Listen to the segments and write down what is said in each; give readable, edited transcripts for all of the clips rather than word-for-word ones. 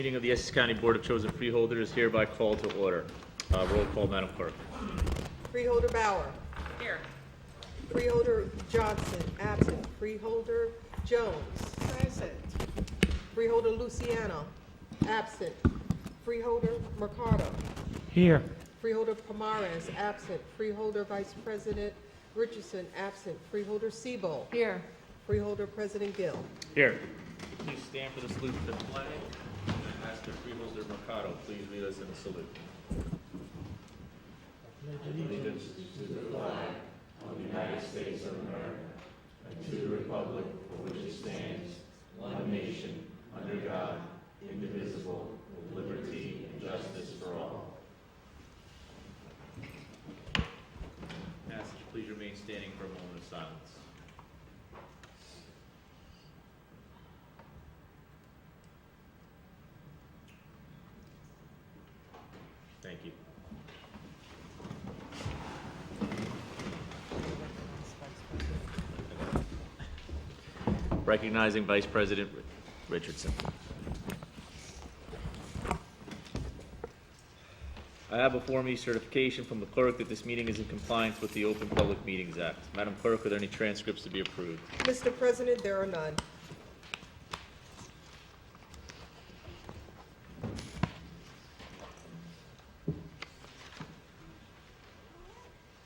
meeting of the Essex County Board of Chosen Freeholders is hereby called to order. Roll call, Madam Clerk. Freeholder Bauer. Here. Freeholder Johnson, absent. Freeholder Jones. Present. Freeholder Luciano, absent. Freeholder Mercado. Here. Freeholder Pomares, absent. Freeholder Vice President Richardson, absent. Freeholder Seabold. Here. Freeholder President Gill. Here. Please stand for the salute to the flag. And ask the Freeholder Mercado, please lead us in the salute. Allegiance to the flag of the United States of America and to the republic for which it stands, one nation, under God, indivisible, with liberty and justice for all. Ask that you please remain standing for a moment of silence. Thank you. Recognizing Vice President Richardson. I have before me certification from the clerk that this meeting is in compliance with the Open Public Meetings Act. Madam Clerk, are there any transcripts to be approved? Mr. President, there are none.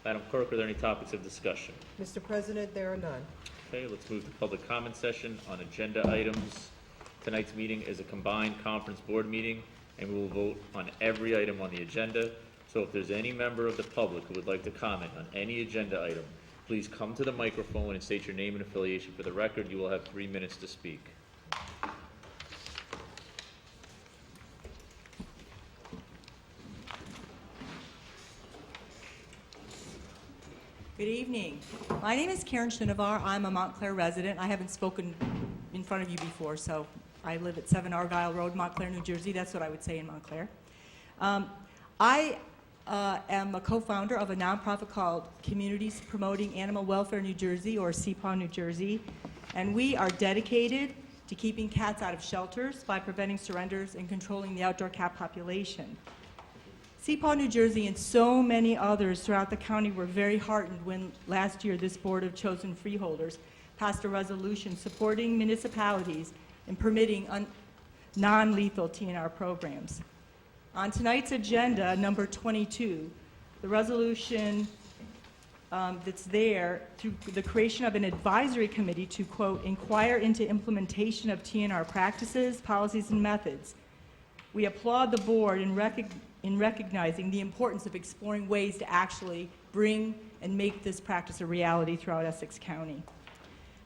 Madam Clerk, are there any topics of discussion? Mr. President, there are none. Okay, let's move to public comment session on agenda items. Tonight's meeting is a combined conference board meeting, and we will vote on every item on the agenda. So if there's any member of the public who would like to comment on any agenda item, please come to the microphone and state your name and affiliation for the record. You will have 3 minutes to speak. Good evening. My name is Karen Shinovar. I'm a Montclair resident. I haven't spoken in front of you before, so I live at 7 Argyle Road, Montclair, New Jersey. That's what I would say in Montclair. I am a co-founder of a nonprofit called Communities Promoting Animal Welfare New Jersey, or CPAW New Jersey, and we are dedicated to keeping cats out of shelters by preventing surrenders and controlling the outdoor cat population. CPAW New Jersey and so many others throughout the county were very heartened when last year this Board of Chosen Freeholders passed a resolution supporting municipalities in permitting non-lethal TNR programs. On tonight's agenda, number 22, the resolution that's there through the creation of an advisory committee to, quote, inquire into implementation of TNR practices, policies, and methods. We applaud the board in recognizing the importance of exploring ways to actually bring and make this practice a reality throughout Essex County.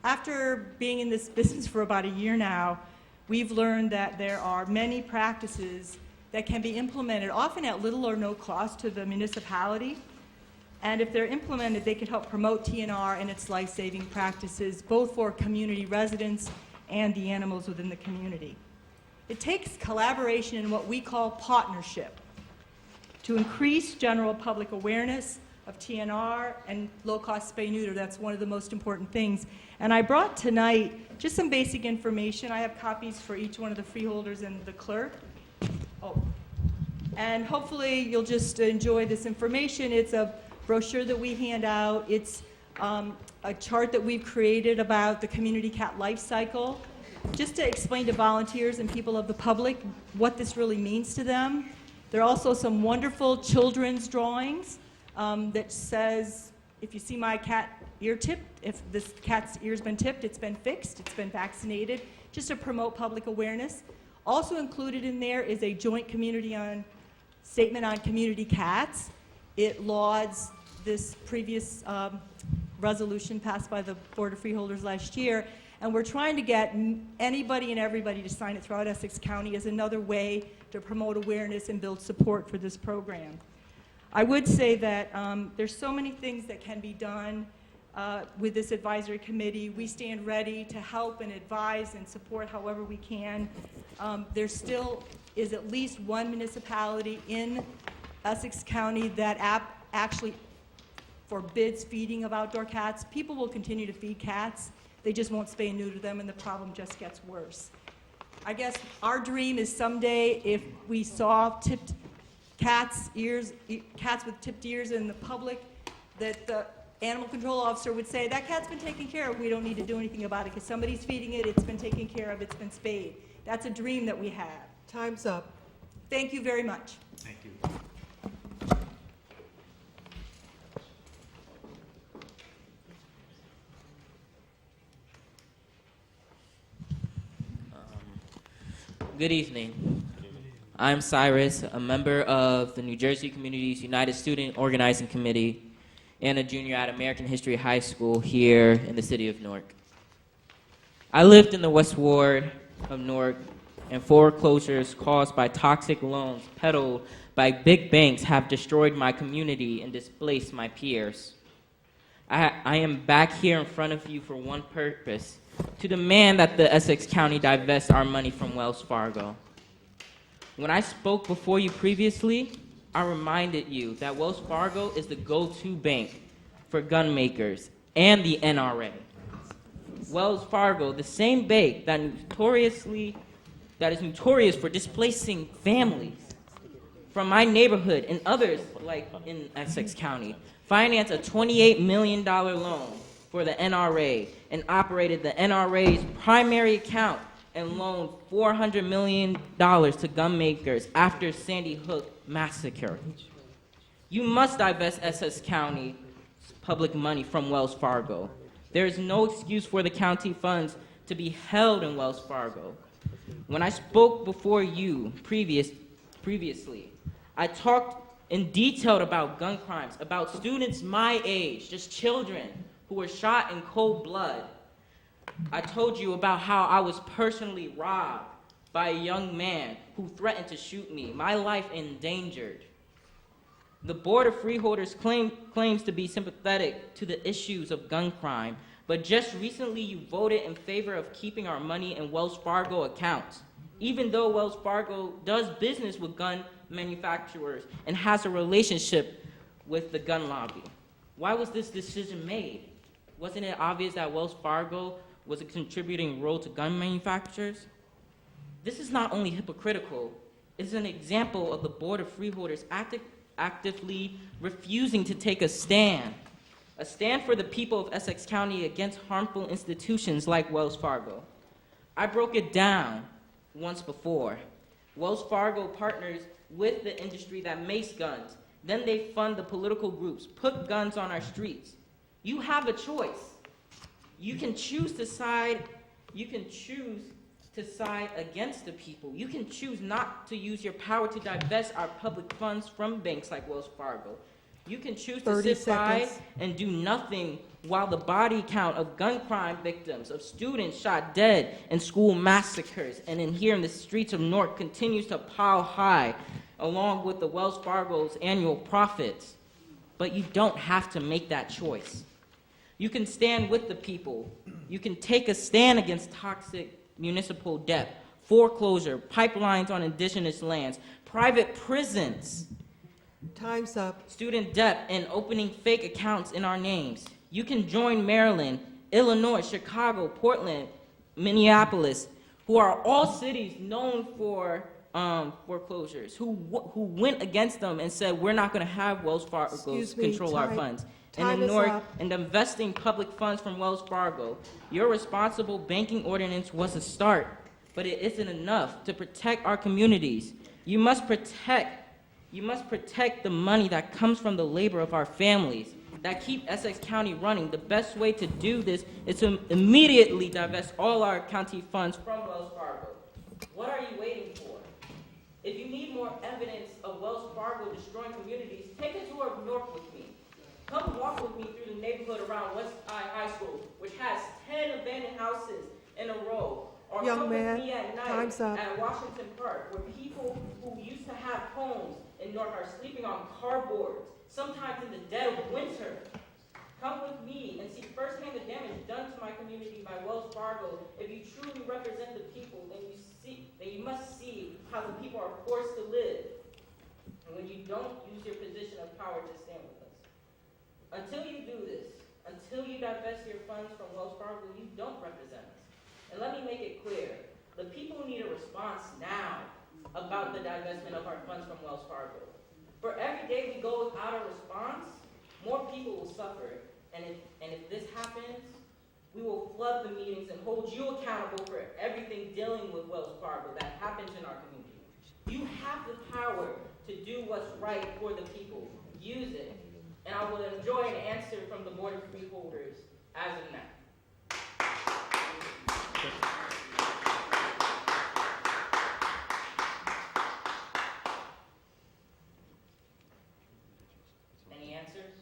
After being in this business for about a year now, we've learned that there are many practices that can be implemented, often at little or no cost to the municipality. And if they're implemented, they can help promote TNR and its life-saving practices, both for community residents and the animals within the community. It takes collaboration and what we call partnership to increase general public awareness of TNR and low-cost spay-neuter. That's one of the most important things. And I brought tonight just some basic information. I have copies for each one of the freeholders and the clerk. Oh. And hopefully you'll just enjoy this information. It's a brochure that we hand out. It's a chart that we've created about the community cat life cycle, just to explain to volunteers and people of the public what this really means to them. There are also some wonderful children's drawings that says, if you see my cat ear tipped, if this cat's ear's been tipped, it's been fixed, it's been vaccinated, just to promote public awareness. Also included in there is a joint statement on community cats. It lauds this previous resolution passed by the Board of Freeholders last year, and we're trying to get anybody and everybody to sign it throughout Essex County as another way to promote awareness and build support for this program. I would say that there's so many things that can be done with this advisory committee. We stand ready to help and advise and support however we can. There still is at least one municipality in Essex County that actually forbids feeding of outdoor cats. People will continue to feed cats. They just won't spay and neuter them, and the problem just gets worse. I guess our dream is someday if we saw tipped cats with tipped ears in the public, that the animal control officer would say, that cat's been taken care of, we don't need to do anything about it because somebody's feeding it, it's been taken care of, it's been spayed. That's a dream that we have. Time's up. Thank you very much. Thank you. Good evening. I'm Cyrus, a member of the New Jersey Community's United Student Organizing Committee and a junior at American History High School here in the city of Newark. I lived in the West Ward of Newark, and foreclosures caused by toxic loans peddled by big banks have destroyed my community and displaced my peers. I am back here in front of you for one purpose: to demand that the Essex County divest our money from Wells Fargo. When I spoke before you previously, I reminded you that Wells Fargo is the go-to bank for gun makers and the NRA. Wells Fargo, the same bank that is notorious for displacing families from my neighborhood and others like in Essex County, financed a $28 million loan for the NRA and operated the NRA's primary account and loaned $400 million to gun makers after Sandy Hook massacre. You must divest Essex County's public money from Wells Fargo. There is no excuse for the county funds to be held in Wells Fargo. When I spoke before you previously, I talked in detail about gun crimes, about students my age, just children, who were shot in cold blood. I told you about how I was personally robbed by a young man who threatened to shoot me, my life endangered. The Board of Freeholders claims to be sympathetic to the issues of gun crime, but just recently you voted in favor of keeping our money in Wells Fargo accounts, even though Wells Fargo does business with gun manufacturers and has a relationship with the gun lobby. Why was this decision made? Wasn't it obvious that Wells Fargo was a contributing role to gun manufacturers? This is not only hypocritical, it's an example of the Board of Freeholders actively refusing to take a stand for the people of Essex County against harmful institutions like Wells Fargo. I broke it down once before. Wells Fargo partners with the industry that makes guns. Then they fund the political groups, put guns on our streets. You have a choice. You can choose to side against the people. You can choose not to use your power to divest our public funds from banks like Wells Fargo. You can choose to 30 sit by seconds. and do nothing while the body count of gun crime victims, of students shot dead in school massacres, and in here in the streets of Newark continues to pile high, along with the Wells Fargo's annual profits. But you don't have to make that choice. You can stand with the people. You can take a stand against toxic municipal debt, foreclosure, pipelines on indigenous lands, private prisons, Time's up. student debt, and opening fake accounts in our names. You can join Maryland, Illinois, Chicago, Portland, Minneapolis, who are all cities known for foreclosures, who went against them and said, we're not going to have Wells Fargo Excuse me, control our time- funds. time And in is Newark, up. and investing public funds from Wells Fargo. Your responsible banking ordinance was a start, but it isn't enough to protect our communities. You must protect the money that comes from the labor of our families that keep Essex County running. The best way to do this is to immediately divest all our county funds from Wells Fargo. What are you waiting for? If you need more evidence of Wells Fargo destroying communities, take a tour of Newark with me. Come walk with me through the neighborhood around West High School, which has 10 abandoned houses in a row. Or Young come man, with me at night time's up. at Washington Park, where people who used to have homes in Newark are sleeping on cardboards, sometimes in the dead of winter. Come with me and see firsthand the damage done to my community by Wells Fargo. If you truly represent the people, then you must see how the people are forced to live. And when you don't use your position of power to stand with us. Until you do this, until you divest your funds from Wells Fargo, you don't represent us. And let me make it clear, The people need a response now about the divestment of our funds from Wells Fargo. For every day we go without a response, more people will suffer. And if this happens, we will flood the meetings and hold you accountable for everything dealing with Wells Fargo that happens in our community. You have the power to do what's right for the people. Use it. And I will enjoy an answer from the Board of Freeholders as of now. Any answers?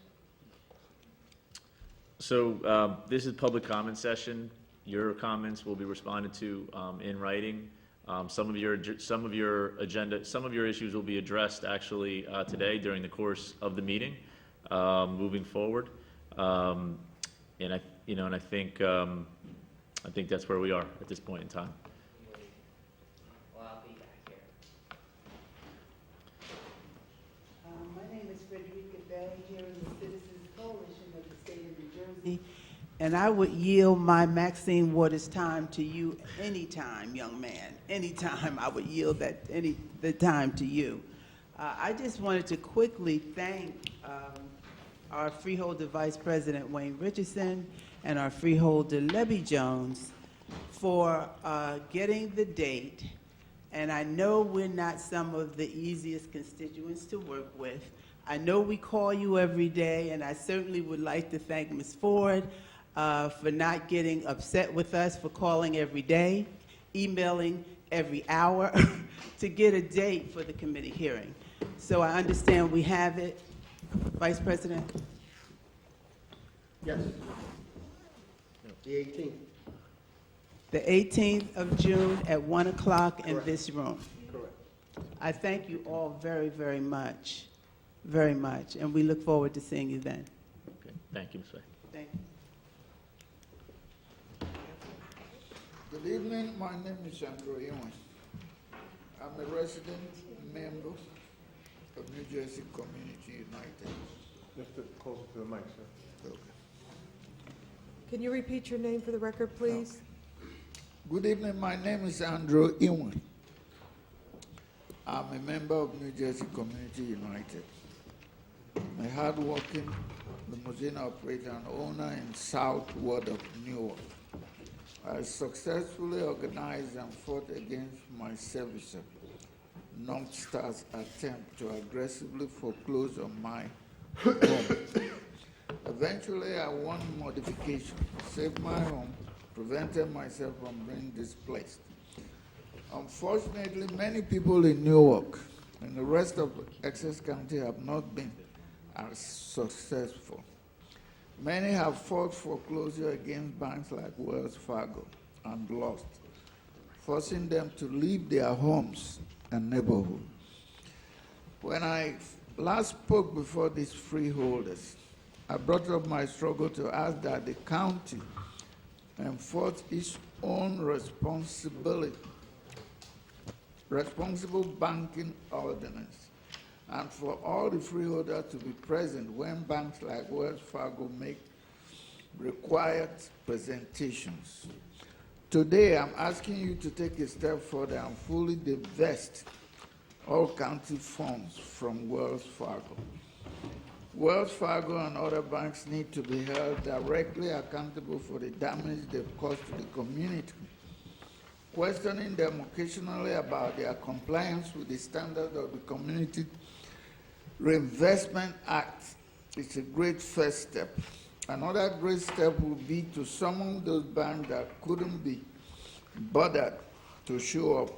So this is public comment session. Your comments will be responded to in writing. Some of your agenda, some of your issues will be addressed actually today during the course of the meeting, moving forward. And I think that's where we are at this point in time. Well, I'll be back here. My name is Frederica Bell, here in the Citizens Coalition of the State of New Jersey. And I would yield my Maxine Waters time to you anytime, young man. Anytime, I would yield the time to you. I just wanted to quickly thank our Freeholder Vice President Wayne Richardson and our Freeholder Lebby Jones for getting the date. And I know we're not some of the easiest constituents to work with. I know we call you every day, and I certainly would like to thank Ms. Ford for not getting upset with us for calling every day, emailing every hour to get a date for the committee hearing. So I understand we have it. Vice President? Yes. The 18th. The 18th of June at 1 o'clock in Correct. this room. Correct. I thank you all very, very much, and we look forward to seeing you then. Okay. Thank you, Ms. Fay. Thank you. Good evening, my name is Andrew Ewan. I'm a resident member of New Jersey Community United. Just to close to the mic, sir. Okay. Can you repeat your name for the record, please? Good evening, my name is Andrew Ewan. I'm a member of New Jersey Community United. I'm a hardworking limousine operator and owner in South Ward of Newark. I successfully organized and fought against my servicer, North Star's attempt to aggressively foreclose on my home. Eventually, I won modification, saved my home, prevented myself from being displaced. Unfortunately, many people in Newark and the rest of Essex County have not been as successful. Many have fought foreclosure against banks like Wells Fargo and lost, forcing them to leave their homes and neighborhood. When I last spoke before these freeholders, I brought up my struggle to ask that the county enforce its own responsible banking ordinance, and for all the freeholders to be present when banks like Wells Fargo make required presentations. Today, I'm asking you to take a step further and fully divest all county funds from Wells Fargo. Wells Fargo and other banks need to be held directly accountable for the damage they've caused to the community. Questioning them occasionally about their compliance with the standards of the Community Reinvestment Act is a great first step. Another great step would be to summon those banks that couldn't be bothered to show up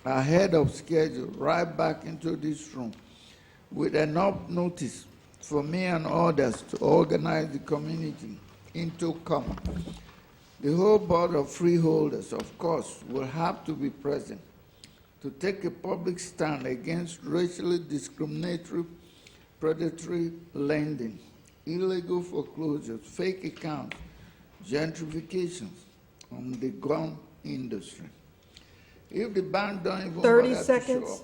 ahead of schedule right back into this room with enough notice for me and others to organize the community into common. The whole board of freeholders, of course, will have to be present to take a public stand against racially discriminatory predatory lending, illegal foreclosures, fake accounts, gentrifications on the gun industry. If the bank don't even 30 bother seconds. to show up,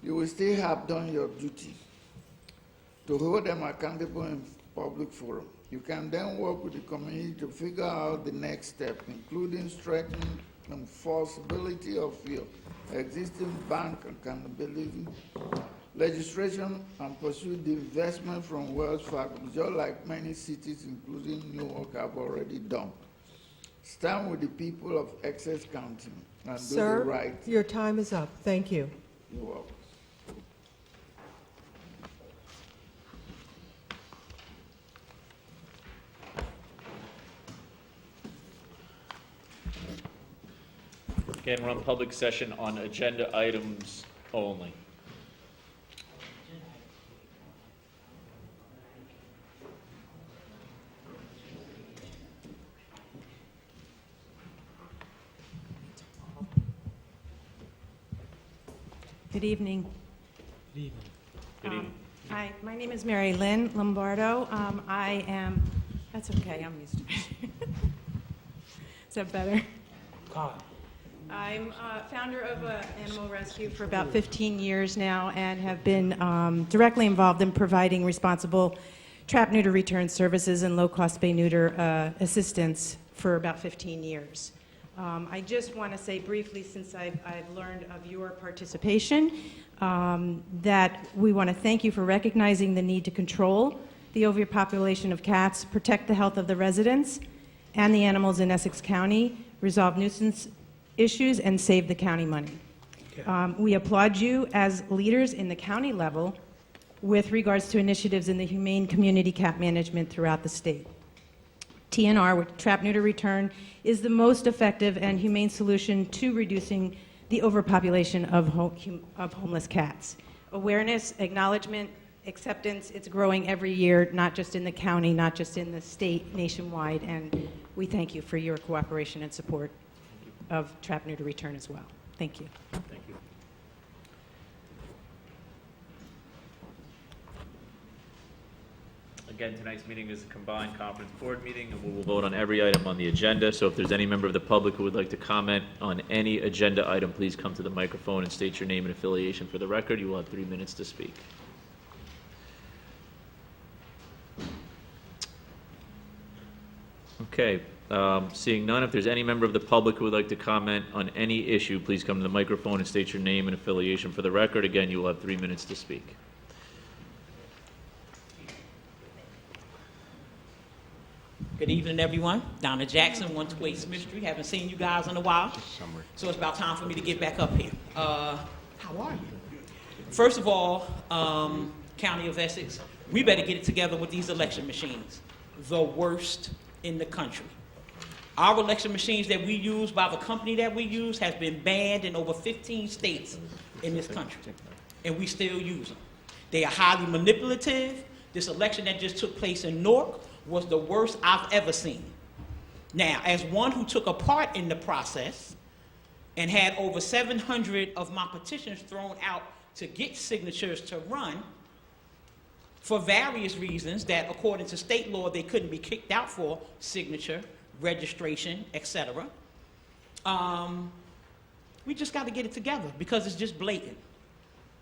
you will still have done your duty to hold them accountable in public forum. You can then work with the community to figure out the next step, including strengthening enforceability of your existing bank accountability legislation, and pursue the investment from Wells Fargo, just like many cities, including Newark, have already done. Stand with the people of Essex County and do the Sir, right. your time is up. Thank you. You're welcome. Again, we're on public session on agenda items only. Good evening. Good evening. Hi, my name is Mary Lynn Lombardo. I am, that's okay, I'm used to it. Is that better? I'm founder of Animal Rescue for about 15 years now and have been directly involved in providing responsible trap, neuter, return services and low-cost spay-neuter assistance for about 15 years. I just want to say briefly, since I've learned of your participation, that we want to thank you for recognizing the need to control the overpopulation of cats, protect the health of the residents and the animals in Essex County, resolve nuisance issues, and save the county money. We applaud you as leaders in the county level with regards to initiatives in the humane community cat management throughout the state. TNR, which trap, neuter, return, is the most effective and humane solution to reducing the overpopulation of homeless cats. Awareness, acknowledgement, acceptance, it's growing every year, not just in the county, not just in the state, nationwide, and we thank you for your cooperation and support of trap, neuter, return as well. Thank you. Thank you. Again, tonight's meeting is a combined conference board meeting, and we will vote on every item on the agenda. So if there's any member of the public who would like to comment on any agenda item, please come to the microphone and state your name and affiliation for the record. You will have 3 minutes to speak. Okay, seeing none, if there's any member of the public who would like to comment on any issue, please come to the microphone and state your name and affiliation for the record. Again, you will have 3 minutes to speak. Good evening, everyone. Donna Jackson, 128 Smith Street. Haven't seen you guys in a while, so it's about time for me to get back up here. How are you? First of all, County of Essex, we better get it together with these election machines. The worst in the country. Our election machines that we use by the company that we use has been banned in over 15 states in this country, and we still use them. They are highly manipulative. This election that just took place in Newark was the worst I've ever seen. Now, as one who took a part in the process and had over 700 of my petitions thrown out to get signatures to run, for various reasons that according to state law they couldn't be kicked out for, signature, registration, etc. We just got to get it together because it's just blatant.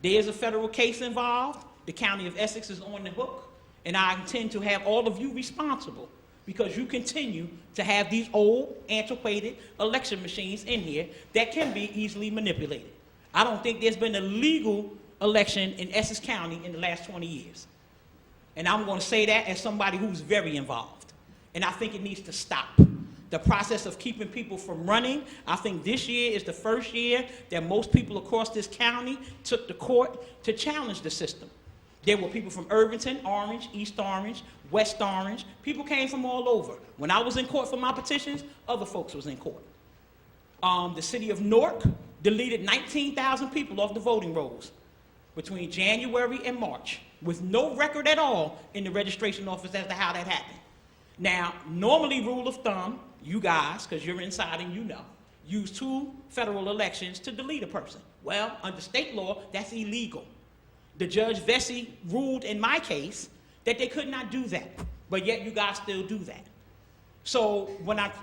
There's a federal case involved. The County of Essex is on the hook. And I intend to have all of you responsible because you continue to have these old, antiquated election machines in here that can be easily manipulated. I don't think there's been a legal election in Essex County in the last 20 years. And I'm going to say that as somebody who's very involved. And I think it needs to stop. The process of keeping people from running, I think this year is the first year that most people across this county took to court to challenge the system. There were people from Irvington, Orange, East Orange, West Orange. People came from all over. When I was in court for my petitions, other folks was in court. The city of Newark deleted 19,000 people off the voting rolls between January and March with no record at all in the registration office as to how that happened. Now, normally rule of thumb, you guys, because you're inside and you know, use 2 federal elections to delete a person. Well, under state law, that's illegal. The Judge Vesey ruled in my case that they could not do that, but yet you guys still do that. So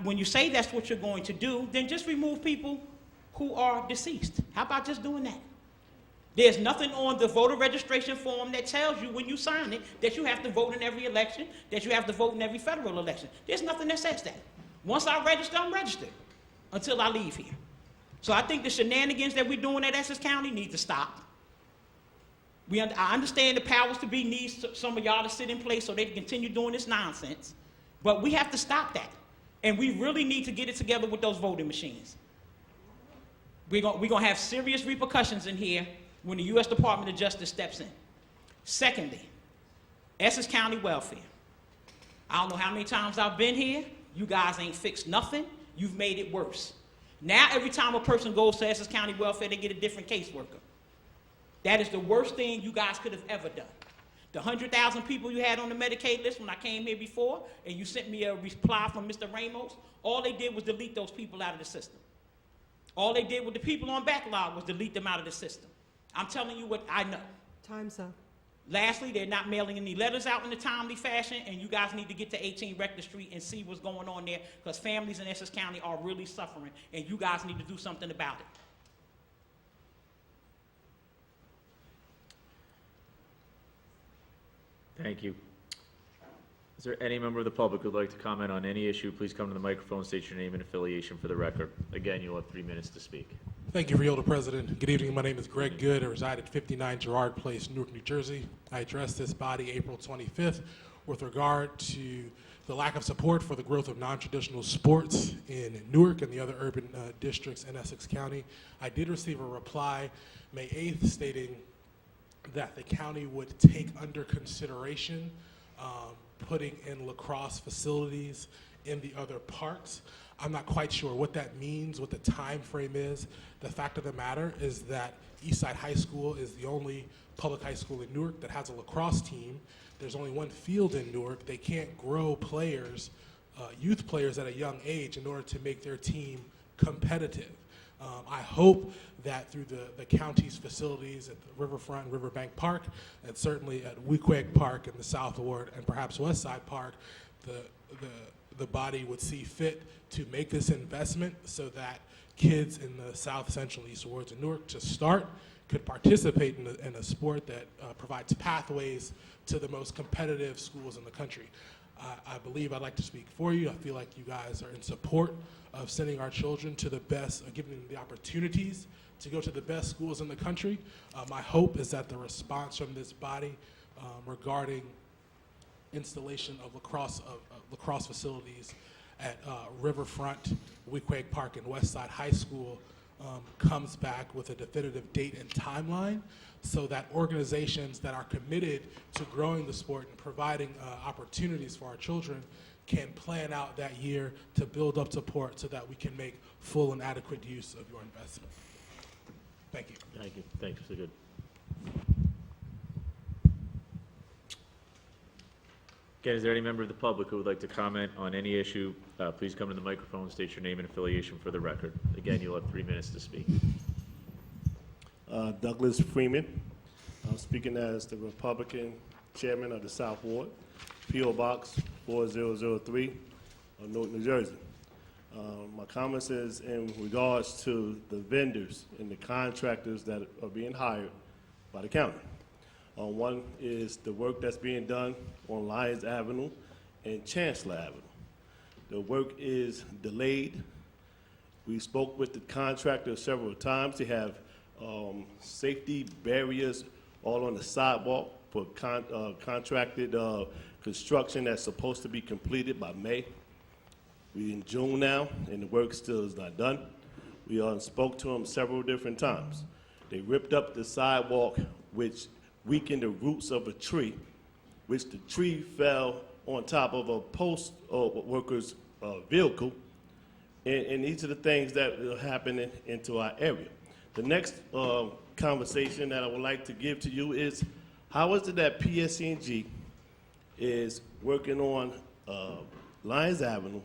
when you say that's what you're going to do, then just remove people who are deceased. How about just doing that? There's nothing on the voter registration form that tells you when you sign it that you have to vote in every election, that you have to vote in every federal election. There's nothing that says that. Once I register, I'm registered. until I leave here. So I think the shenanigans that we're doing at Essex County need to stop. I understand the powers to be needs some of y'all to sit in place so they can continue doing this nonsense, but we have to stop that. And we really need to get it together with those voting machines. We're gonna have serious repercussions in here when the U.S. Department of Justice steps in. Secondly, Essex County welfare. I don't know how many times I've been here. You guys ain't fixed nothing. You've made it worse. Now every time a person goes to Essex County welfare, they get a different caseworker. That is the worst thing you guys could have ever done. The 100,000 people you had on the Medicaid list when I came here before, and you sent me a reply from Mr. Ramos, all they did was delete those people out of the system. All they did with the people on backlog was delete them out of the system. I'm telling you what I know. Time's up. Lastly, they're not mailing any letters out in a timely fashion, and you guys need to get to 18 Rector Street and see what's going on there, because families in Essex County are really suffering, and you guys need to do something about it. Thank you. Is there any member of the public who would like to comment on any issue? Please come to the microphone, state your name and affiliation for the record. Again, you'll have 3 minutes to speak. Thank you, Freeholder President. Good evening. My name is Greg Good. I reside at 59 Girard Place, Newark, New Jersey. I addressed this body April 25th with regard to the lack of support for the growth of non-traditional sports in Newark and the other urban districts in Essex County. I did receive a reply May 8th stating that the county would take under consideration putting in lacrosse facilities in the other parks. I'm not quite sure what that means, what the time frame is. The fact of the matter is that Eastside High School is the only public high school in Newark that has a lacrosse team. There's only one field in Newark. They can't grow players, youth players at a young age in order to make their team competitive. I hope that through the county's facilities at the Riverfront and Riverbank Park, and certainly at Weequahic Park in the South Ward and perhaps West Side Park, the body would see fit to make this investment so that kids in the South, Central, and East Wards of Newark to start could participate in a sport that provides pathways to the most competitive schools in the country. I believe I'd like to speak for you. I feel like you guys are in support of sending our children to the best, giving them the opportunities to go to the best schools in the country. My hope is that the response from this body regarding installation of lacrosse facilities at Riverfront, Weequahic Park, and Westside High School comes back with a definitive date and timeline so that organizations that are committed to growing the sport and providing opportunities for our children can plan out that year to build up support so that we can make full and adequate use of your investment. Thank you. Thank you. Thanks, Mr. Good. Again, is there any member of the public who would like to comment on any issue? Please come to the microphone, state your name and affiliation for the record. Again, you'll have 3 minutes to speak. Douglas Freeman. I'm speaking as the Republican Chairman of the South Ward, P.O. Box 4003, Newark, New Jersey. My comments is in regards to the vendors and the contractors that are being hired by the county. One is the work that's being done on Lyons Avenue and Chancellor Avenue. The work is delayed. We spoke with the contractor several times. They have safety barriers all on the sidewalk for contracted construction that's supposed to be completed by May. We're in June now, and the work still is not done. We spoke to them several different times. They ripped up the sidewalk, which weakened the roots of a tree, which the tree fell on top of a post worker's vehicle, and these are the things that are happening into our area. The next conversation that I would like to give to you is, how is it that PSCNG is working on Lyons Avenue,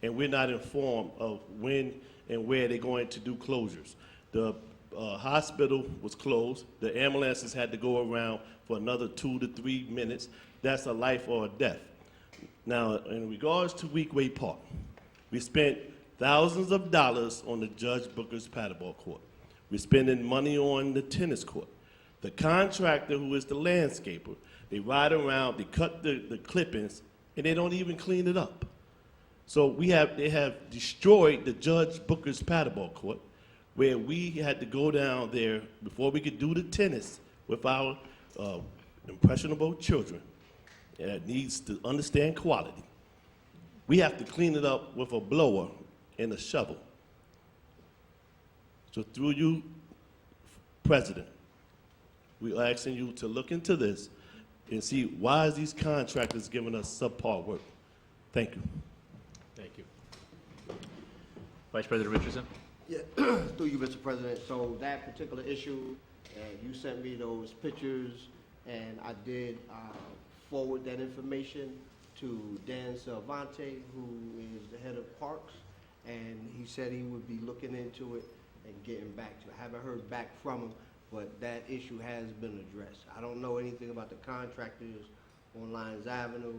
and we're not informed of when and where they're going to do closures? The hospital was closed. The ambulances had to go around for another 2 to 3 minutes. That's a life or a death. Now, in regards to Weequahic Park, we spent thousands of dollars on the Judge Booker's paddleball court. We're spending money on the tennis court. The contractor, who is the landscaper, they ride around, they cut the clippings, and they don't even clean it up. So they have destroyed the Judge Booker's paddleball court, where we had to go down there before we could do the tennis with our impressionable children that needs to understand quality. We have to clean it up with a blower and a shovel. So through you, President, we're asking you to look into this and see why is these contractors giving us subpar work. Thank you. Thank you. Vice President Richardson? Yeah, through you, Mr. President. So that particular issue, you sent me those pictures, and I did forward that information to Dan Salvante, who is the head of Parks, and he said he would be looking into it and getting back to it. I haven't heard back from him, but that issue has been addressed. I don't know anything about the contractors on Lyons Avenue,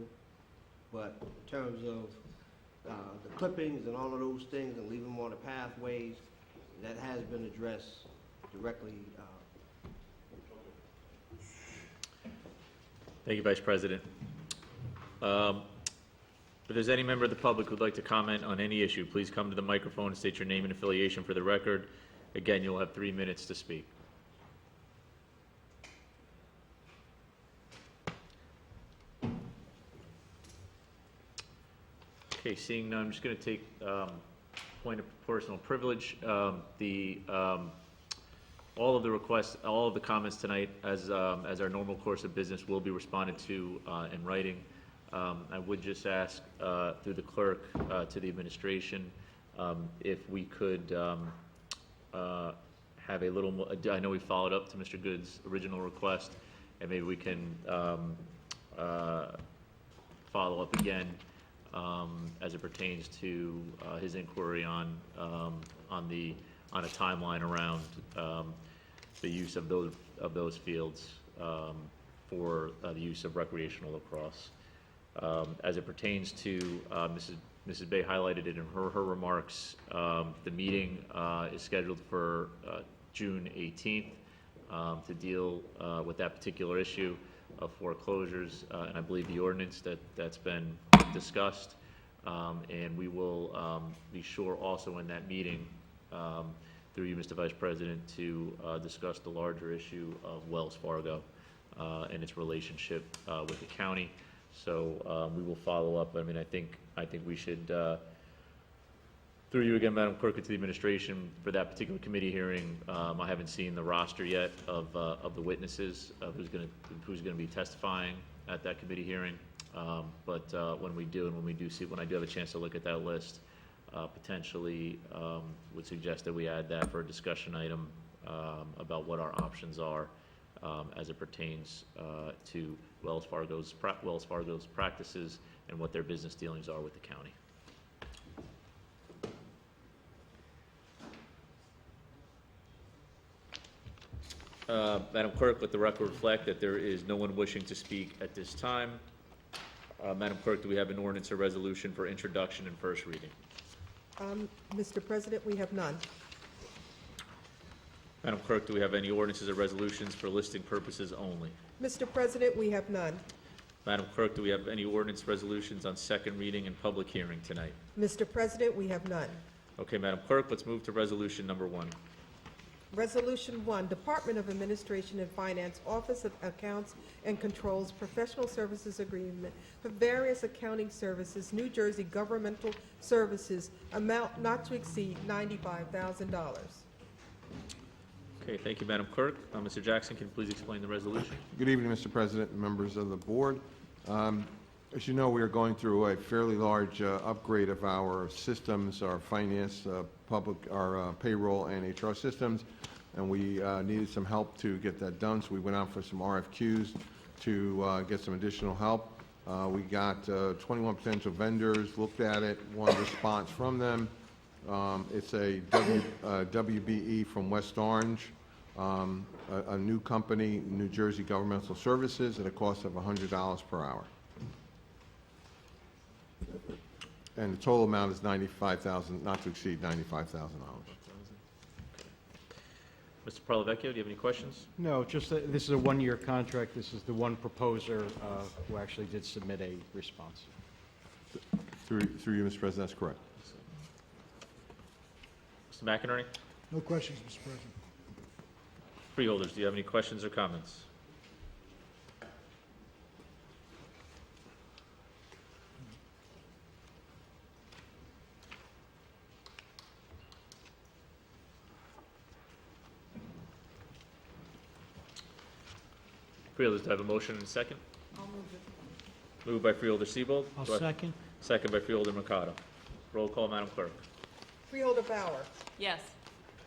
but in terms of the clippings and all of those things and leaving them on the pathways, that has been addressed directly. Thank you, Vice President. If there's any member of the public who'd like to comment on any issue, please come to the microphone and state your name and affiliation for the record. Again, you'll have 3 minutes to speak. Okay, seeing none, I'm just going to take point of personal privilege. All of the requests, all of the comments tonight, as our normal course of business, will be responded to in writing. I would just ask through the clerk to the administration if we could have a little more. I know we followed up to Mr. Good's original request, and maybe we can follow up again as it pertains to his inquiry on a timeline around the use of those fields for the use of recreational lacrosse. As it pertains to Mrs. Bay highlighted it in her remarks, the meeting is scheduled for June 18th to deal with that particular issue of foreclosures, and I believe the ordinance that's been discussed. And we will be sure also in that meeting, through you, Mr. Vice President, to discuss the larger issue of Wells Fargo and its relationship with the county. So we will follow up. I mean, I think we should, through you again, Madam Clerk, to the administration for that particular committee hearing. I haven't seen the roster yet of the witnesses who's going to be testifying at that committee hearing. But when we do, and when I do have a chance to look at that list, potentially would suggest that we add that for a discussion item about what our options are as it pertains to Wells Fargo's practices and what their business dealings are with the county. Madam Clerk, let the record reflect that there is no one wishing to speak at this time. Madam Clerk, do we have an ordinance or resolution for introduction and first reading? Mr. President, we have none. Madam Clerk, do we have any ordinances or resolutions for listing purposes only? Mr. President, we have none. Madam Clerk, do we have any ordinance resolutions on second reading and public hearing tonight? Mr. President, we have none. Okay, Madam Clerk, let's move to resolution number 1. Resolution 1, Department of Administration and Finance, Office of Accounts and Controls, Professional Services Agreement for various accounting services, New Jersey Governmental Services, amount not to exceed $95,000. Okay, thank you, Madam Clerk. Mr. Jackson, can you please explain the resolution? Good evening, Mr. President and members of the board. As you know, we are going through a fairly large upgrade of our systems, our finance, our payroll and HR systems, and we needed some help to get that done, so we went out for some RFQs to get some additional help. We got 21 potential vendors, looked at it, one response from them. It's a WBE from West Orange, a new company, New Jersey Governmental Services, at a cost of $100 per hour. And the total amount is $95,000, not to exceed $95,000. Mr. Parlavecchio, do you have any questions? No, just that this is a one-year contract. This is the one proposer who actually did submit a response. Through you, Mr. President, that's correct. Mr. McInerney? No questions, Mr. President. Freeholders, do you have any questions or comments? Freeholders, do I have a motion and a second? I'll move it. Moved by Freeholder Siebold. I'll Do I- second. Second by Freeholder Mercado. Roll call, Madam Clerk. Freeholder Bauer. Yes.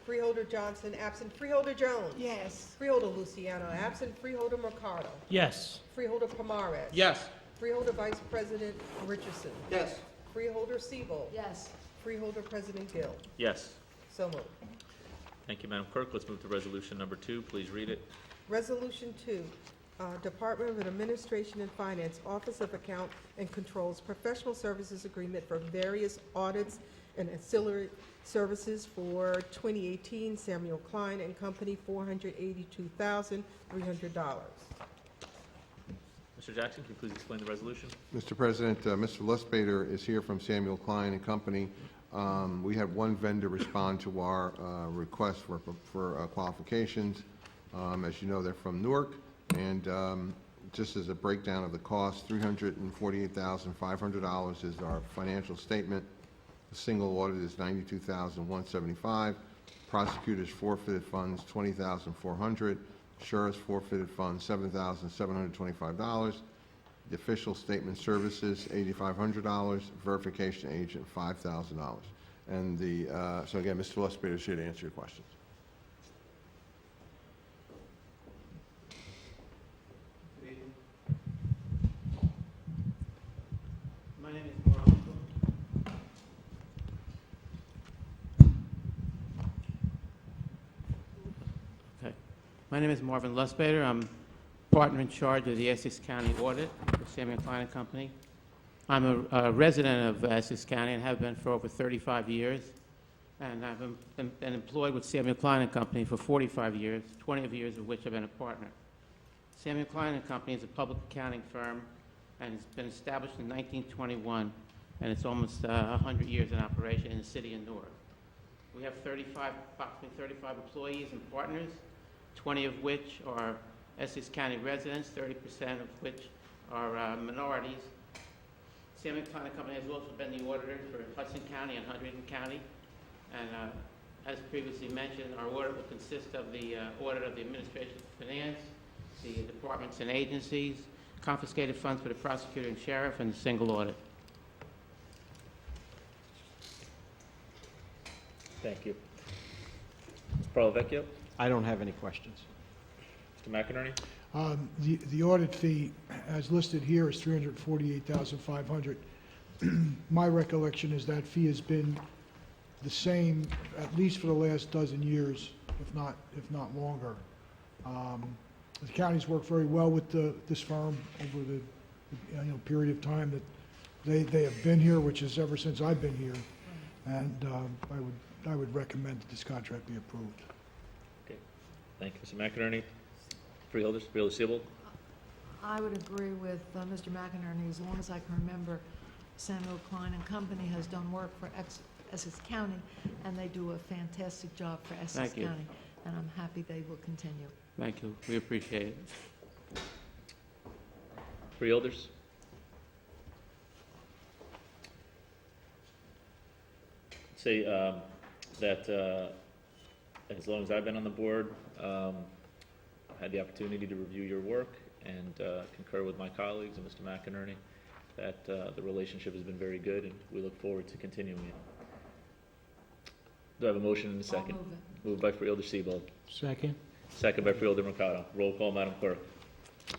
Freeholder Johnson, absent. Freeholder Jones. Yes. Freeholder Luciano, absent. Freeholder Mercado. Yes. Freeholder Pomares. Yes. Freeholder Vice President Richardson. Yes. Freeholder Siebold. Yes. Freeholder President Gill. Yes. So moved. Thank you, Madam Clerk. Let's move to resolution number 2. Please read it. Resolution 2, Department of Administration and Finance, Office of Account and Controls, Professional Services Agreement for various audits and ancillary services for 2018, Samuel Klein and Company, $482,300. Mr. Jackson, can you please explain the resolution? Mr. President, Mr. Lustbader is here from Samuel Klein and Company. We had one vendor respond to our request for qualifications. As you know, they're from Newark, and just as a breakdown of the cost, $348,500 is our financial statement. The single audit is $92,175. Prosecutors forfeited funds, $20,400. Sheriff's forfeited funds, $7,725. The official statement services, $8,500. Verification agent, $5,000. And so again, Mr. Lustbader is here to answer your questions. My name is Marvin. Okay. My name is Marvin Lustbader. I'm partner in charge of the Essex County audit for Samuel Klein and Company. I'm a resident of Essex County and have been for over 35 years. And I've been employed with Samuel Klein and Company for 45 years, 20 years of which I've been a partner. Samuel Klein and Company is a public accounting firm, and it's been established in 1921, and it's almost 100 years in operation in the city of Newark. We have approximately 35 employees and partners, 20 of which are Essex County residents, 30% of which are minorities. Samuel Klein and Company has also been the auditor for Hudson County and Hunterdon County. And as previously mentioned, our audit will consist of the audit of the Administration of Finance, the departments and agencies, confiscated funds for the prosecutor and sheriff, and the single audit. Thank you. Mr. Parlavecchio? I don't have any questions. Mr. McInerney? The audit fee, as listed here, is $348,500. My recollection is that fee has been the same, at least for the last dozen years, if not longer. The county's worked very well with this firm over the period of time that they have been here, which is ever since I've been here, and I would recommend that this contract be approved. Okay. Thank you, Mr. McInerney. Freeholders, Freeholder Siebold? I would agree with Mr. McInerney. As long as I can remember, Samuel Klein and Company has done work for Essex County, and they do a fantastic job for Essex Thank you. County, and I'm happy they will continue. Thank you. We appreciate it. Freeholders? Say that as long as I've been on the board, I've had the opportunity to review your work and concur with my colleagues and Mr. McInerney that the relationship has been very good, and we look forward to continuing it. Do I have a motion and a second? I'll move it. Moved by Freeholder Siebold. Second? Second by Freeholder Mercado. Roll call, Madam Clerk.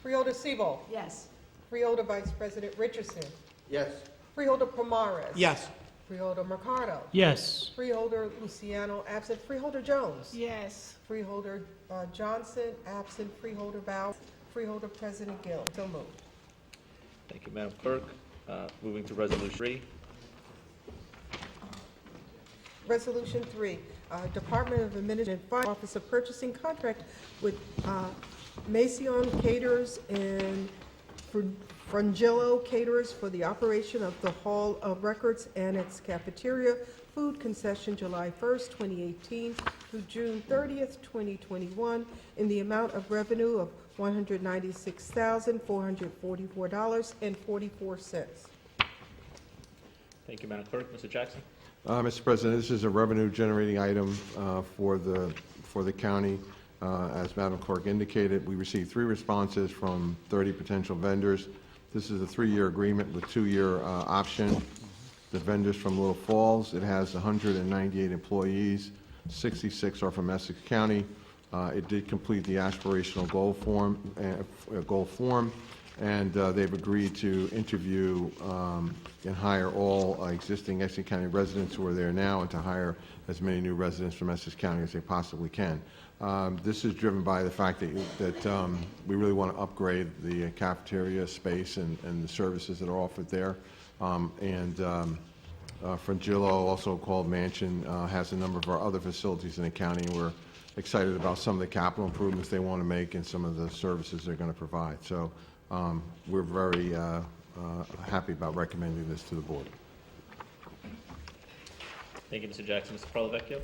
Freeholder Siebold. Yes. Freeholder Vice President Richardson. Yes. Freeholder Pomares. Yes. Freeholder Mercado. Yes. Freeholder Luciano, absent. Freeholder Jones. Yes. Freeholder Johnson, absent. Freeholder Bauer. Freeholder President Gill. So moved. Thank you, Madam Clerk. Moving to Resolution 3. Resolution 3, Department of Administration and Finance, Office of Purchasing Contract with Maison Caterers and Frangillo Caterers for the operation of the Hall of Records and its cafeteria food concession July 1st, 2018 through June 30th, 2021, in the amount of revenue of $196,444.44. Thank you, Madam Clerk. Mr. Jackson? Mr. President, this is a revenue-generating item for the county. As Madam Clerk indicated, we received 3 responses from 30 potential vendors. This is a 3-year agreement with 2-year option. The vendors from Little Falls, it has 198 employees, 66 are from Essex County. It did complete the aspirational goal form, and they've agreed to interview and hire all existing Essex County residents who are there now, and to hire as many new residents from Essex County as they possibly can. This is driven by the fact that we really want to upgrade the cafeteria space and the services that are offered there. Frangillo, also called Mansion, has a number of our other facilities in the county, and we're excited about some of the capital improvements they want to make and some of the services they're going to provide. So we're very happy about recommending this to the board. Thank you, Mr. Jackson. Mr. Parlavecchio?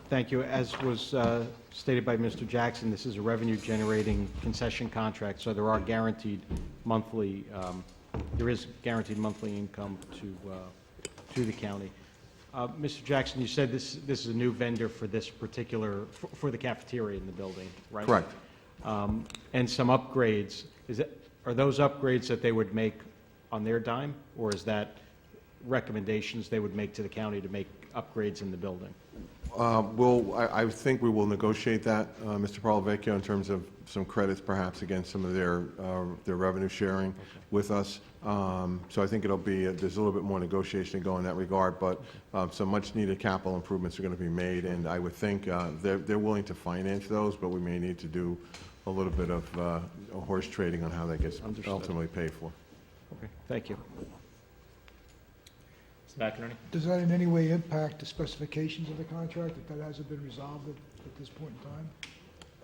Thank you. As was stated by Mr. Jackson, this is a revenue-generating concession contract, so there are guaranteed monthly, there is guaranteed monthly income to the county. Mr. Jackson, you said this is a new vendor for this particular, for the cafeteria in the building, right? Correct. And some upgrades. Are those upgrades that they would make on their dime, or is that recommendations they would make to the county to make upgrades in the building? I think we will negotiate that, Mr. Parlavecchio, in terms of some credits perhaps against some of their revenue sharing with us. So I think it'll be, there's a little bit more negotiation to go in that regard, but some much needed capital improvements are going to be made, and I would think they're willing to finance those, but we may need to do a little bit of horse trading on how that gets ultimately paid for. Okay, thank you. Mr. McInerney? Does that in any way impact the specifications of the contract, that hasn't been resolved at this point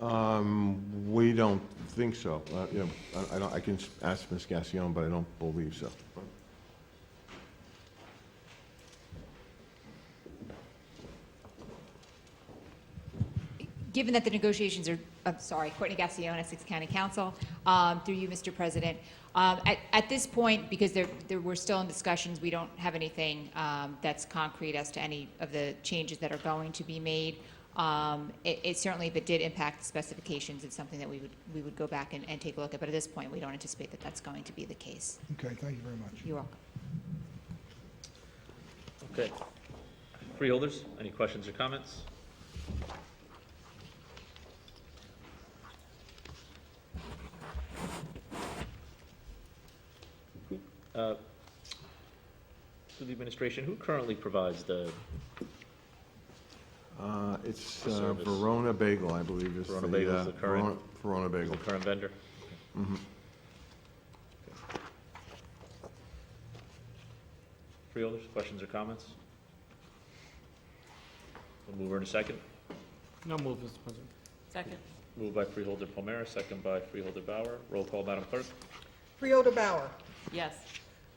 in time? We don't think so. You know, I can ask Ms. Gassion, but I don't believe so. Given that the negotiations are, I'm sorry, Courtney Gassion, Essex County Council, through you, Mr. President. At this point, because we're still in discussions, we don't have anything that's concrete as to any of the changes that are going to be made. It certainly, if it did impact the specifications, it's something that we would go back and take a look at. But at this point, we don't anticipate that that's going to be the case. Okay, thank you very much. You're welcome. Okay. Freeholders, any questions or comments? To the administration, who currently provides the It's service? Verona Bagel, I believe, is Verona Bagel is the current- Verona Bagel. the current vendor? Mhm. Freeholders, questions or comments? We'll move her in a second. No move, Mr. President. Second. Moved by Freeholder Palmera, second by Freeholder Bauer. Roll call, Madam Clerk. Freeholder Bauer. Yes.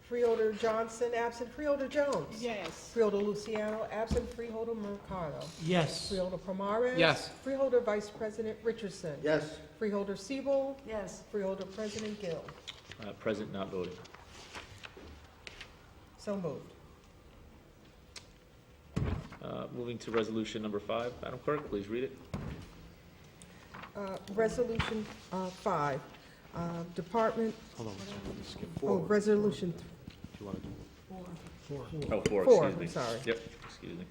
Freeholder Johnson, absent. Freeholder Jones. Yes. Freeholder Luciano, absent. Freeholder Mercado. Yes. Freeholder Pomares. Yes. Freeholder Vice President Richardson. Yes. Freeholder Siebel. Yes. Freeholder President Gill. Present, not voting. So moved. Moving to resolution number 5. Madam Clerk, please read it. Resolution 5, Department, Hold on, let's skip Resolution Do you want to do? Oh, 4, Four, excuse me. I'm sorry. Yep, excuse me.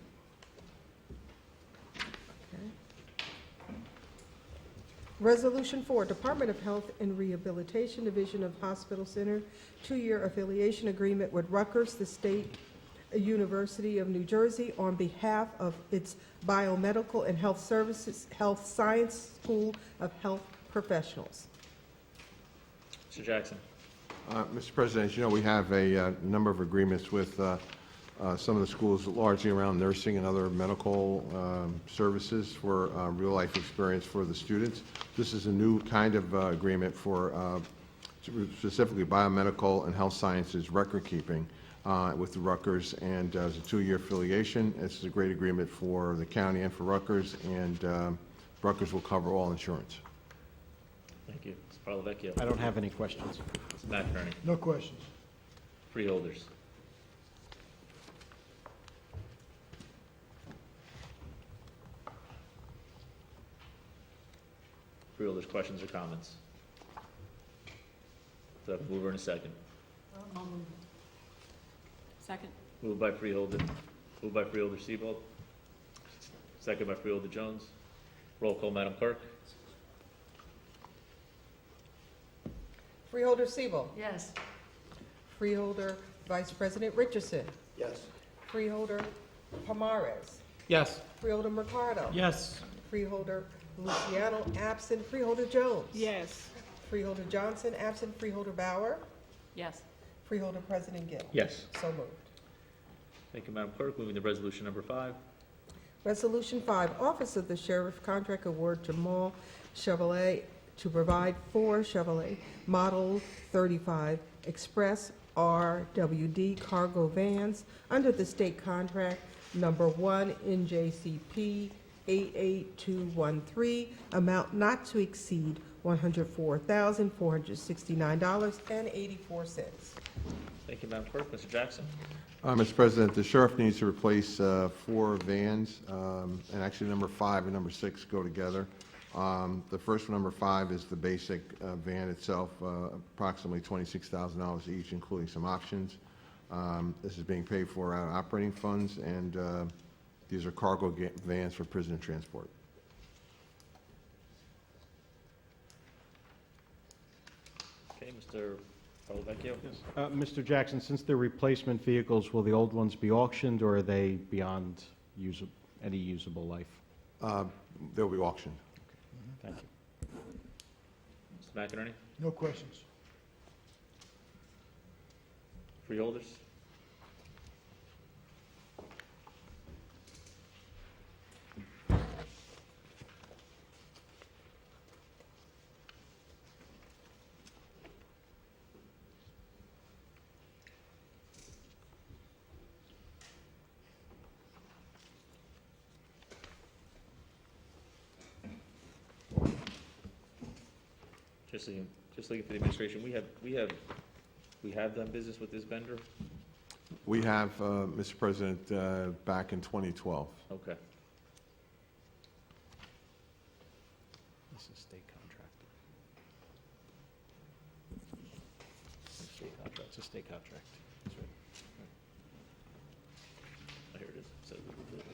Resolution 4, Department of Health and Rehabilitation, Division of Hospital Center, 2-year affiliation agreement with Rutgers, the State University of New Jersey, on behalf of its Biomedical and Health Services, Health Science School of Health Professionals. Mr. Jackson. Mr. President, as you know, we have a number of agreements with some of the schools largely around nursing and other medical services for real-life experience for the students. This is a new kind of agreement for specifically biomedical and health sciences record keeping with the Rutgers, and it's a 2-year affiliation. This is a great agreement for the county and for Rutgers, and Rutgers will cover all insurance. Thank you. Mr. Parlavecchio. I don't have any questions. Mr. McInerney. No questions. Freeholders. Freeholders, questions or comments? Do I have a mover and a second? Second. Moved by Freeholder. Moved by Freeholder Seabold. Second by Freeholder Jones. Roll call, Madam Clerk. Freeholder Siebel. Yes. Freeholder Vice President Richardson. Yes. Freeholder Pomares. Yes. Freeholder Mercado. Yes. Freeholder Luciano, absent. Freeholder Jones. Yes. Freeholder Johnson, absent. Freeholder Bauer. Yes. Freeholder President Gill. Yes. So moved. Thank you, Madam Clerk. Moving to resolution number 5. Resolution 5, Office of the Sheriff Contract Award Jamal Chevrolet to provide 4 Chevrolet Model 35 Express RWD cargo vans under the state contract number 1 NJCP 88213, amount not to exceed $104,469.84. Thank you, Madam Clerk. Mr. Jackson. Mr. President, the sheriff needs to replace 4 vans, and actually number 5 and number 6 go together. The first one, number 5, is the basic van itself, approximately $26,000 each, including some options. This is being paid for out of operating funds, and these are cargo vans for prisoner transport. Okay, Mr. Parlavecchio. Mr. Jackson, since they're replacement vehicles, will the old ones be auctioned, or are they beyond any usable life? They'll be auctioned. Thank you. Mr. McInerney. No questions. Freeholders. Just looking for the administration, we have done business with this vendor? We have, Mr. President, back in 2012. Okay. This is state contract. State contract. It's a state contract. That's right. Oh, here it is. It says we can do this.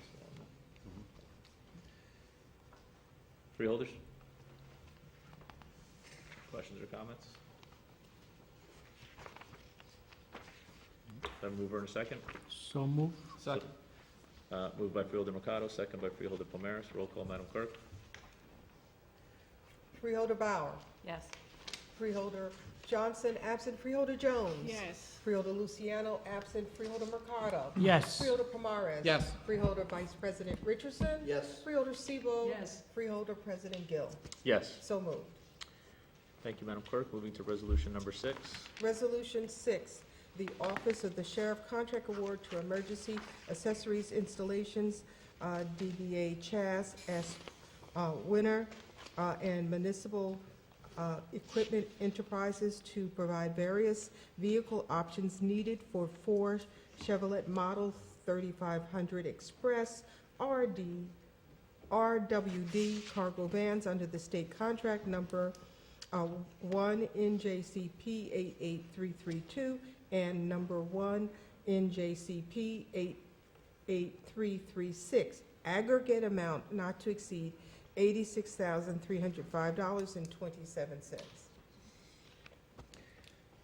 Freeholders? Questions or comments? Do I have a mover and a second? So moved. Second. Moved by Freeholder Mercado, second by Freeholder Pomares. Roll call, Madam Clerk. Freeholder Bauer. Yes. Freeholder Johnson, absent. Freeholder Jones. Yes. Freeholder Luciano, absent. Freeholder Mercado. Yes. Freeholder Pomares. Yes. Freeholder Vice President Richardson. Yes. Freeholder Siebel. Yes. Freeholder President Gill. Yes. So moved. Thank you, Madam Clerk. Moving to resolution number 6. Resolution 6, the Office of the Sheriff Contract Award to Emergency Accessories Installations, DBA Chas S. Winter, and Municipal Equipment Enterprises to provide various vehicle options needed for 4 Chevrolet Model 3500 Express RWD cargo vans under the state contract number 1 NJCP 88332 and number 1 NJCP 88336. Aggregate amount not to exceed $86,305.27.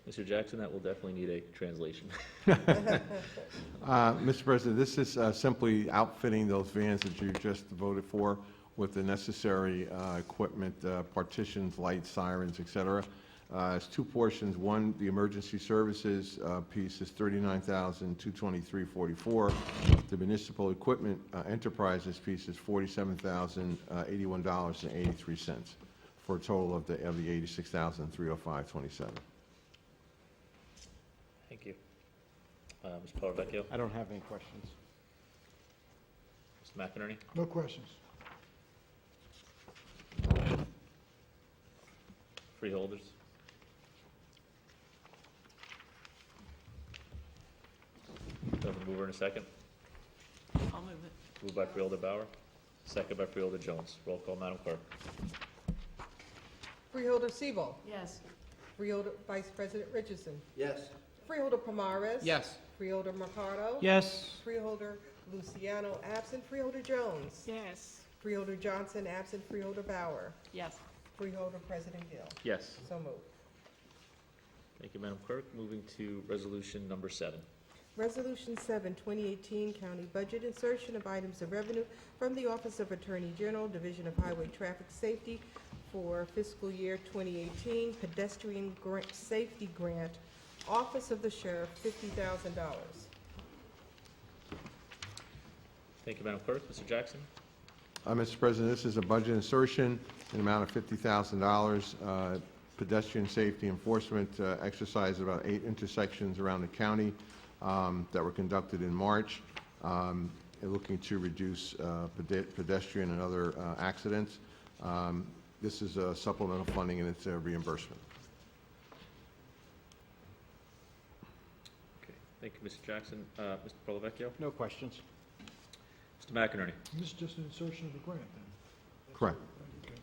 Mr. Jackson, that will definitely need a translation. Mr. President, this is simply outfitting those vans that you just voted for with the necessary equipment, partitions, lights, sirens, et cetera. It's 2 portions. One, the emergency services piece is $39,223.44. The municipal equipment enterprises piece is $47,081.83 for a total of the $86,305.27. Thank you. Mr. Palavecchio? I don't have any questions. Mr. McInerney? No questions. Freeholders? Do I have a mover in a second? I'll move it. Moved by Freeholder Bauer, second by Freeholder Jones. Roll call, Madam Clerk. Freeholder Sebel, Yes. Freeholder Vice President Richardson, Yes. Freeholder Pomares. Yes. Freeholder Mercado. Yes. Freeholder Luciano, absent. Freeholder Jones. Yes. Freeholder Johnson, absent. Freeholder Bauer. Yes. Freeholder President Gill. Yes. So moved. Thank you, Madam Clerk. Moving to resolution number 7. Resolution 7, 2018, County Budget, insertion of items of revenue from the Office of Attorney General, Division of Highway Traffic Safety for fiscal year 2018, pedestrian safety grant, Office of the Sheriff, $50,000. Thank you, Madam Clerk. Mr. Jackson? Mr. President, this is a budget insertion in the amount of $50,000. Pedestrian safety enforcement exercise about 8 intersections around the county that were conducted in March, and looking to reduce pedestrian and other accidents. This is a supplemental funding and it's a reimbursement. Okay. Thank you, Mr. Jackson. Mr. Palavecchio? No questions. Mr. McInerney? This is just an insertion of the grant, then? Correct. Okay.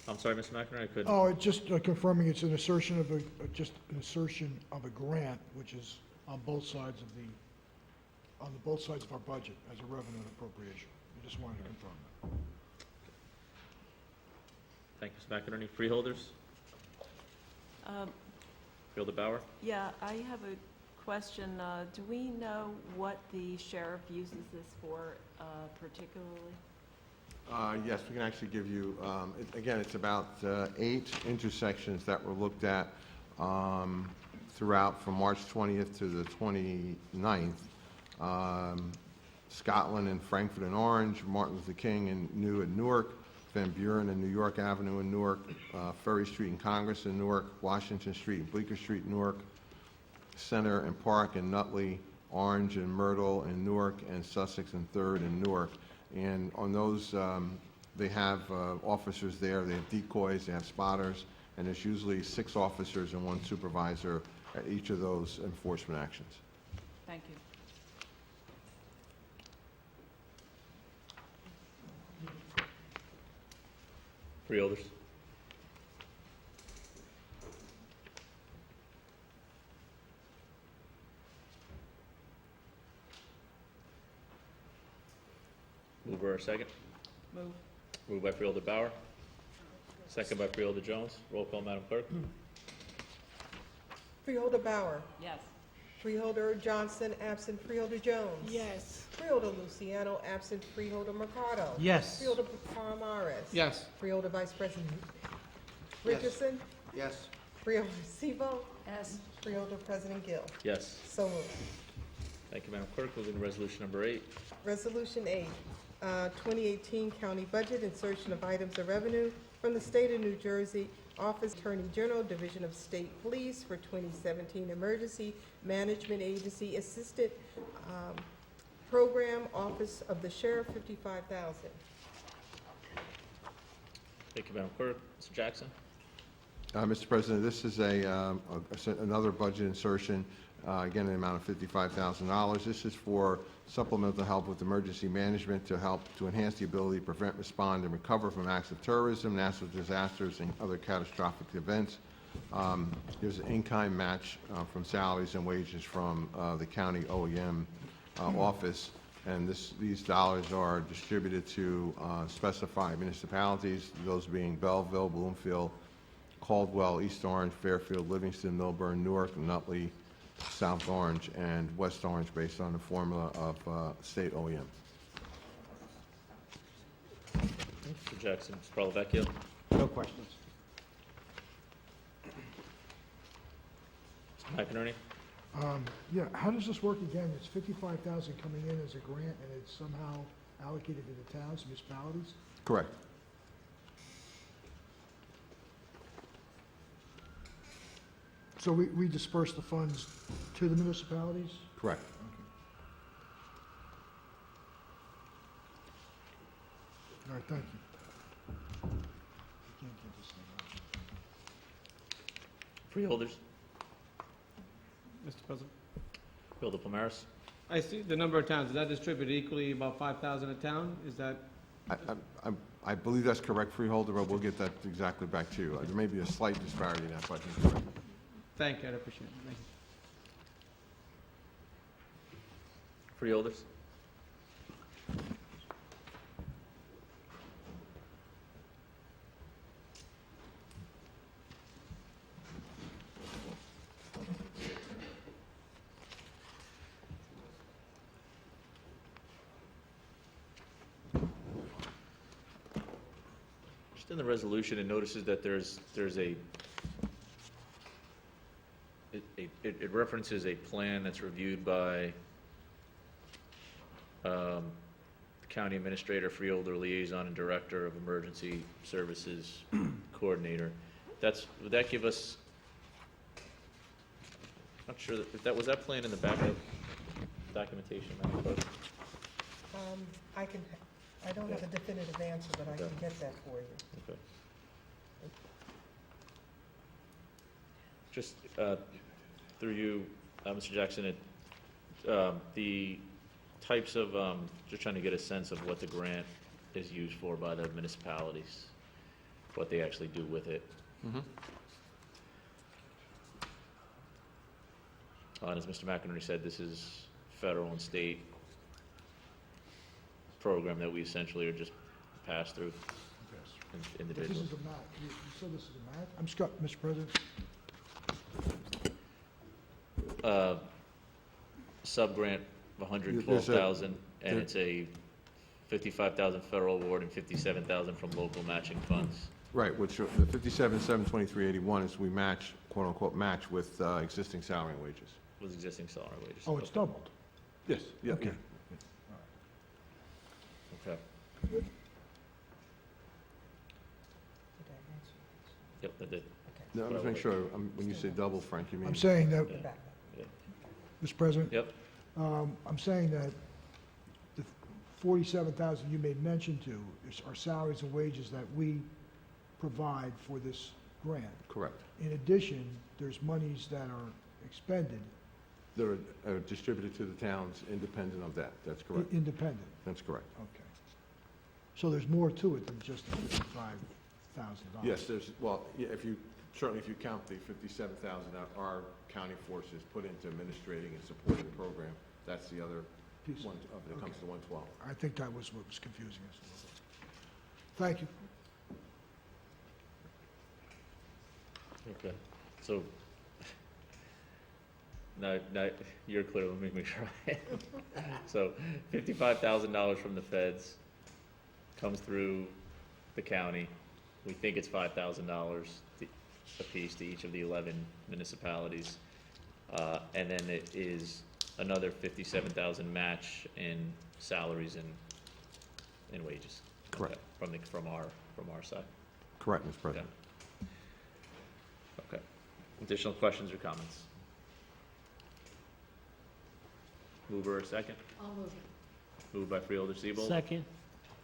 I'm sorry, Mr. McInerney, I couldn't. Oh, it's just confirming it's an assertion of just an assertion of a grant, which is on both sides of both sides of our budget as a revenue and appropriation. We just wanted to confirm that. Thank you, Mr. McInerney. Freeholders? Freeholder Bauer? Yeah, I have a question. Do we know what the sheriff uses this for particularly? Yes, we can actually give you, again, it's about 8 intersections that were looked at throughout from March 20th to the 29th. Scotland and Frankfurt and Orange, Martin Luther King and New in Newark, Van Buren and New York Avenue in Newark, Ferry Street and Congress in Newark, Washington Street and Bleecker Street in Newark, Center and Park in Nutley, Orange and Myrtle in Newark, and Sussex and Third in Newark. And on those, they have officers there, they have decoys, they have spotters, and there's usually 6 officers and 1 supervisor at each of those enforcement actions. Thank you. Freeholders? Mover or second? Move. Moved by Freeholder Bauer, second by Freeholder Jones. Roll call, Madam Clerk. Freeholder Bauer. Yes. Freeholder Johnson, absent. Freeholder Jones. Yes. Freeholder Luciano, absent. Freeholder Mercado. Yes. Freeholder Pomares. Yes. Freeholder Vice President Yes. Richardson. Yes. Freeholder Sebo. Yes. Freeholder President Gill. Yes. So moved. Thank you, Madam Clerk. Moving to resolution number 8. Resolution 8, 2018 County Budget, insertion of items of revenue from the State of New Jersey Office Attorney General, Division of State Police for 2017 Emergency Management Agency Assistant Program, Office of the Sheriff, $55,000. Thank you, Madam Clerk. Mr. Jackson? Mr. President, this is another budget insertion, again, in the amount of $55,000. This is for supplemental help with emergency management to help to enhance the ability to prevent, respond, and recover from acts of terrorism, natural disasters, and other catastrophic events. There's an in-kind match from salaries and wages from the county OEM office, and these dollars are distributed to specified municipalities, those being Belleville, Bloomfield, Caldwell, East Orange, Fairfield, Livingston, Milburn, Newark, Nutley, South Orange, and West Orange, based on the formula of state OEM. Mr. Jackson. Mr. Palavecchio? No questions. Mr. McInerney? Yeah, how does this work again? It's $55,000 coming in as a grant, and it's somehow allocated to the towns, municipalities? Correct. So we disperse the funds to the municipalities? Correct. All right, thank you. Freeholders, Mr. President. Freeholder Palmaris. I see the number of towns, is that distributed equally, about 5,000 a town? Is that, I believe that's correct, Freeholder, but we'll get that exactly back to you. There may be a slight disparity in that, but he's correct. thank you, I appreciate it. Thank you. Freeholders. Just in the resolution, it notices that there's it references a plan that's reviewed by the county administrator, freeholder liaison, and director of emergency services coordinator. Would that give us, not sure, if that, was that plan in the backup documentation, Madam Clerk? I don't have a definitive answer, but I can get that for you. Okay. Just through you, Mr. Jackson, the types of, just trying to get a sense of what the grant is used for by the municipalities, what they actually do with it. And as Mr. McInerney said, this is federal and state program that we essentially are just pass through This individuals. is a map. You said this is a map? I'm Scott, Mr. President. Sub-grant of $112,000, and it's a $55,000 federal award and $57,000 from local matching funds. Right, which the 57,723.81 is we match, quote unquote, match with existing salary and wages. Was existing salary wages. Oh, it's doubled? Yes, yeah, Okay. Okay. Yep, that did. No, I'm just making sure, when you say double, Frank, you mean? I'm saying that, Yeah. Mr. President? Yep. I'm saying that the 47,000 you made mention to are salaries and wages that we provide for this grant. Correct. In addition, there's monies that are expended. They're distributed to the towns independent of that, that's correct. Independent. That's correct. Okay. So there's more to it than just the $55,000? Yes, there's, well, yeah, certainly if you count the 57,000 that our county forces put into administrating and supporting the program, that's the other Piece. one of it, comes to 112. I think that was what was confusing us a little bit. Thank you. Okay, so, now, you're clear, let me make sure I am. So, $55,000 from the feds comes through the county. We think it's $5,000 apiece to each of the 11 municipalities. And then it is another $57,000 match in salaries and wages. Correct. Okay, from our side. Correct, Mr. President. Okay. Additional questions or comments? Mover or second? I'll move it. Moved by Freeholder Siebel. Second.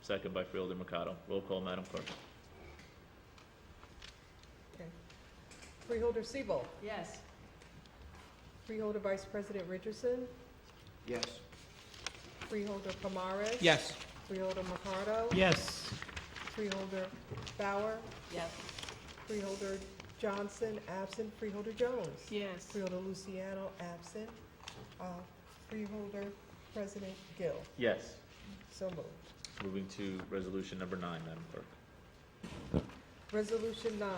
Second by Freeholder Mercado. Roll call, Madam Clerk. Okay. Freeholder Siebel. Yes. Freeholder Vice President Richardson. Yes. Freeholder Palmaris. Yes. Freeholder Mercado. Yes. Freeholder Bauer. Yes. Freeholder Johnson, absent. Freeholder Jones. Yes. Freeholder Luciano, absent. Freeholder President Gill. Yes. So moved. Moving to resolution number 9, Madam Clerk. Resolution 9,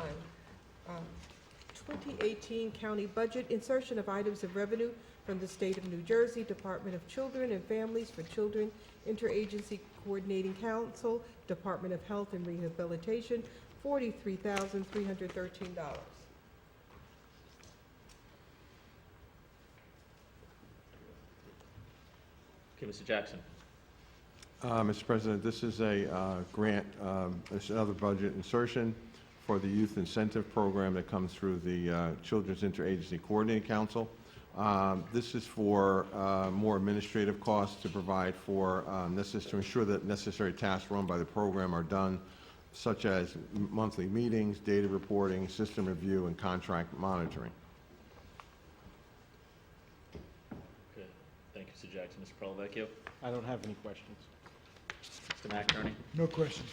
2018 county budget, insertion of items of revenue from the State of New Jersey, Department of Children and Families for Children, Interagency Coordinating Council, Department of Health and Rehabilitation, $43,313. Okay, Mr. Jackson. Mr. President, this is a grant, it's another budget insertion for the youth incentive program that comes through the Children's Interagency Coordinating Council. This is for more administrative costs to provide for to ensure that necessary tasks run by the program are done, such as monthly meetings, data reporting, system review, and contract monitoring. Okay, thank you, Mr. Jackson. Mr. Prolovecchio? I don't have any questions. Mr. McInerney? No questions.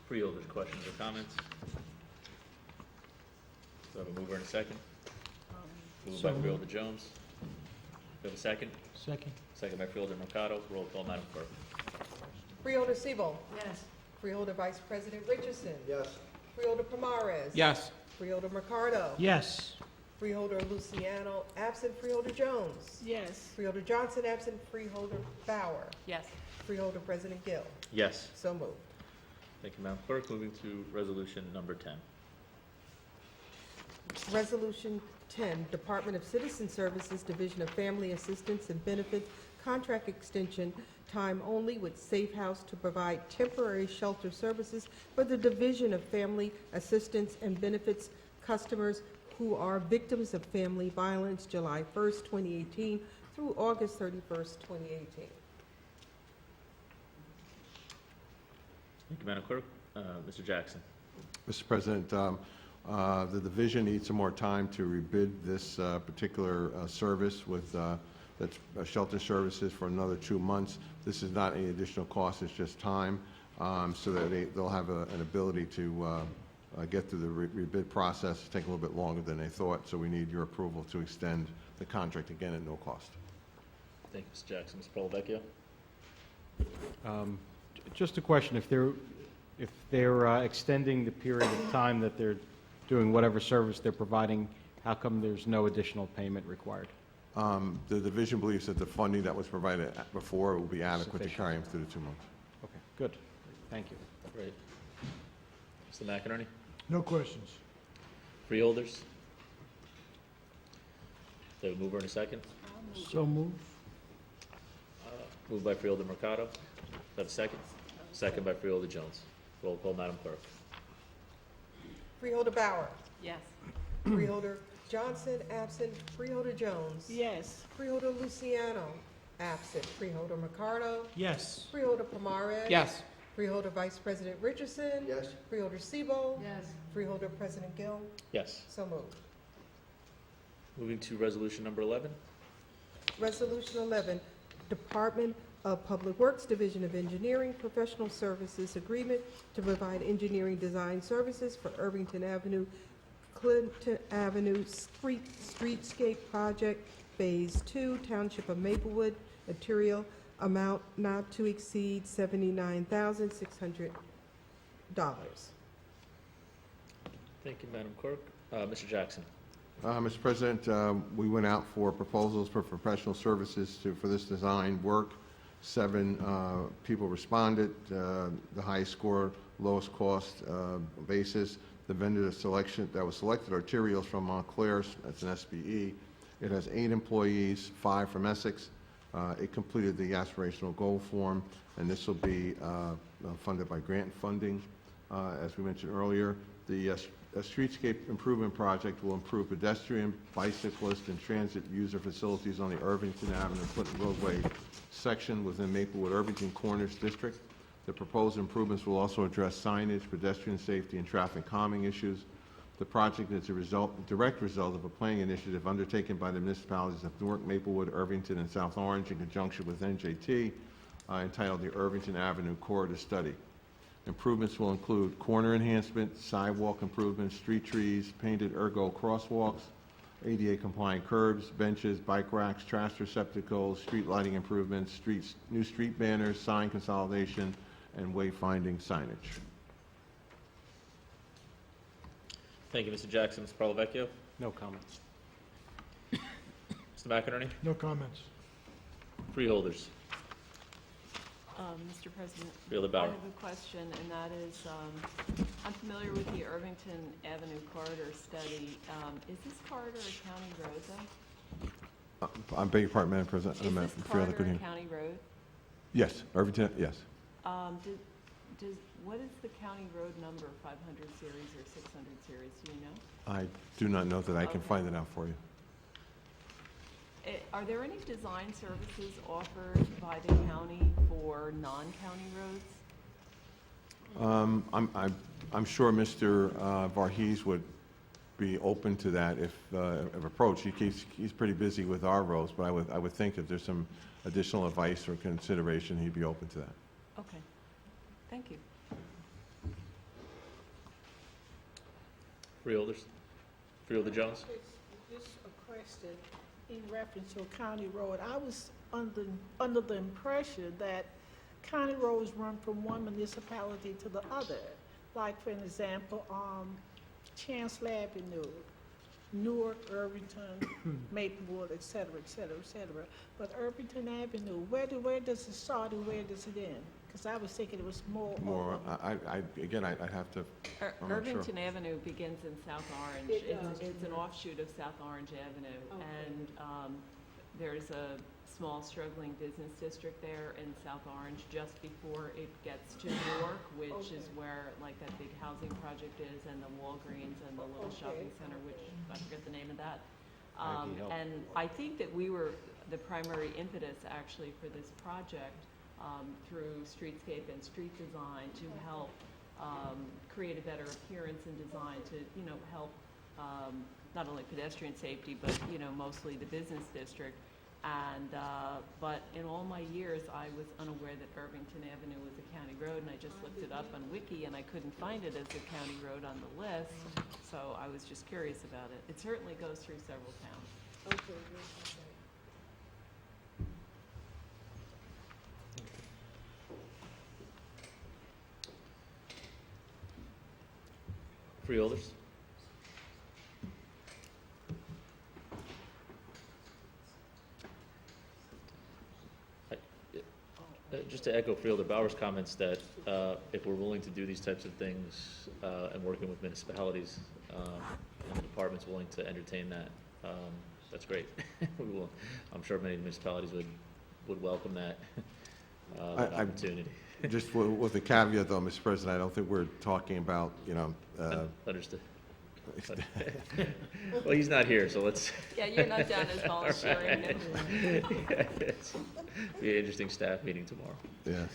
Freeholders, questions or comments? Do I have a mover and a second? Moved by Freeholder Jones. Do I have a second? Second. Second by Freeholder Mercado. Roll call, Madam Clerk. Freeholder Siebel. Yes. Freeholder Vice President Richardson. Yes. Freeholder Pomares. Yes. Freeholder Mercado. Yes. Freeholder Luciano, absent. Freeholder Jones. Yes. Freeholder Johnson, absent. Freeholder Bauer. Yes. Freeholder President Gill. Yes. So moved. Thank you, Madam Clerk. Moving to resolution number 10. Resolution 10, Department of Citizen Services, Division of Family Assistance and Benefits, contract extension, time only with Safe House to provide temporary shelter services for the Division of Family Assistance and Benefits customers who are victims of family violence, July 1st, 2018 through August 31st, 2018. Thank you, Madam Clerk. Mr. Jackson. Mr. President, the division needs some more time to rebid this particular service with that's shelter services for another 2 months. This is not any additional cost, it's just time, so that they'll have an ability to get through the rebid process. It's taking a little bit longer than they thought, so we need your approval to extend the contract again at no cost. Thank you, Mr. Jackson. Mr. Prolovecchio. Just a question, if they're extending the period of time that they're doing whatever service they're providing, how come there's no additional payment required? The division believes that the funding that was provided before will be adequate to carry them through the 2 months. Okay, good. Thank you. Great. Mr. McInerney. No questions. Freeholders. Do I have a mover and a second? So moved. Moved by Freeholder Mercado. Do I have a second? Second by Freeholder Jones. Roll call, Madam Clerk. Freeholder Bauer. Yes. Freeholder Johnson, absent. Freeholder Jones. Yes. Freeholder Luciano, absent. Freeholder Mercado. Yes. Freeholder Pomares. Yes. Freeholder Vice President Richardson. Yes. Freeholder Siebel. Yes. Freeholder President Gill. Yes. So moved. Moving to resolution number 11. Resolution 11, Department of Public Works, Division of Engineering, Professional Services Agreement to provide engineering design services for Irvington Avenue, Clinton Avenue Streetscape Project, Phase 2, Township of Maplewood, material amount not to exceed $79,600. Thank you, Madam Clerk. Mr. Jackson. Mr. President, we went out for proposals for professional services for this design work. 7 people responded. The highest score, lowest cost basis. The vendor that was selected, Arterials from Montclair, that's an SBE. It has 8 employees, 5 from Essex. It completed the aspirational goal form, and this will be funded by grant funding. As we mentioned earlier, the streetscape improvement project will improve pedestrian, bicyclist, and transit user facilities on the Irvington Avenue Clinton roadway section within Maplewood Irvington Corners District. The proposed improvements will also address signage, pedestrian safety, and traffic calming issues. The project is a direct result of a planning initiative undertaken by the municipalities of Newark, Maplewood, Irvington, and South Orange in conjunction with NJT, entitled the Irvington Avenue Corridor Study. Improvements will include corner enhancement, sidewalk improvements, street trees, painted ergo crosswalks, ADA-compliant curbs, benches, bike racks, trash receptacles, street lighting improvements, new street banners, sign consolidation, and wayfinding signage. Thank you, Mr. Jackson. Mr. Prolovecchio. No comments. Mr. McInerney. No comments. Freeholders. Mr. President. Freeholder Bauer. I have a question, and that is, I'm familiar with the Irvington Avenue Corridor Study. Is this corridor a county road, though? I beg your pardon, Madam President. Is this corridor a county road? Yes, Irvington, yes. what is the county road number, 500 series or 600 series, do you know? I do not know that. I can Okay. find it out for you. Are there any design services offered by the county for non-county roads? I'm sure Mr. Varghese would be open to that if approached. He's pretty busy with our roads, but I would think if there's some additional advice or consideration, he'd be open to that. Okay, thank you. Freeholders? Freeholder Jones? Just a question in reference to a county road. I was under the impression that county roads run from one municipality to the other. Like, for an example, Chancellor Avenue, Newark, Irvington, Maplewood, et cetera, et cetera, et cetera. But Irvington Avenue, where does it start and where does it end? Because I was thinking it was more. I'd have to. I'm not sure. Irvington Avenue begins in South Orange. It does. It's an offshoot of South Orange Avenue. Okay. And there's a small struggling business district there in South Orange just before it gets to Newark, which is where like that big housing project is, and the Walgreens and the little shopping center, which I forget the name of that. And I think that we were the primary impetus actually for this project through streetscape and street design to help create a better appearance and design to, help not only pedestrian safety, but, mostly the business district. And, but in all my years, I was unaware that Irvington Avenue was a county road, and I just looked it up on Wiki, and I couldn't find it as a county road on the list, so I was just curious about it. It certainly goes through several towns. Okay. Freeholders? Just to echo Freeholder Bauer's comments that if we're willing to do these types of things and working with municipalities and the department's willing to entertain that, that's great. I'm sure many municipalities would welcome that opportunity. Just with a caveat, though, Mr. President, I don't think we're talking about, Understood. Well, he's not here, so let's. Yeah, you're not down as volunteering. Yeah, it's be an interesting staff meeting tomorrow. Yes.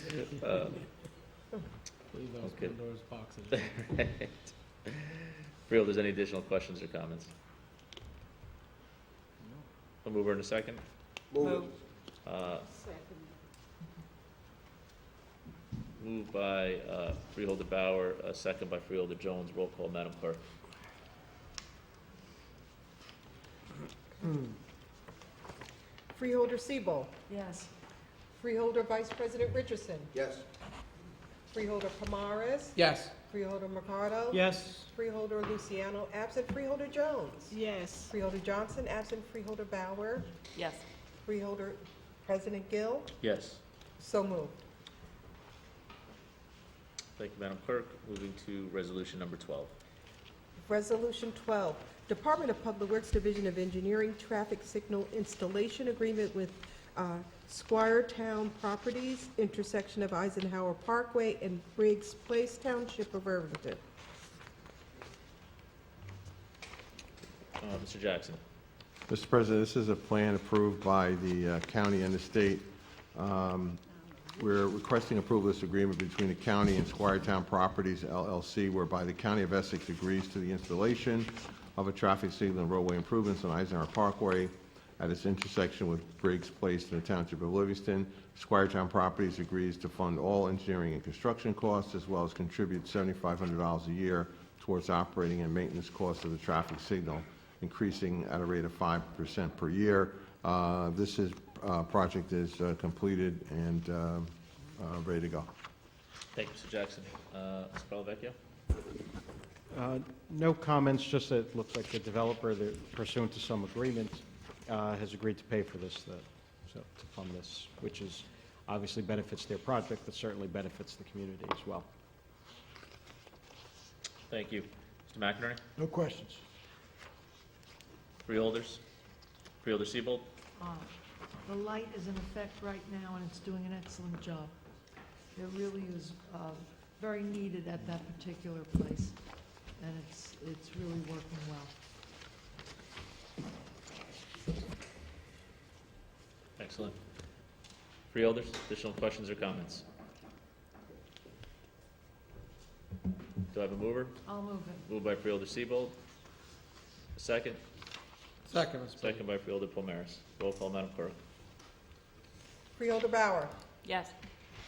Leave those Okay. Pandora's boxes. Right. Freeholders, any additional questions or comments? I'll move her in a second. Move. Moved by Freeholder Bauer, second by Freeholder Jones. Roll call, Madam Clerk. Freeholder Siebel. Yes. Freeholder Vice President Richardson. Yes. Freeholder Pomares. Yes. Freeholder Mercado. Yes. Freeholder Luciano, absent. Freeholder Jones. Yes. Freeholder Johnson, absent. Freeholder Bauer. Yes. Freeholder President Gill. Yes. So moved. Thank you, Madam Clerk. Moving to resolution number 12. Resolution 12, Department of Public Works Division of Engineering Traffic Signal Installation Agreement with Squiretown Properties, intersection of Eisenhower Parkway and Briggs Place, Township of Irvington. Mr. Jackson. Mr. President, this is a plan approved by the county and the state. We're requesting approval of this agreement between the county and Squiretown Properties LLC, whereby the County of Essex agrees to the installation of a traffic signal and roadway improvements on Eisenhower Parkway at its intersection with Briggs Place in the Township of Livingston. Squiretown Properties agrees to fund all engineering and construction costs, as well as contribute $7,500 a year towards operating and maintenance costs of the traffic signal, increasing at a rate of 5% per year. This project is completed and ready to go. Thank you, Mr. Jackson. Mr. Bellavecchio? No comments, just that it looks like the developer, pursuant to some agreement, has agreed to pay for this, to fund this, which is obviously benefits their project, but certainly benefits the community as well. Thank you. Mr. McInerney? No questions. Freeholders? Freeholder Siebold? The light is in effect right now, and it's doing an excellent job. There really is very needed at that particular place, and it's really working well. Excellent. Freeholders, additional questions or comments? Do I have a mover? I'll move it. Moved by Freeholder Seabold. A second? Second, Mr. President. Second by Freeholder Palmaris. Roll call, Madam Clerk. Freeholder Bauer. Yes.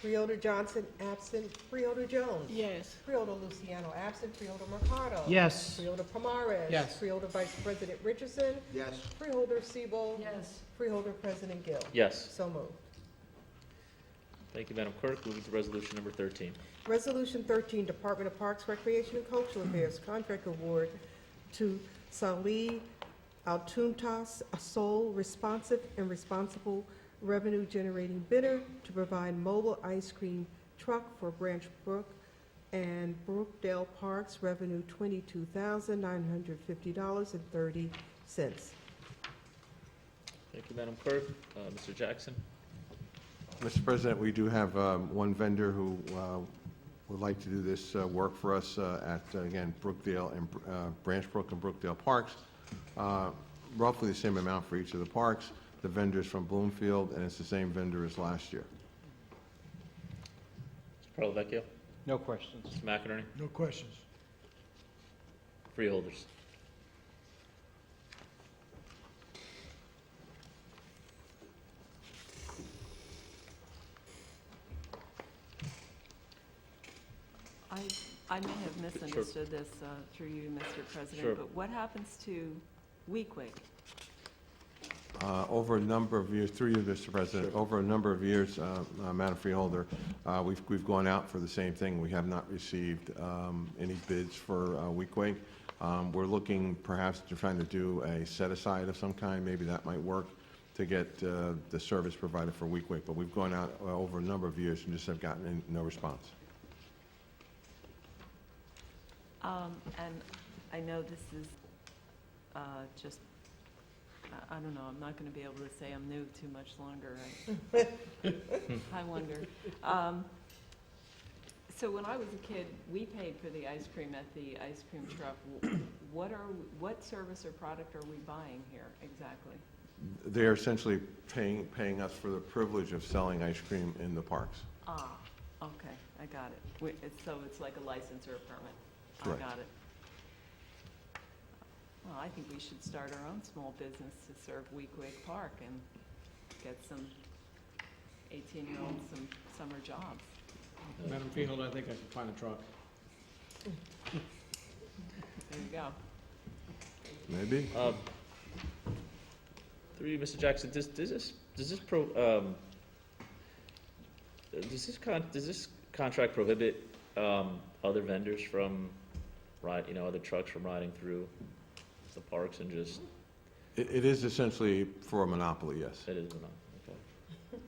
Freeholder Johnson, absent. Freeholder Jones. Yes. Freeholder Luciano, absent. Freeholder Mercado. Yes. Freeholder Palmares. Yes. Freeholder Vice President Richardson. Yes. Freeholder Seabold. Yes. Freeholder President Gill. Yes. So moved. Thank you, Madam Clerk. Moving to resolution number 13. Resolution 13, Department of Parks, Recreation, and Cultural Affairs, contract award to Salih Altuntas, a sole responsive and responsible revenue-generating bidder to provide mobile ice cream truck for Branch Brook and Brookdale Parks, revenue $22,950.30. Thank you, Madam Clerk. Mr. Jackson. Mr. President, we do have one vendor who would like to do this work for us at, again, Brookdale and Branch Brook and Brookdale Parks. Roughly the same amount for each of the parks. The vendor is from Bloomfield, and it's the same vendor as last year. Mr. Parlavecchio. No questions. Mr. McInerney. No questions. Freeholders. I may have misunderstood this through you, Mr. President, Sure. but what happens to Weequahic? Over a number of years, through you, Mr. President, over a number of years, Madam Freeholder, we've gone out for the same thing. We have not received any bids for Weequahic. We're looking perhaps to trying to do a set-aside of some kind. Maybe that might work to get the service provided for Weequahic. But we've gone out over a number of years and just have gotten no response. And I know this is just, I don't know, I'm not going to be able to say I'm new too much longer. I wonder. So when I was a kid, we paid for the ice cream at the ice cream truck. What service or product are we buying here exactly? They're essentially paying us for the privilege of selling ice cream in the parks. Ah, okay, I got it. So it's like a license or a permit. Correct. I got it. Well, I think we should start our own small business to serve Weequahic Park and get some 18-year-olds some summer jobs. Madam Freeholder, I think I can find a truck. There you go. Maybe. Through you, Mr. Jackson, does this contract prohibit other vendors from other trucks from riding through the parks and just? It is essentially for a monopoly, yes. It is a monopoly. Okay.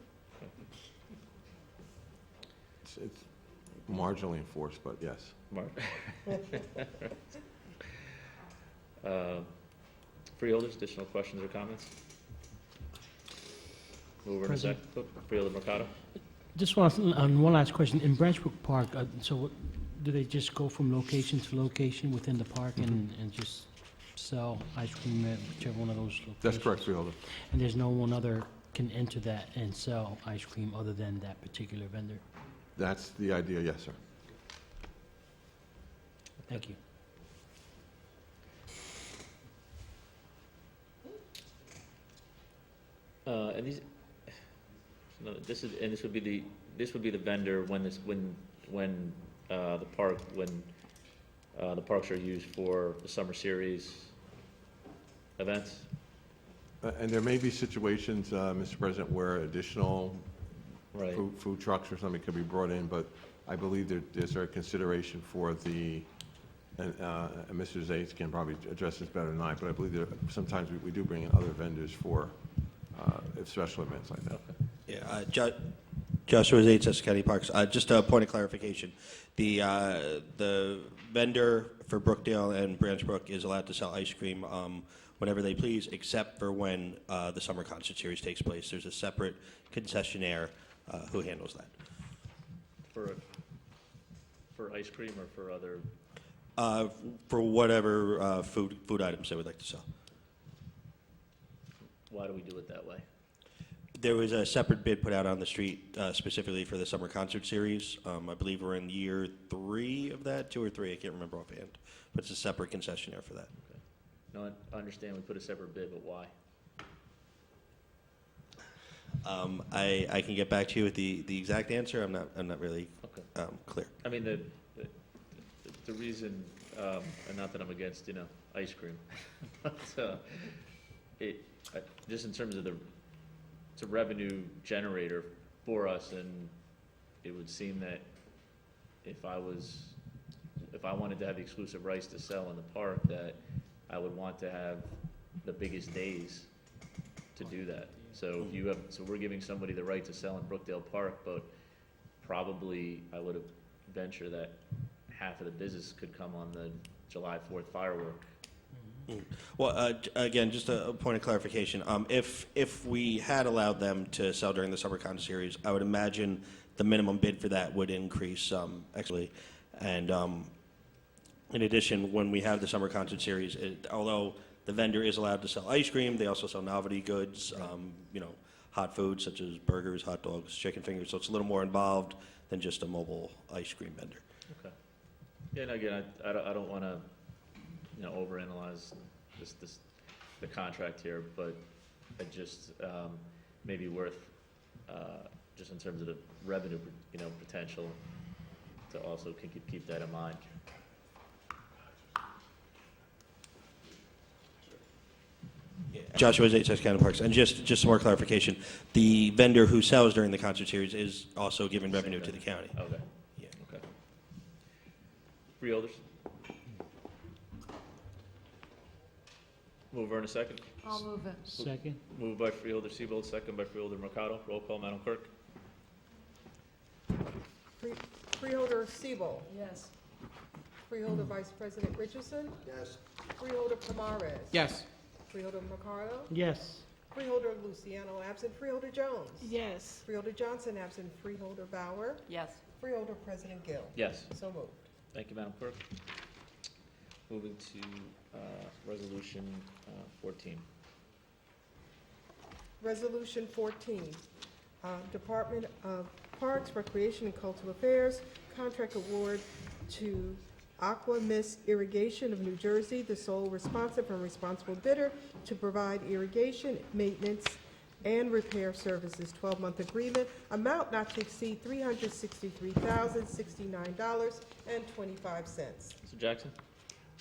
It's marginally enforced, but yes. Freeholders, additional questions or comments? Mover in a second. Freeholder Mercado. Just on one last question. In Branchbrook Park, do they just go from location to location within the park and just sell ice cream at whichever one of those locations? That's correct, Freeholder. And there's no one other can enter that and sell ice cream other than that particular vendor? That's the idea, yes, sir. Thank you. And this would be the vendor when the parks are used for the summer series events. And there may be situations, Mr. President, where additional Right. food trucks or something could be brought in, but I believe there's a consideration for the, and Mr. Zates can probably address this better than I, but I believe that sometimes we do bring in other vendors for special events like that. Yeah, Joshua Zates, Essex County Parks. Just a point of clarification. The vendor for Brookdale and Branch Brook is allowed to sell ice cream whenever they please, except for when the summer concert series takes place. There's a separate concessionaire who handles that. For for ice cream or for other? For whatever food items they would like to sell. Why do we do it that way? There was a separate bid put out on the street specifically for the summer concert series. I believe we're in year 3 of that, 2 or 3, I can't remember offhand. But it's a separate concessionaire for that. Okay. No, I understand we put a separate bid, but why? I can get back to you with the exact answer. I'm not really clear. I mean, the reason, and not that I'm against, ice cream, but just in terms of it's a revenue generator for us, and it would seem that if I wanted to have the exclusive rights to sell in the park, that I would want to have the biggest days to do that. So we're giving somebody the right to sell in Brookdale Park, but probably I would venture that half of the business could come on the July 4th firework. Well, again, just a point of clarification. If we had allowed them to sell during the summer concert series, I would imagine the minimum bid for that would increase actually. And in addition, when we have the summer concert series, although the vendor is allowed to sell ice cream, they also sell novelty goods, hot foods such as burgers, hot dogs, chicken fingers. So it's a little more involved than just a mobile ice cream vendor. Okay. Yeah, and again, I don't want to, overanalyze the contract here, but it just maybe worth just in terms of the revenue, potential to also keep that in mind. Joshua Zates, County Parks. And just some more clarification, the vendor who sells during the concert series is also giving revenue to the county. Okay. Yeah. Okay. Freeholders? Mover in a second. I'll move it. Second? Moved by Freeholder Seabold, second by Freeholder Mercado. Roll call, Madam Clerk. Freeholder Seabold. Yes. Freeholder Vice President Richardson. Yes. Freeholder Pomares. Yes. Freeholder Mercado. Yes. Freeholder Luciano absent. Freeholder Jones. Yes. Freeholder Johnson absent. Freeholder Bauer. Yes. Freeholder President Gill. Yes. So moved. Thank you, Madam Clerk. Moving to Resolution 14. Resolution 14, Department of Parks, Recreation, and Cultural Affairs, contract award to Aqua Mist Irrigation of New Jersey, the sole responsive and responsible bidder to provide irrigation, maintenance, and repair services, 12-month agreement, amount not to exceed $363,069.25. Mr. Jackson?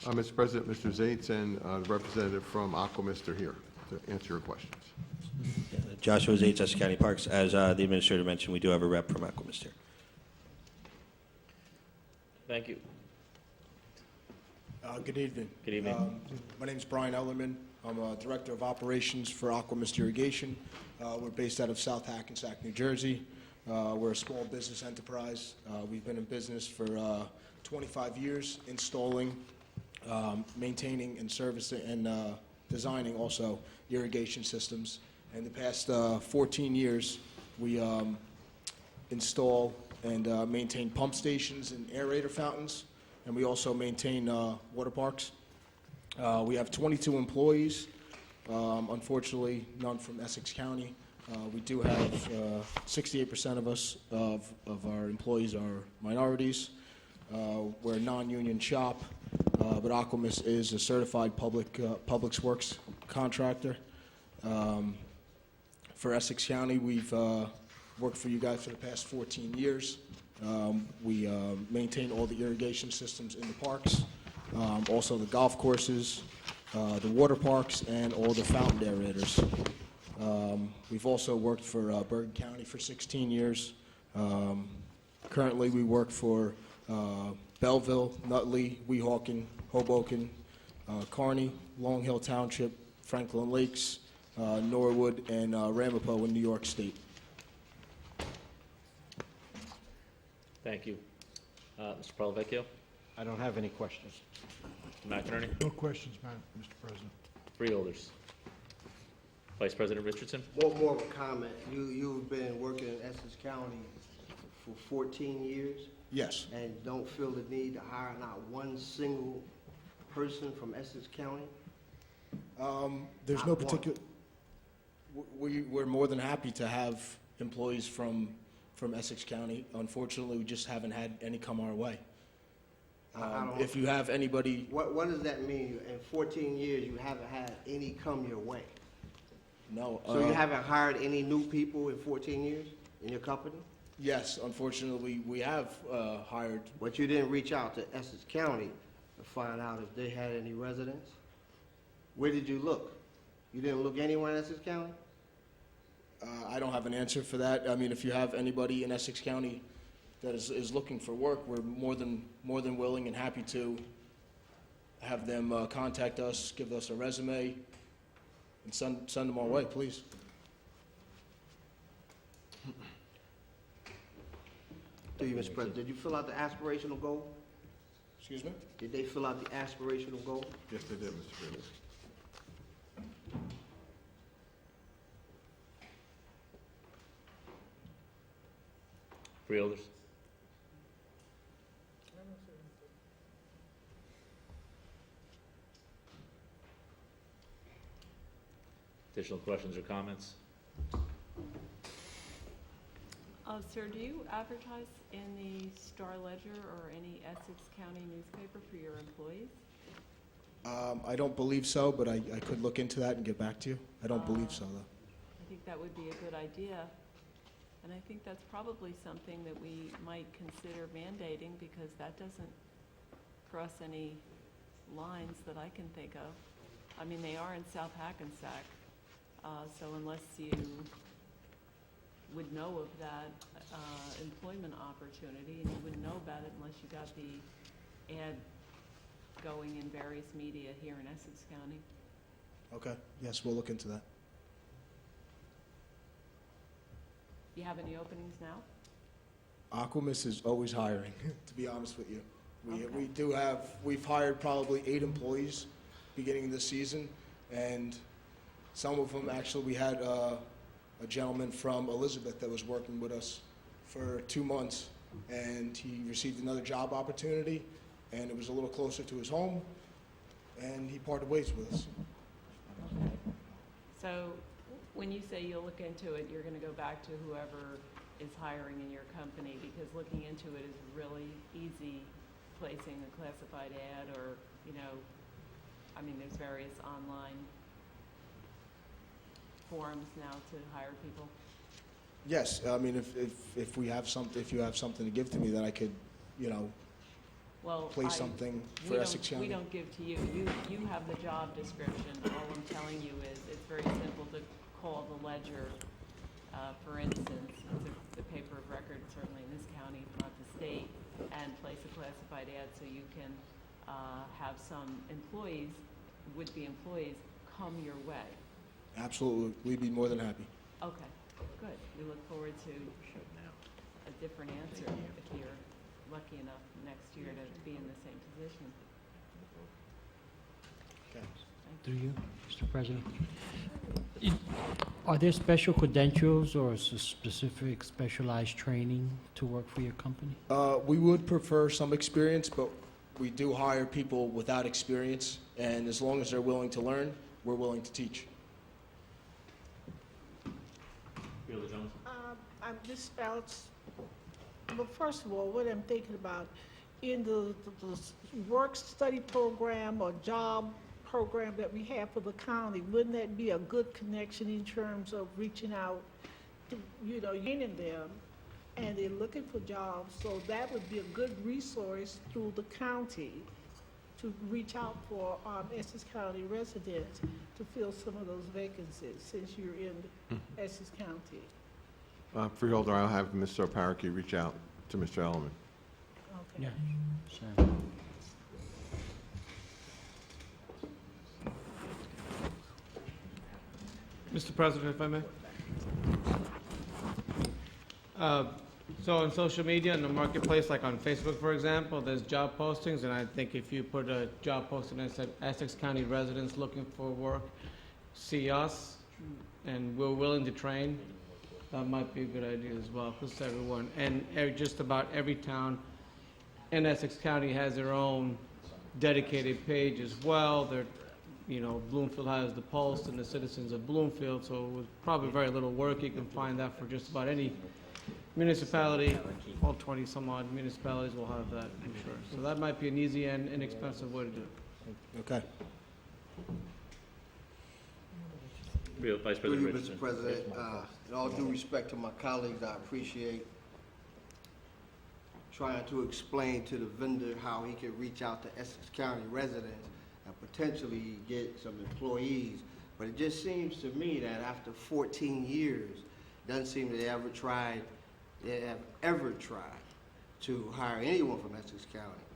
Mr. President, Mr. Zates and the representative from Aquamist are here to answer your questions. Joshua Zates, County Parks. As the administrator mentioned, we do have a rep from Aquamist here. Thank you. Good evening. Good evening. My name is Brian Ellerman. I'm a Director of Operations for Aquamist Irrigation. We're based out of South Hackensack, New Jersey. We're a small business enterprise. We've been in business for 25 years, installing, maintaining, and servicing, and designing also irrigation systems. In the past 14 years, we install and maintain pump stations and aerator fountains, and we also maintain water parks. We have 22 employees, unfortunately none from Essex County. We do have 68% of our employees are minorities. We're a non-union shop, but Aquamist is a certified public works contractor. For Essex County, we've worked for you guys for the past 14 years. We maintain all the irrigation systems in the parks, also the golf courses, the water parks, and all the fountain aerators. We've also worked for Bergen County for 16 years. Currently, we work for Belleville, Nutley, Weehawken, Hoboken, Kearney, Long Hill Township, Franklin Lakes, Norwood, and Ramapo in New York State. Thank you. Mr. Parlavecchio? I don't have any questions. Mr. McInerney? No questions, Mr. President. Freeholders? Vice President Richardson? More of a comment. You've been working in Essex County for 14 years? Yes. And don't feel the need to hire not one single person from Essex County? There's Not no one. particular, we're more than happy to have employees from Essex County. Unfortunately, we just haven't had any come our way. I don't- If you have anybody, What does that mean? In 14 years, you haven't had any come your way? no. So you haven't hired any new people in 14 years in your company? Yes, unfortunately, we have hired. But you didn't reach out to Essex County to find out if they had any residents? Where did you look? You didn't look anywhere in Essex County? I don't have an answer for that. I mean, if you have anybody in Essex County that is looking for work, we're more than willing and happy to have them contact us, give us a resume, and send them our way, please. Through you, Mr. President, did you fill out the aspirational goal? Excuse me? Did they fill out the aspirational goal? Yes, they did, Mr. Freeholder. Freeholders? Additional questions or comments? Sir, do you advertise in the Star Ledger or any Essex County newspaper for your employees? I don't believe so, but I could look into that and get back to you. I don't believe so, though. I think that would be a good idea. And I think that's probably something that we might consider mandating because that doesn't cross any lines that I can think of. I mean, they are in South Hackensack, so unless you would know of that employment opportunity, and you wouldn't know about it unless you got the ad going in various media here in Essex County. Okay, yes, we'll look into that. Do you have any openings now? Aquamis is always hiring, to be honest with you. Okay. We've hired probably 8 employees beginning of the season, and some of them, actually, we had a gentleman from Elizabeth that was working with us for 2 months, and he received another job opportunity, and it was a little closer to his home, and he parted ways with us. Okay. So when you say you'll look into it, you're going to go back to whoever is hiring in your company, because looking into it is really easy, placing a classified ad or, I mean, there's various online forums now to hire people. Yes, I mean, if you have something to give to me, then I could, Well, place something for Essex County. We don't give to you. You have the job description. All I'm telling you is it's very simple to call the Ledger, for instance, the paper of record, certainly in this county, if not the state, and place a classified ad so you can have some employees, would-be employees, come your way. Absolutely, we'd be more than happy. Okay, good. We look forward to a different answer if you're lucky enough next year to be in the same position. Okay. Through you, Mr. President. Are there special credentials or specific specialized training to work for your company? We would prefer some experience, but we do hire people without experience, and as long as they're willing to learn, we're willing to teach. Freeholder Jones? I'm just, Alex, well, first of all, what I'm thinking about, in the work-study program or job program that we have for the county, wouldn't that be a good connection in terms of reaching out to, training them, and they're looking for jobs, so that would be a good resource through the county to reach out for Essex County residents to fill some of those vacancies, since you're in Essex County. Freeholder, I'll have Mr. Paraki reach out to Mr. Elliman. Okay. Yeah, sure. Mr. President, if I may. So on social media, in the marketplace, like on Facebook, for example, there's job postings, and I think if you put a job posting that said Essex County residents looking for work, see us, and we're willing to train. That might be a good idea as well, because everyone, and just about every town in Essex County has their own dedicated page as well. They're, Bloomfield has the Post and the Citizens of Bloomfield, so with probably very little work, you can find that for just about any municipality. All 20 some odd municipalities will have that, I'm sure. So that might be an easy and inexpensive way to do it. Okay. Vice Through President you, Richardson. Mr. President, in all due respect to my colleagues, I appreciate trying to explain to the vendor how he can reach out to Essex County residents and potentially get some employees. But it just seems to me that after 14 years, doesn't seem they have ever tried to hire anyone from Essex County.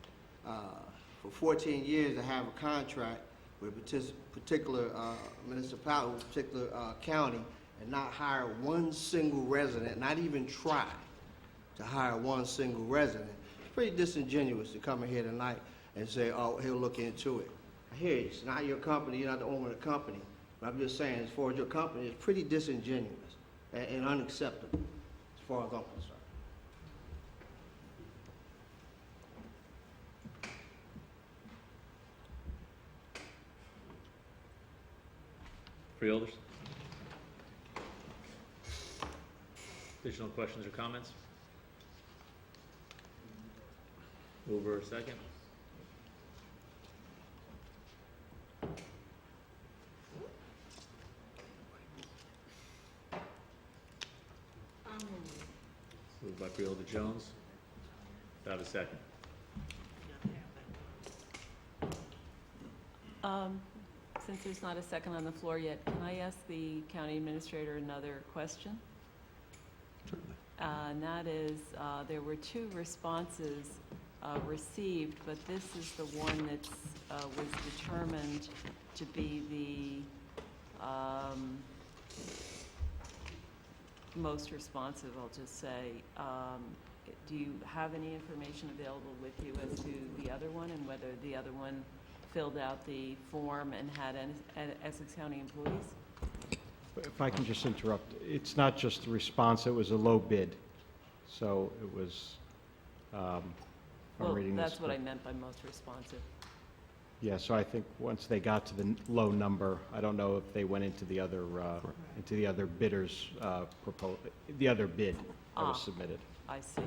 For 14 years, to have a contract with a particular municipality, a particular county, and not hire one single resident, not even try to hire one single resident. It's pretty disingenuous to come in here tonight and say, oh, he'll look into it. I hear you. It's not your company. You're not the owner of the company. But I'm just saying, as far as your company, it's pretty disingenuous and unacceptable as far as I'm concerned. Freeholders? Additional questions or comments? Over a second. Moved by Freeholder Jones. Do I have a second? Since there's not a second on the floor yet, can I ask the county administrator another question? And that is, there were 2 responses received, but this is the one that was determined to be the most responsive, I'll just say. Do you have any information available with you as to the other one and whether the other one filled out the form and had Essex County employees? If I can just interrupt, it's not just the response, it was a low bid. So it was, I'm Well, reading this. that's what I meant by most responsive. Yeah, so I think once they got to the low number, I don't know if they went into the other bidders, the other bid that was submitted. I see.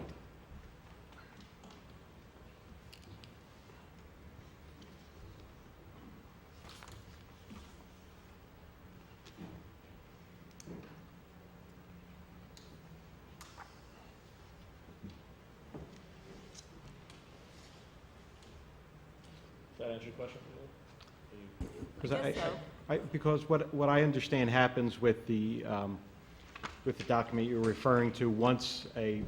Does that answer your question? Because what I understand happens with the document you're referring to, once a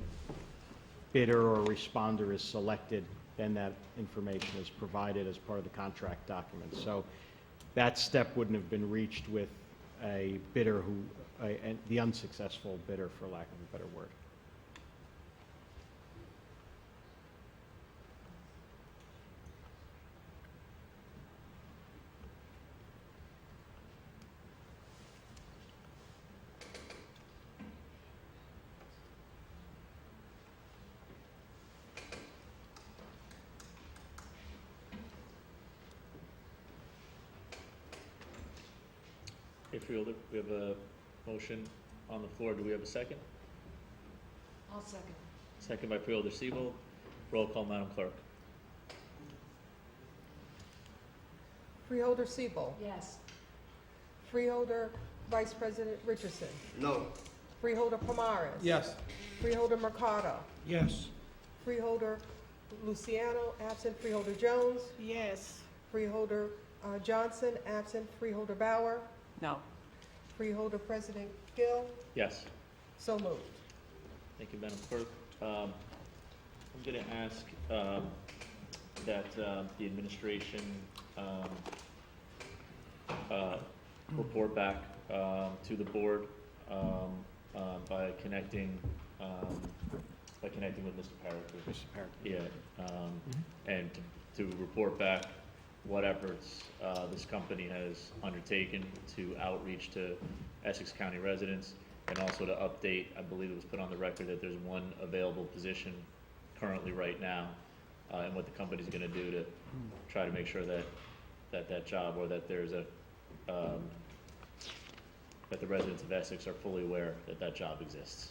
bidder or responder is selected, then that information is provided as part of the contract document. So that step wouldn't have been reached with a bidder the unsuccessful bidder, for lack of a better word. Okay, Freeholder, we have a motion on the floor. Do we have a second? I'll second. Second by Freeholder Siebold. Roll call, Madam Clerk. Freeholder Siebold. Yes. Freeholder Vice President Richardson. No. Freeholder Pomares. Yes. Freeholder Mercado. Yes. Freeholder Luciano, absent. Freeholder Jones. Yes. Freeholder Johnson, absent. Freeholder Bauer. No. Freeholder President Gill. Yes. So moved. Thank you, Madam Clerk. I'm going to ask that the administration report back to the board by connecting with Mr. Parrick. Mr. Parrick. Yeah, and to report back what efforts this company has undertaken to outreach to Essex County residents, And also to update, I believe it was put on the record that there's one available position currently right now, and what the company's gonna do to try to make sure that that job, or that there's a, that the residents of Essex are fully aware that that job exists.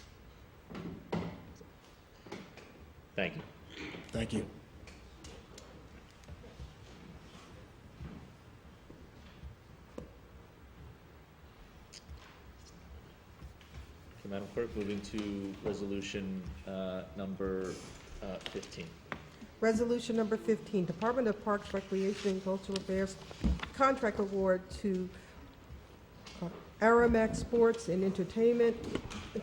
Thank you. Thank you. Okay, Madam Clerk, moving to resolution number 15. Resolution number 15, Department of Parks, Recreation, and Cultural Affairs contract award to Aramac Sports and Entertainment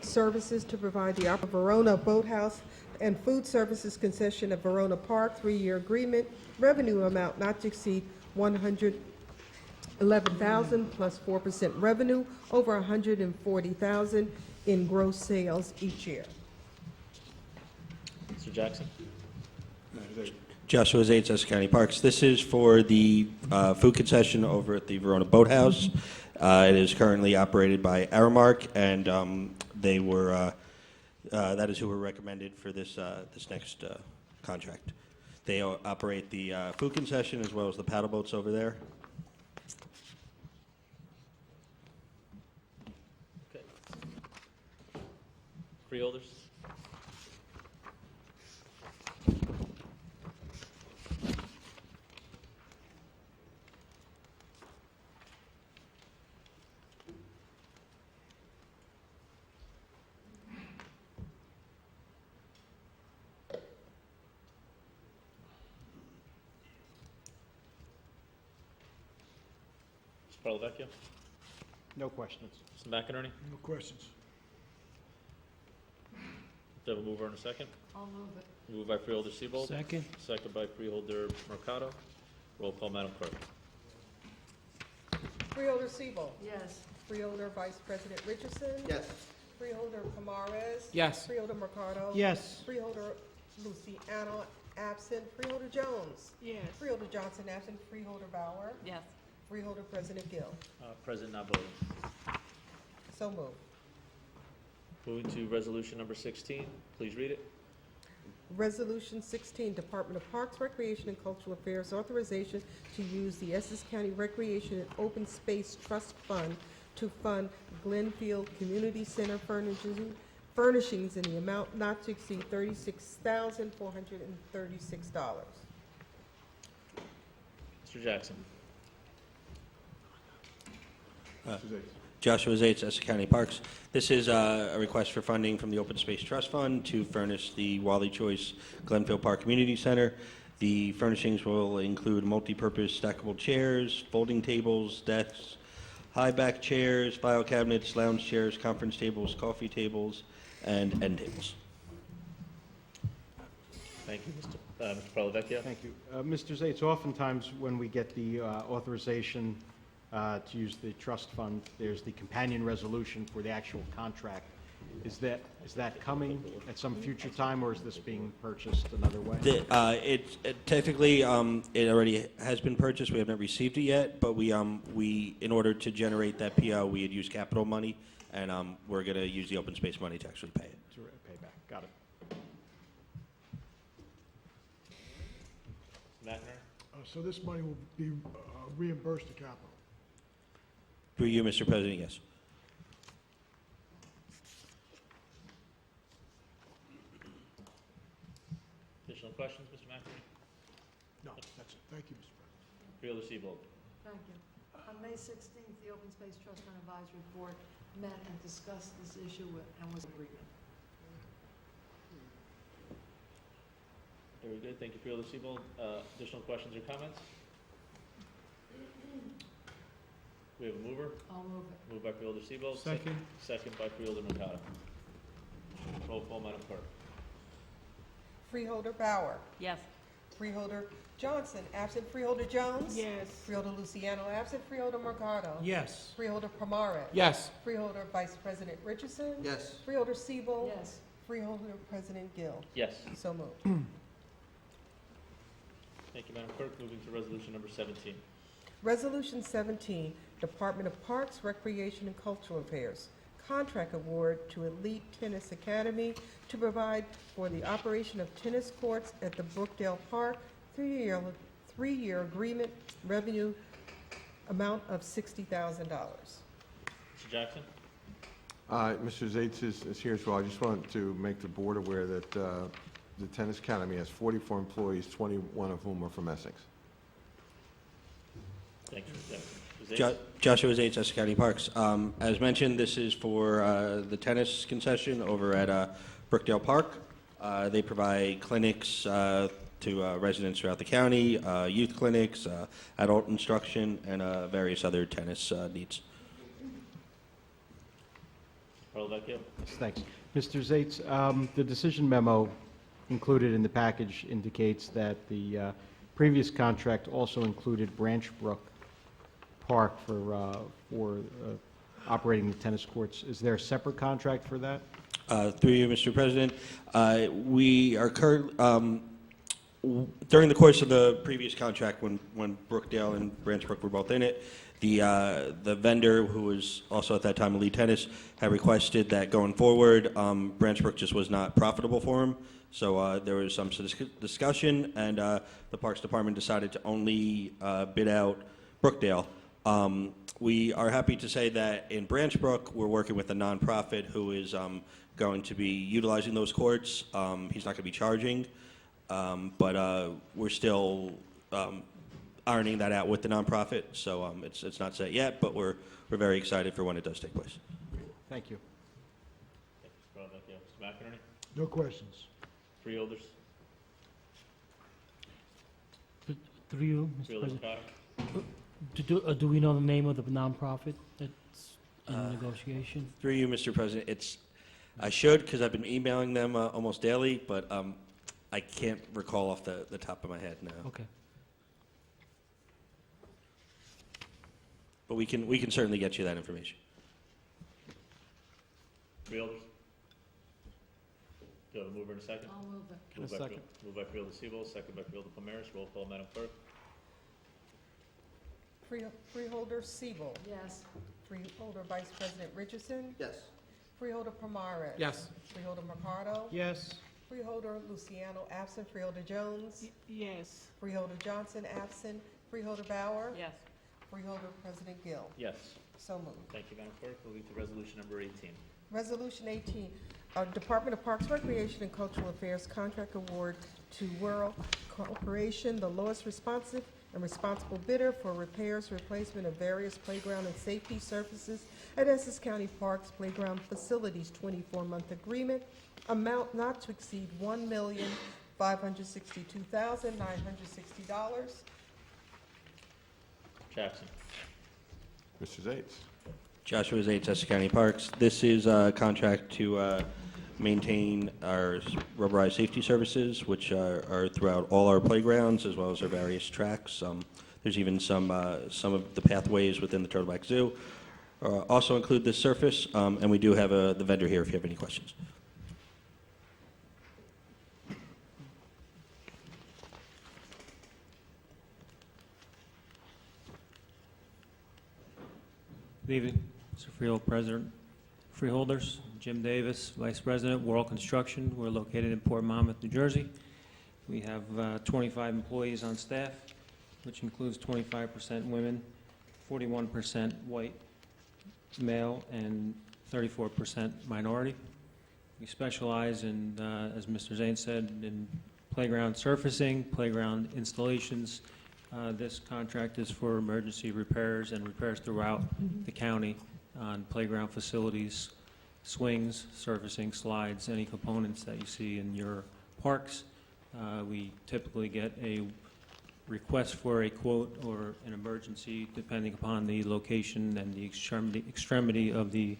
Services to provide the Verona Boathouse and Food Services concession at Verona Park, 3-year agreement, revenue amount not to exceed $111,000 plus 4% revenue, over $140,000 in gross sales each year. Mr. Jackson? Joshua Zates, Essex County Parks. This is for the food concession over at the Verona Boathouse. It is currently operated by Aramark, and they were that is who were recommended for this this next contract. They operate the food concession as well as the paddle boats over there. Okay. Freeholders? Mr. Parlavecchio? No questions. Mr. McInerney? No questions. Do I have a mover and a second? I'll move it. Moved by Freeholder Seabold. Second. Second by Freeholder Mercado. Roll call, Madam Clerk. Freeholder Seabold. Yes. Freeholder Vice President Richardson. Yes. Freeholder Pomares. Yes. Freeholder Mercado. Yes. Freeholder Luciano absent. Freeholder Jones. Yes. Freeholder Johnson absent. Freeholder Bauer. Yes. Freeholder President Gill. Present, not voting. So moved. Moving to resolution number 16. Please read it. Resolution 16, Department of Parks, Recreation, and Cultural Affairs authorization to use the Essex County Recreation and Open Space Trust Fund to fund Glenfield Community Center furnishings in the amount not to exceed $36,436. Mr. Jackson? Joshua Zates, Essex County Parks. This is a request for funding from the Open Space Trust Fund to furnish the Wally Choice Glenfield Park Community Center. The furnishings will include multi-purpose stackable chairs, folding tables, desks, high-back chairs, file cabinets, lounge chairs, conference tables, coffee tables, and end tables. Thank you, Mr. Parlavecchio. Thank you. Mr. Zates, oftentimes when we get the authorization to use the trust fund, there's the companion resolution for the actual contract. Is that coming at some future time, or is this being purchased another way? Technically, it already has been purchased. We haven't received it yet, but we in order to generate that PO, we had used capital money, and we're going to use the open space money to actually pay it. To pay back. Got it. McInerney? So this money will be reimbursed to capital. Through you, Mr. President, yes. Additional questions, Mr. McInerney? No, that's it. Thank you, Mr. President. Freeholder Seabold. Thank you. On May 16th, the Open Space Trust Fund Advisory Board met and discussed this issue and was agreed. Very good. Thank you, Freeholder Seabold. Additional questions or comments? We have a mover. I'll move it. Moved by Freeholder Seabold. Second. Second by Freeholder Mercado. Roll call, Madam Clerk. Freeholder Bauer. Yes. Freeholder Johnson absent. Freeholder Jones. Yes. Freeholder Luciano absent. Freeholder Mercado. Yes. Freeholder Pomares. Yes. Freeholder Vice President Richardson. Yes. Freeholder Seabold. Yes. Freeholder President Gill. Yes. So moved. Thank you, Madam Clerk. Moving to resolution number 17. Resolution 17, Department of Parks, Recreation, and Cultural Affairs contract award to Elite Tennis Academy to provide for the operation of tennis courts at the Brookdale Park, three-year agreement, revenue amount of $60,000. Mr. Jackson? Mr. Zates is here as well. I just wanted to make the board aware that the Tennis Academy has 44 employees, 21 of whom are from Essex. Thanks, Mr. Jackson. Joshua Zates, Essex County Parks. As mentioned, this is for the tennis concession over at Brookdale Park. They provide clinics to residents throughout the county, youth clinics, adult instruction, and various other tennis needs. Vecchio? Thanks. Mr. Zates, the decision memo included in the package indicates that the previous contract also included Branch Brook Park for operating the tennis courts. Is there a separate contract for that? Through you, Mr. President, we are during the course of the previous contract, when Brookdale and Branch Brook were both in it, the vendor, who was also at that time Elite Tennis, had requested that going forward, Branch Brook just was not profitable for him. So there was some discussion, and the Parks Department decided to only bid out Brookdale. We are happy to say that in Branch Brook, we're working with a nonprofit who is going to be utilizing those courts. He's not going to be charging, but we're still ironing that out with the nonprofit. So it's not set yet, but we're very excited for when it does take place. Thank you. Mr. McInerney? No questions. Freeholders? Through you, Mr. Freeholders, President. Cotter? Do we know the name of the nonprofit that's in negotiation? Through you, Mr. President, I should, because I've been emailing them almost daily, but I can't recall off the top of my head now. Okay. But we can certainly get you that information. Freeholders? Do you have a mover and a second? I'll move it. Moved by Freeholder Sebo, second by Freeholder Palmeris. Roll call, Madam Clerk. Freeholder Siebel. Yes. Freeholder Vice President Richardson. Yes. Freeholder Palmares. Yes. Freeholder Mercado. Yes. Freeholder Luciano absent. Freeholder Jones. Yes. Freeholder Johnson absent. Freeholder Bauer. Yes. Freeholder President Gill. Yes. So moved. Thank you, Madam Clerk. We'll lead to resolution number 18. Resolution 18, Department of Parks, Recreation, and Cultural Affairs Contract Award to World Corporation, the lowest responsive and responsible bidder for repairs, replacement of various playground and safety surfaces at Essex County Parks Playground Facilities, 24-month agreement, amount not to exceed $1,562,960. Jackson? Mr. Zates. Joshua Zates, Essex County Parks. This is a contract to maintain our rubberized safety services, which are throughout all our playgrounds as well as our various tracks. There's even some of the pathways within the Turtleback Zoo also include this surface, and we do have the vendor here if you have any questions. Good evening, Mr. Freeholders. Jim Davis, Vice President, World Construction. We're located in Port Monmouth, New Jersey. We have 25 employees on staff, which includes 25% women, 41% white male, and 34% minority. We specialize in, as Mr. Zane said, in playground surfacing, playground installations. This contract is for emergency repairs and repairs throughout the county on playground facilities, swings, surfacing, slides, any components that you see in your parks. We typically get a request for a quote or an emergency depending upon the location and the extremity of the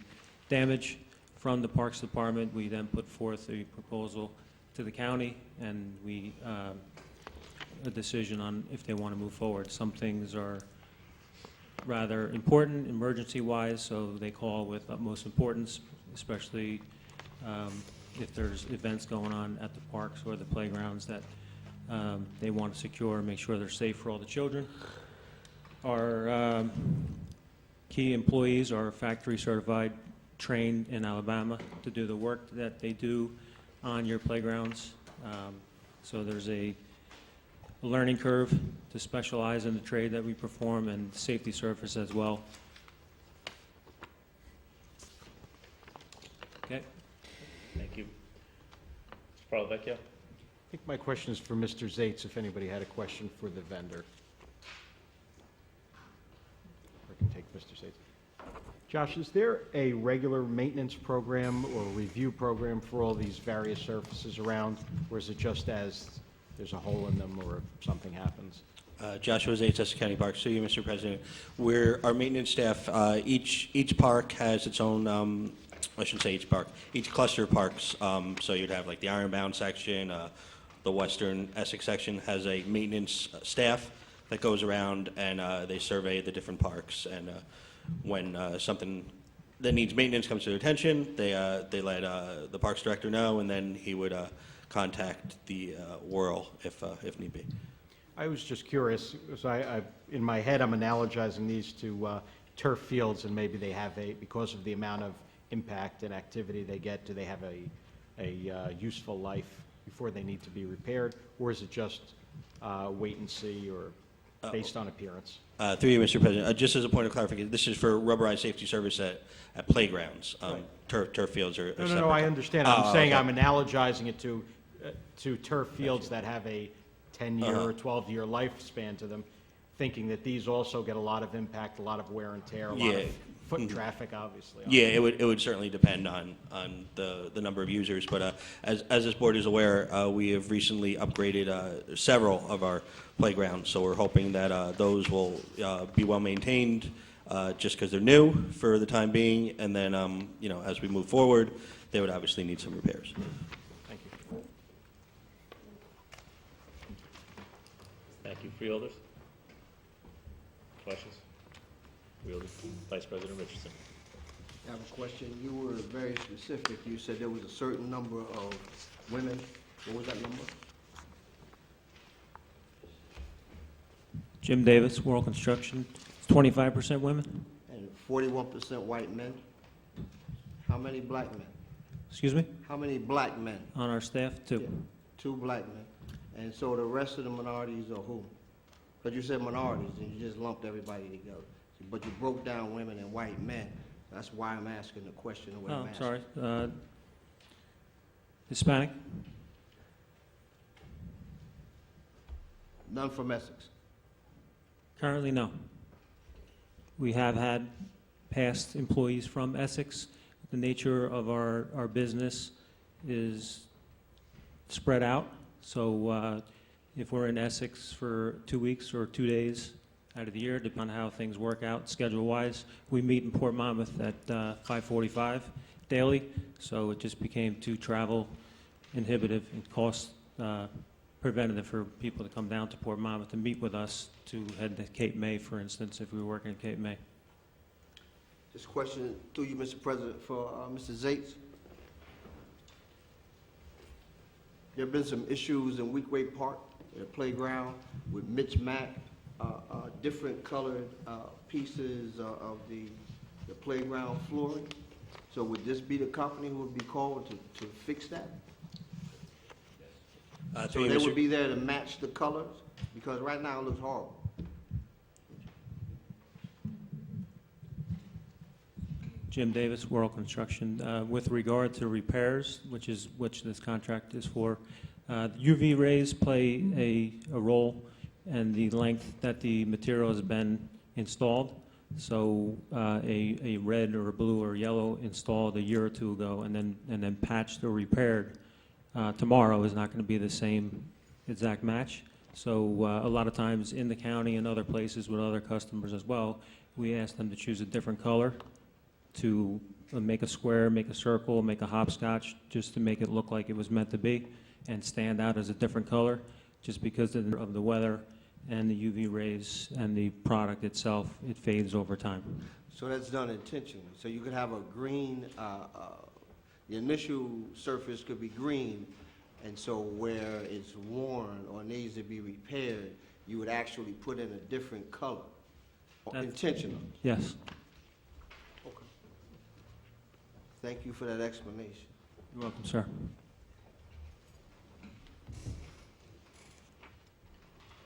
damage from the Parks Department. We then put forth a proposal to the county, and we a decision on if they want to move forward. Some things are rather important emergency-wise, so they call with utmost importance, especially if there's events going on at the parks or the playgrounds that they want to secure and make sure they're safe for all the children. Our key employees are factory certified trained in Alabama to do the work that they do on your playgrounds. So there's a learning curve to specialize in the trade that we perform and safety service as well. Okay. Thank you. Mr. Parlavecchio? I think my question is for Mr. Zates, if anybody had a question for the vendor. I can take Mr. Zates. Josh, is there a regular maintenance program or review program for all these various surfaces around, or is it just as there's a hole in them or something happens? Joshua Zates, Essex County Parks. Through you, Mr. President. Our maintenance staff, each park has its own, I shouldn't say each park, each cluster of parks. So you'd have like the Ironbound section, the Western Essex section has a maintenance staff that goes around and they survey the different parks. And when something that needs maintenance comes to their attention, they let the parks director know, and then he would contact the whirl if need be. I was just curious, so in my head, I'm analogizing these to turf fields, and maybe they have because of the amount of impact and activity they get, do they have a useful life before they need to be repaired, or is it just wait and see, or based on appearance? Through you, Mr. President, just as a point of clarification, this is for rubberized safety service at playgrounds. Right. Turf fields are No, separate. I understand. I'm saying okay. I'm analogizing it to turf fields that have a 10-year or 12-year lifespan to them, thinking that these also get a lot of impact, a lot of wear and tear, a lot of foot traffic, obviously. Yeah, it would certainly depend on the number of users, but as this board is aware, we have recently upgraded several of our playgrounds, so we're hoping that those will be well maintained, just because they're new for the time being, and then as we move forward, they would obviously need some repairs. Thank you. Thank you. Freeholders? Questions? Freeholders. Vice President Richardson. I have a question. You were very specific. You said there was a certain number of women. What was that number? Jim Davis, World Construction, 25% women. And 41% white men. How many black men? Excuse me? How many black men? On our staff, 2. Yeah, 2 black men. And so the rest of the minorities are who? Because you said minorities and you just lumped everybody together. But you broke down women and white men. That's why I'm asking the question the way I'm asking. Sorry. Hispanic? None from Essex. Currently, no. We have had past employees from Essex. The nature of our business is spread out. So if we're in Essex for 2 weeks or 2 days out of the year, depending on how things work out schedule-wise, we meet in Port Monmouth at 5:45 daily. So it just became too travel inhibitive and cost preventative for people to come down to Port Monmouth to meet with us to head to Cape May, for instance, if we were working in Cape May. This question to you, Mr. President, for Mr. Zates. There have been some issues in Weekway Park, at the playground, with Mitch Mack, different colored pieces of the playground flooring. So would this be the company who would be called to fix that? So they would be there to match the colors? Because right now it looks horrible. Jim Davis, World Construction. With regard to repairs, which this contract is for, UV rays play a role in the length that the material has been installed. So a red or a blue or yellow installed a year or 2 ago and then patched or repaired tomorrow is not going to be the same exact match. So a lot of times in the county and other places with other customers as well, we ask them to choose a different color to make a square, make a circle, make a hopscotch, just to make it look like it was meant to be and stand out as a different color, just because of the weather and the UV rays and the product itself, it fades over time. So that's done intentionally. So you could have a green, the initial surface could be green, and so where it's worn or needs to be repaired, you would actually put in a different color, intentionally. Yes. Thank you for that explanation. You're welcome, sir.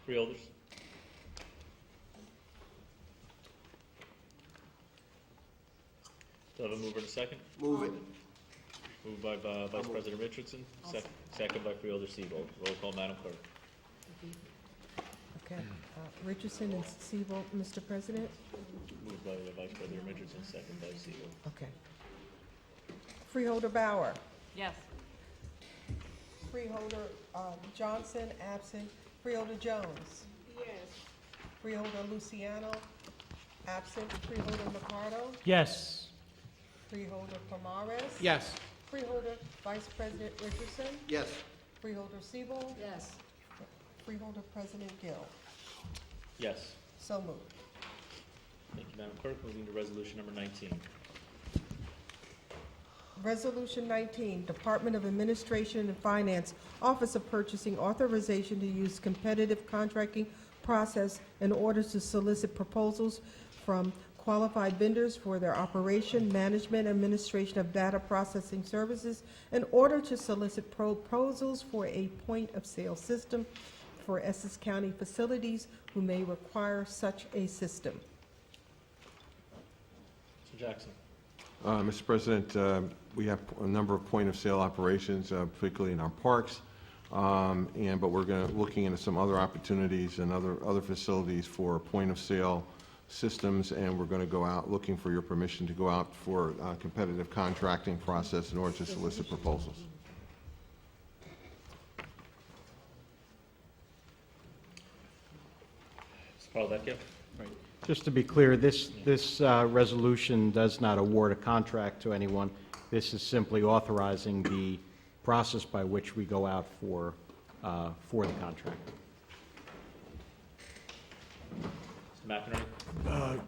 Freeholders? Do I have a mover and a second? Move it. Moved by Vice President Richardson, second by Freeholder Seabold. Roll call, Madam Clerk. Okay, Richardson and Siebel, Mr. President? Moved by Vice President Richardson, second by Seabold. Okay. Freeholder Bauer? Yes. Freeholder Johnson, absent. Freeholder Jones? Yes. Freeholder Luciano, absent. Freeholder Mercado? Yes. Freeholder Pomares? Yes. Freeholder Vice President Richardson? Yes. Freeholder Siebel? Yes. Freeholder President Gill? Yes. So moved. Thank you, Madam Clerk. Moving to resolution number 19. Resolution 19, Department of Administration and Finance, Office of Purchasing, authorization to use competitive contracting process in order to solicit proposals from qualified vendors for their operation, management, administration of data processing services in order to solicit proposals for a point-of-sale system for Essex County facilities who may require such a system. Mr. Jackson. Mr. President, we have a number of point-of-sale operations, particularly in our parks, but we're looking into some other opportunities and other facilities for point-of-sale systems, and we're going to go out looking for your permission to go out for a competitive contracting process in order to solicit proposals. Mr. Parlavecchio. Just to be clear, this resolution does not award a contract to anyone. This is simply authorizing the process by which we go out for the contract. Mr. McInerney.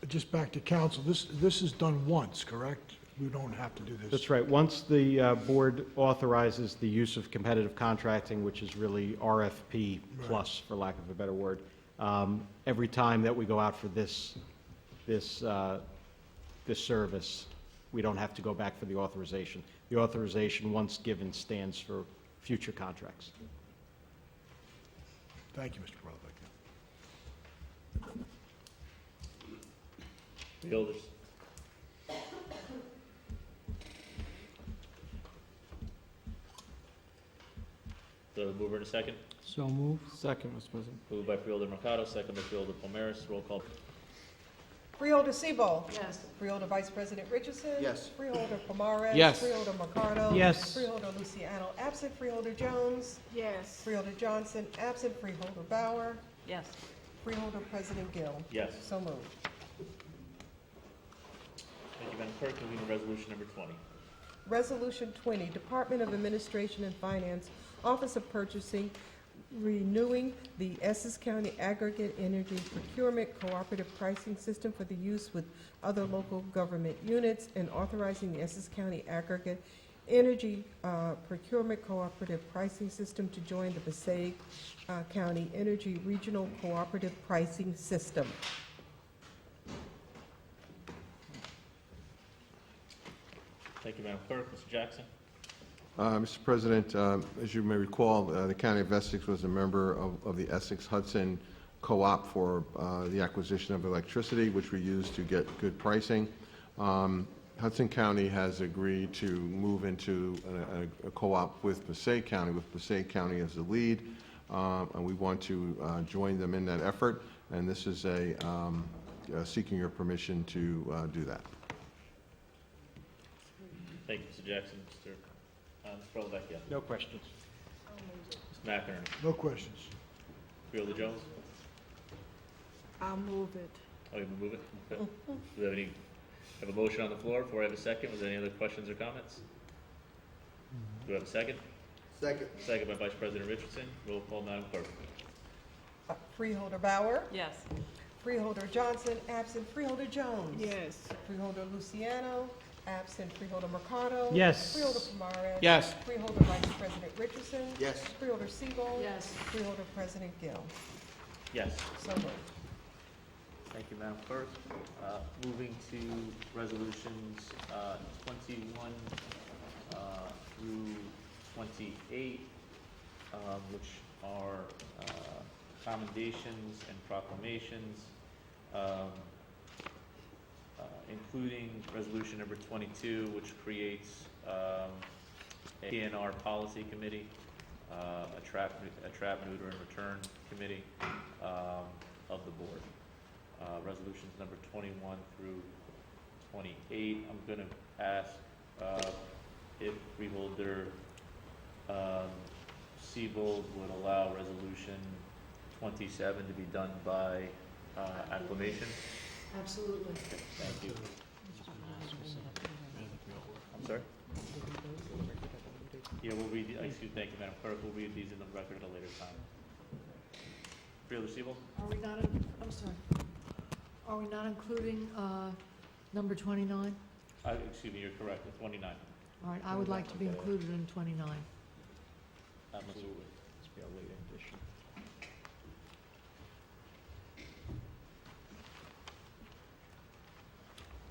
Just back to council, this is done once, correct? We don't have to do this. That's right. Once the board authorizes the use of competitive contracting, which is really RFP plus, for lack of a better word, every time that we go out for this service, we don't have to go back for the authorization. The authorization, once given, stands for future contracts. Thank you, Mr. Parlavecchio. Freeholders. Do I have a mover and a second? So move. Second, Mr. President. Moved by Freeholder Mercado, second by Freeholder Pomares. Roll call. Freeholder Siebel? Yes. Freeholder Vice President Richardson? Yes. Freeholder Pomares? Yes. Freeholder Mercado? Yes. Freeholder Luciano, absent. Freeholder Jones? Yes. Freeholder Johnson, absent. Freeholder Bauer? Yes. Freeholder President Gill? Yes. So moved. Thank you, Madam Clerk. Moving to resolution number 20. Resolution 20, Department of Administration and Finance, Office of Purchasing, renewing the Essex County Aggregate Energy Procurement Cooperative Pricing System for the use with other local government units, and authorizing the Essex County Aggregate Energy Procurement Cooperative Pricing System to join the Passaic County Energy Regional Cooperative Pricing System. Thank you, Madam Clerk. Mr. Jackson. Mr. President, as you may recall, the County of Essex was a member of the Essex-Hudson Co-op for the acquisition of electricity, which we used to get good pricing. Hudson County has agreed to move into a co-op with Passaic County, with Passaic County as the lead, and we want to join them in that effort, and this is seeking your permission to do that. Thank you, Mr. Jackson. Mr. Parlavecchio. No questions. Mr. McInerney. No questions. Freeholder Jones. I'll move it. Oh, you move it? Okay. Do we have a motion on the floor before I have a second? Was there any other questions or comments? Do we have a second? Second. Second by Vice President Richardson. Roll call, Madam Clerk. Freeholder Bauer? Yes. Freeholder Johnson, absent. Freeholder Jones? Yes. Freeholder Luciano, absent. Freeholder Mercado? Yes. Freeholder Pomares? Yes. Freeholder Vice President Richardson? Yes. Freeholder Siebel? Yes. Freeholder President Gill? Yes. So moved. Thank you, Madam Clerk. Moving to resolutions 21 through 28, which are commendations and proclamations, including resolution number 22, which creates a PNR policy committee, a trap, neuter, and return committee of the board. Resolutions number 21 through 28. I'm going to ask if Freeholder Siebold would allow resolution 27 to be done by acclamation. Absolutely. Thank you. I'm sorry? Yeah, we'll read, thank you, Madam Clerk, we'll read these in the record at a later time. Freeholder Siebold? Are we not, I'm sorry, are we not including number 29? Excuse me, you're correct, the 29. All right, I would like to be included in 29. Absolutely. Must be a late addition.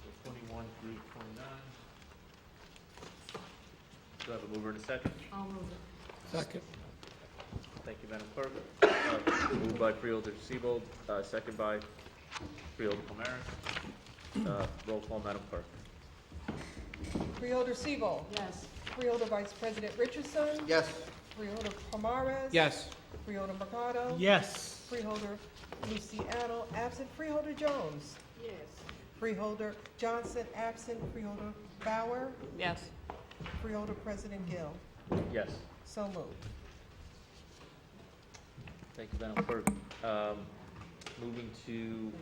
So 21 through 29. Do I have a mover and a second? I'll move it. Second. Thank you, Madam Clerk. Moved by Freeholder Siebold, second by Freeholder Pomaris. Roll call, Madam Clerk. Freeholder Siebold? Yes. Freeholder Vice President Richardson? Yes. Freeholder Pomares? Yes. Freeholder Mercado? Yes. Freeholder Luciano, absent. Freeholder Jones? Yes. Freeholder Johnson, absent. Freeholder Bauer? Yes. Freeholder President Gill? Yes. So moved. Thank you, Madam Clerk. Moving to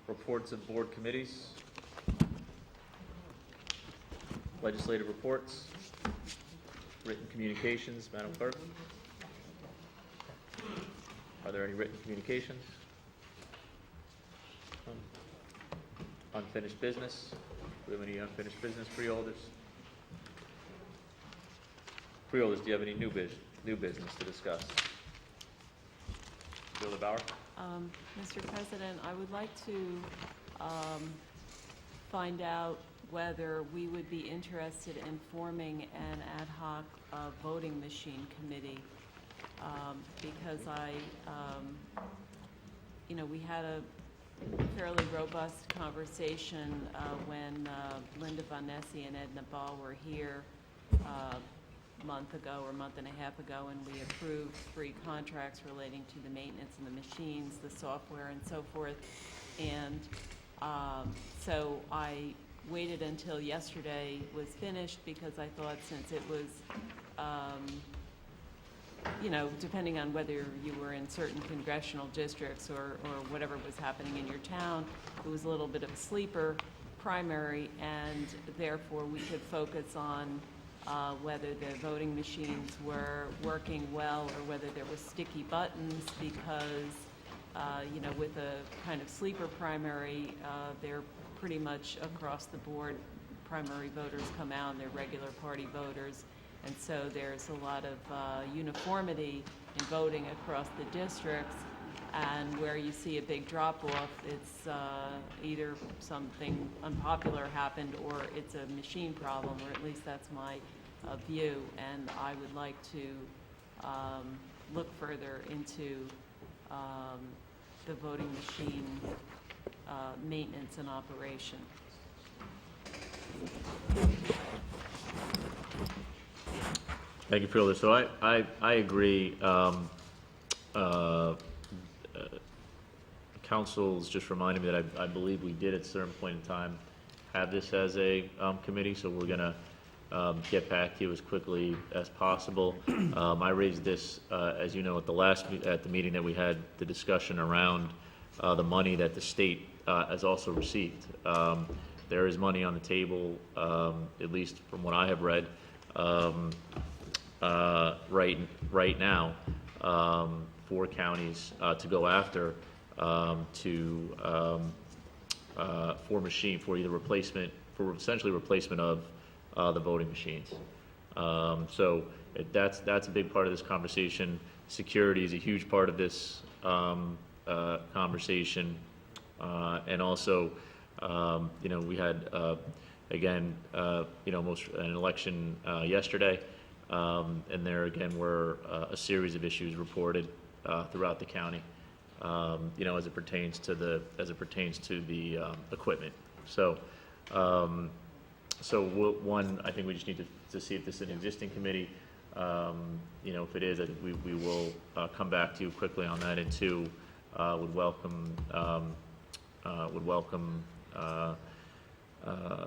reports of board committees. Legislative reports. Written communications, Madam Clerk. Are there any written communications? Unfinished business. Do we have any unfinished business, freeholders? Freeholders, do you have any new business to discuss? Freeholder Bauer? Mr. President, I would like to find out whether we would be interested in forming an ad hoc voting machine committee, because we had a fairly robust conversation when Linda Von Nessy and Edna Ball were here a month ago or month and a half ago, and we approved 3 contracts relating to the maintenance of the machines, the software, and so forth. And so I waited until yesterday was finished because I thought, since it was, depending on whether you were in certain congressional districts or whatever was happening in your town, it was a little bit of a sleeper primary, and therefore we could focus on whether the voting machines were working well or whether there were sticky buttons, because with a kind of sleeper primary, they're pretty much across the board. Primary voters come out and they're regular party voters, and so there's a lot of uniformity in voting across the districts, and where you see a big drop-off, it's either something unpopular happened or it's a machine problem, or at least that's my view, and I would like to look further into the voting machine maintenance and operation. Thank you, Freeholder. So I agree. Council's just reminded me that I believe we did at a certain point in time have this as a committee, so we're gonna get back to you as quickly as possible. I raised this, as you know, at the meeting that we had, the discussion around the money that the state has also received. There is money on the table, at least from what I have read, right now, for counties to go after for either replacement, for essentially replacement of the voting machines. So that's a big part of this conversation. Security is a huge part of this conversation, and also, we had again, an election yesterday, and there again were a series of issues reported throughout the county, as it pertains to the equipment. So, one, I think we just need to see if this is an existing committee. If it is, I think we will come back to you quickly on that. And two, would welcome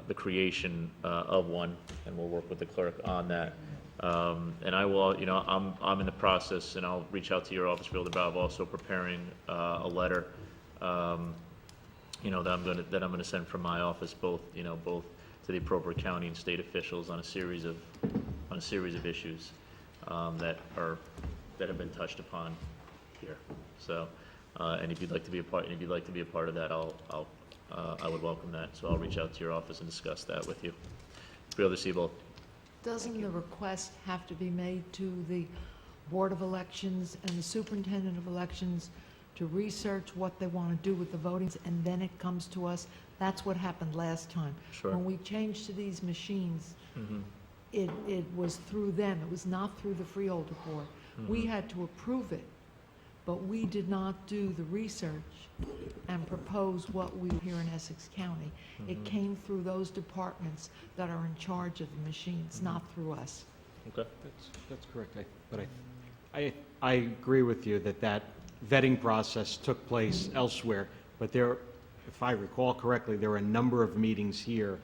the creation of one, and we'll work with the clerk on that. And I will, I'm in the process, and I'll reach out to your office, Freeholder, but I'm also preparing a letter, that I'm gonna send from my office, both to the appropriate county and state officials on a series of issues that have been touched upon here. So, and if you'd like to be a part, of that, I would welcome that. So I'll reach out to your office and discuss that with you. Freeholder Siebold. Doesn't the request have to be made to the Board of Elections and the Superintendent of Elections to research what they want to do with the votings, and then it comes to us? That's what happened last time. Sure. When we changed to these machines, Mm-hmm. it was through them. It was not through the Freeholder Board. We Mhm. had to approve it, but we did not do the research and propose what we here in Essex County. It Mhm. came through those departments that are in charge of the machines, not through us. Okay. That's correct. I agree with you that vetting process took place elsewhere, but there, if I recall correctly, there were a number of meetings here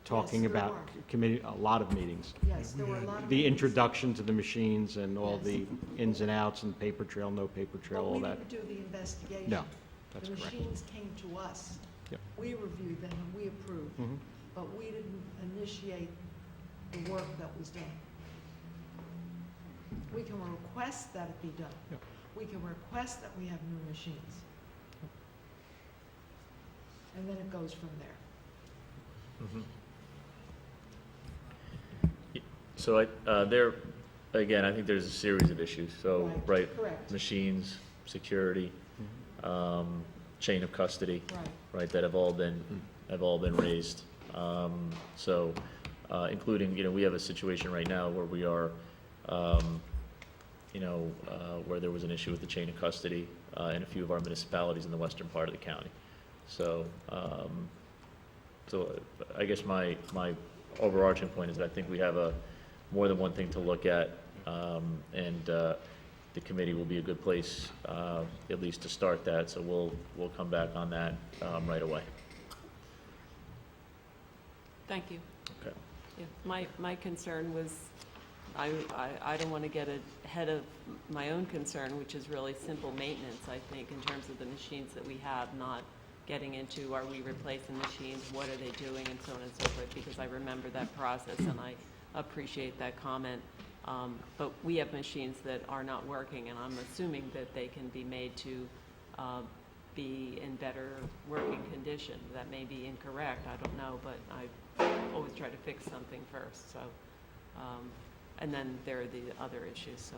talking Yes, there about were. committee, a lot of meetings. Yes, there were a lot of The meetings. introduction to the machines and all Yes. the ins and outs and paper trail, no paper trail, But all we that. didn't do the investigation. No, that's The correct. machines came to us. Yep. We reviewed them and we approved, Mhm. but we didn't initiate the work that was done. We can request that it be done. Yep. We can request that we have new machines. And then it goes from there. Mhm. So I think there's a series of issues. So, right, correct. machines, security, chain of custody, Right. that have all been raised. Including, we have a situation right now where we are, where there was an issue with the chain of custody in a few of our municipalities in the western part of the county. So, I guess my overarching point is that I think we have more than one thing to look at, and the committee will be a good place, at least to start that. So we'll come back on that right away. Thank you. Okay. Yeah, my concern was, I don't want to get ahead of my own concern, which is really simple maintenance, I think, in terms of the machines that we have, not getting into, are we replacing machines, what are they doing, and so on and so forth, because I remember that process, and I appreciate that comment. But we have machines that are not working, and I'm assuming that they can be made to be in better working condition. That may be incorrect, I don't know, but I always try to fix something first, so. And then there are the other issues, so.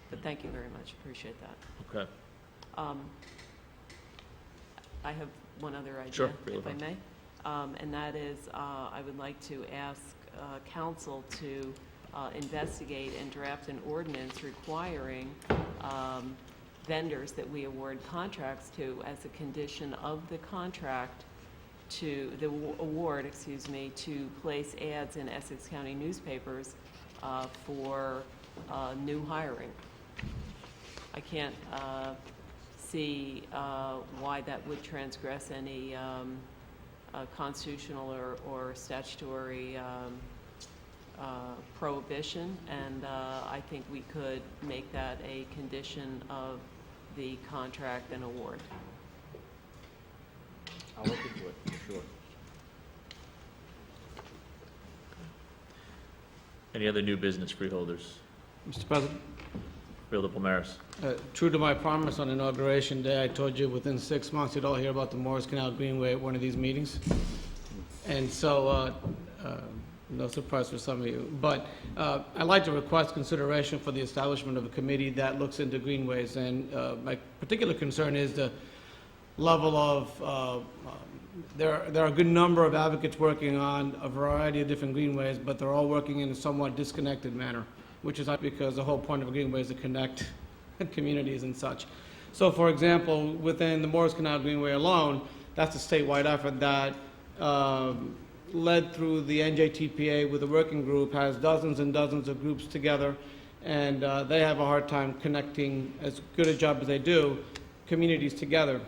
But thank you very much, appreciate that. Okay. I have one other idea, Sure, if I may. And that is, I would like to ask council to investigate and draft an ordinance requiring vendors that we award contracts to as a condition of the contract to, the award, to place ads in Essex County newspapers for new hiring. I can't see why that would transgress any constitutional or statutory prohibition, and I think we could make that a condition of the contract and award. I'll look into it, for sure. Any other new business, freeholders? Mr. President, Freeholder Palmaris. true to my promise on Inauguration Day, I told you within 6 months you'd all hear about the Morris Canal Greenway at one of these meetings. And so, no surprise for some of you. But I'd like to request consideration for the establishment of a committee that looks into greenways. And my particular concern is the level of there are a good number of advocates working on a variety of different greenways, but they're all working in a somewhat disconnected manner, which is not because the whole point of a greenway is to connect communities and such. So, for example, within the Morris Canal Greenway alone, that's a statewide effort that led through the NJTPA with a working group, has dozens and dozens of groups together, and they have a hard time connecting, as good a job as they do, communities together.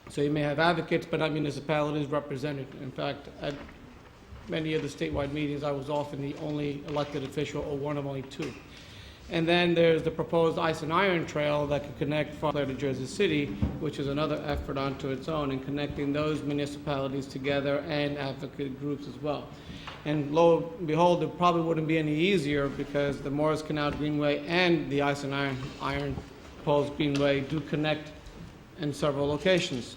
So you may have advocates, but not municipalities represented. In fact, at many of the statewide meetings, I was often the only elected official or one of only two. And then there's the proposed Ice and Iron Trail that could connect from Clare to Jersey City, which is another effort onto its own in connecting those municipalities together and advocate groups as well. And lo and behold, it probably wouldn't be any easier because the Morris Canal Greenway and the Ice and Iron proposed Greenway do connect in several locations.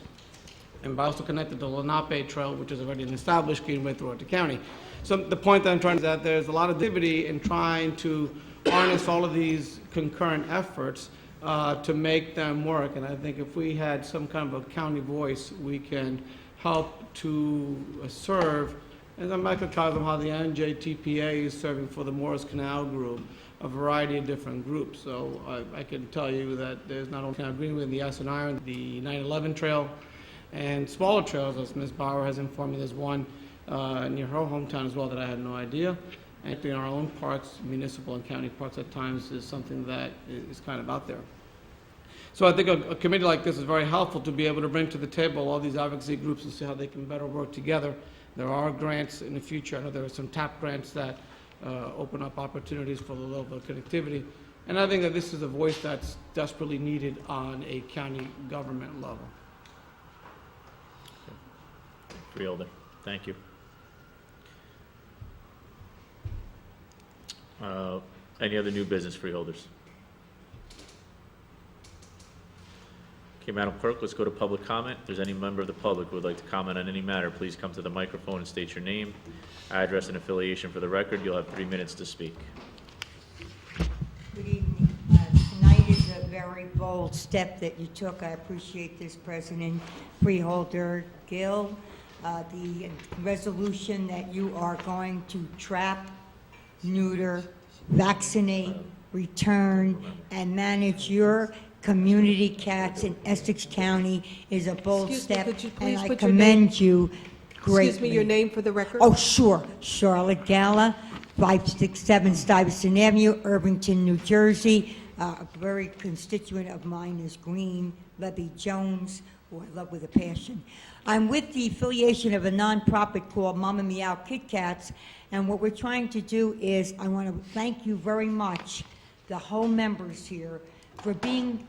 And by also connected to the Lenape Trail, which is already an established greenway throughout the county. So the point that I'm trying to say is that there's a lot of activity in trying to harness all of these concurrent efforts to make them work. And I think if we had some kind of a county voice, we can help to serve, and I'm microcosm how the NJTPA is serving for the Morris Canal Group, a variety of different groups. So I can tell you that there's not only Canal Greenway and the Ice and Iron, the 9/11 Trail, and smaller trails, as Ms. Bauer has informed me. There's one near her hometown as well that I had no idea. And in our own parks, municipal and county parks at times, is something that is kind of out there. So I think a committee like this is very helpful to be able to bring to the table all these advocacy groups and see how they can better work together. There are grants in the future. I know there are some TAP grants that open up opportunities for the level of connectivity. And I think that this is a voice that's desperately needed on a county government level. Freeholder, thank you. Any other new business, freeholders? Okay, Madam Clerk, let's go to public comment. If there's any member of the public who would like to comment on any matter, please come to the microphone and state your name, address, and affiliation for the record. You'll have 3 minutes to speak. Good evening. Tonight is a very bold step that you took. I appreciate this, President Freeholder Gill. The resolution that you are going to trap, neuter, vaccinate, return, and manage your community cats in Essex County is a bold Excuse me, step, could you and please I put your name- commend you greatly. Excuse me, your name for the record? Oh, sure. Charlotte Gala, 567 Stuyvesant Avenue, Irvington, New Jersey. A very constituent of mine is Green Levy Jones, who I love with a passion. I'm with the affiliation of a nonprofit called Mama Meow Kit Kats, and what we're trying to do is, I want to thank you very much, the whole members here, for being,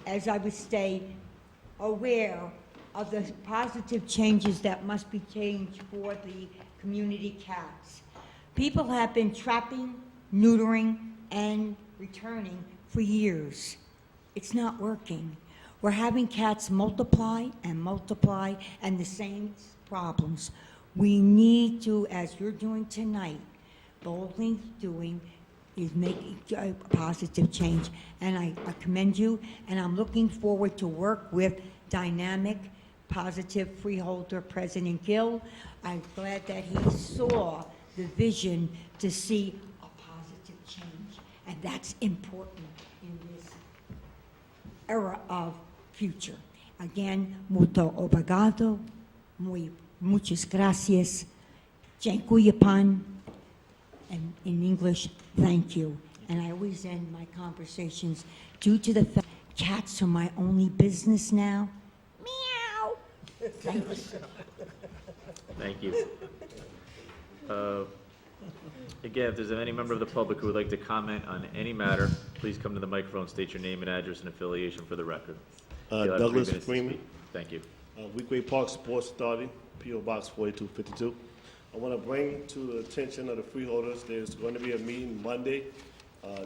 as I would say, aware of the positive changes that must be changed for the community cats. People have been trapping, neutering, and returning for years. It's not working. We're having cats multiply, and the same problems. We need to, as you're doing tonight, boldly doing, is making a positive change. And I commend you, and I'm looking forward to work with dynamic, positive freeholder President Gill. I'm glad that he saw the vision to see a positive change, and that's important in this era of future. Again, muito obrigado, muchas gracias, dziękuję pan, and in English, thank you. And I always end my conversations, due to the fact cats are my only business now. Meow. Thank you. Thank you. Again, if there's any member of the public who would like to comment on any matter, please come to the microphone, state your name and address and affiliation for the record. You'll have 3 Douglas minutes to Freeman. speak. Thank you. Weequay Park Sports Authority, P.O. Box 4252. I want to bring to the attention of the freeholders, there's going to be a meeting Monday,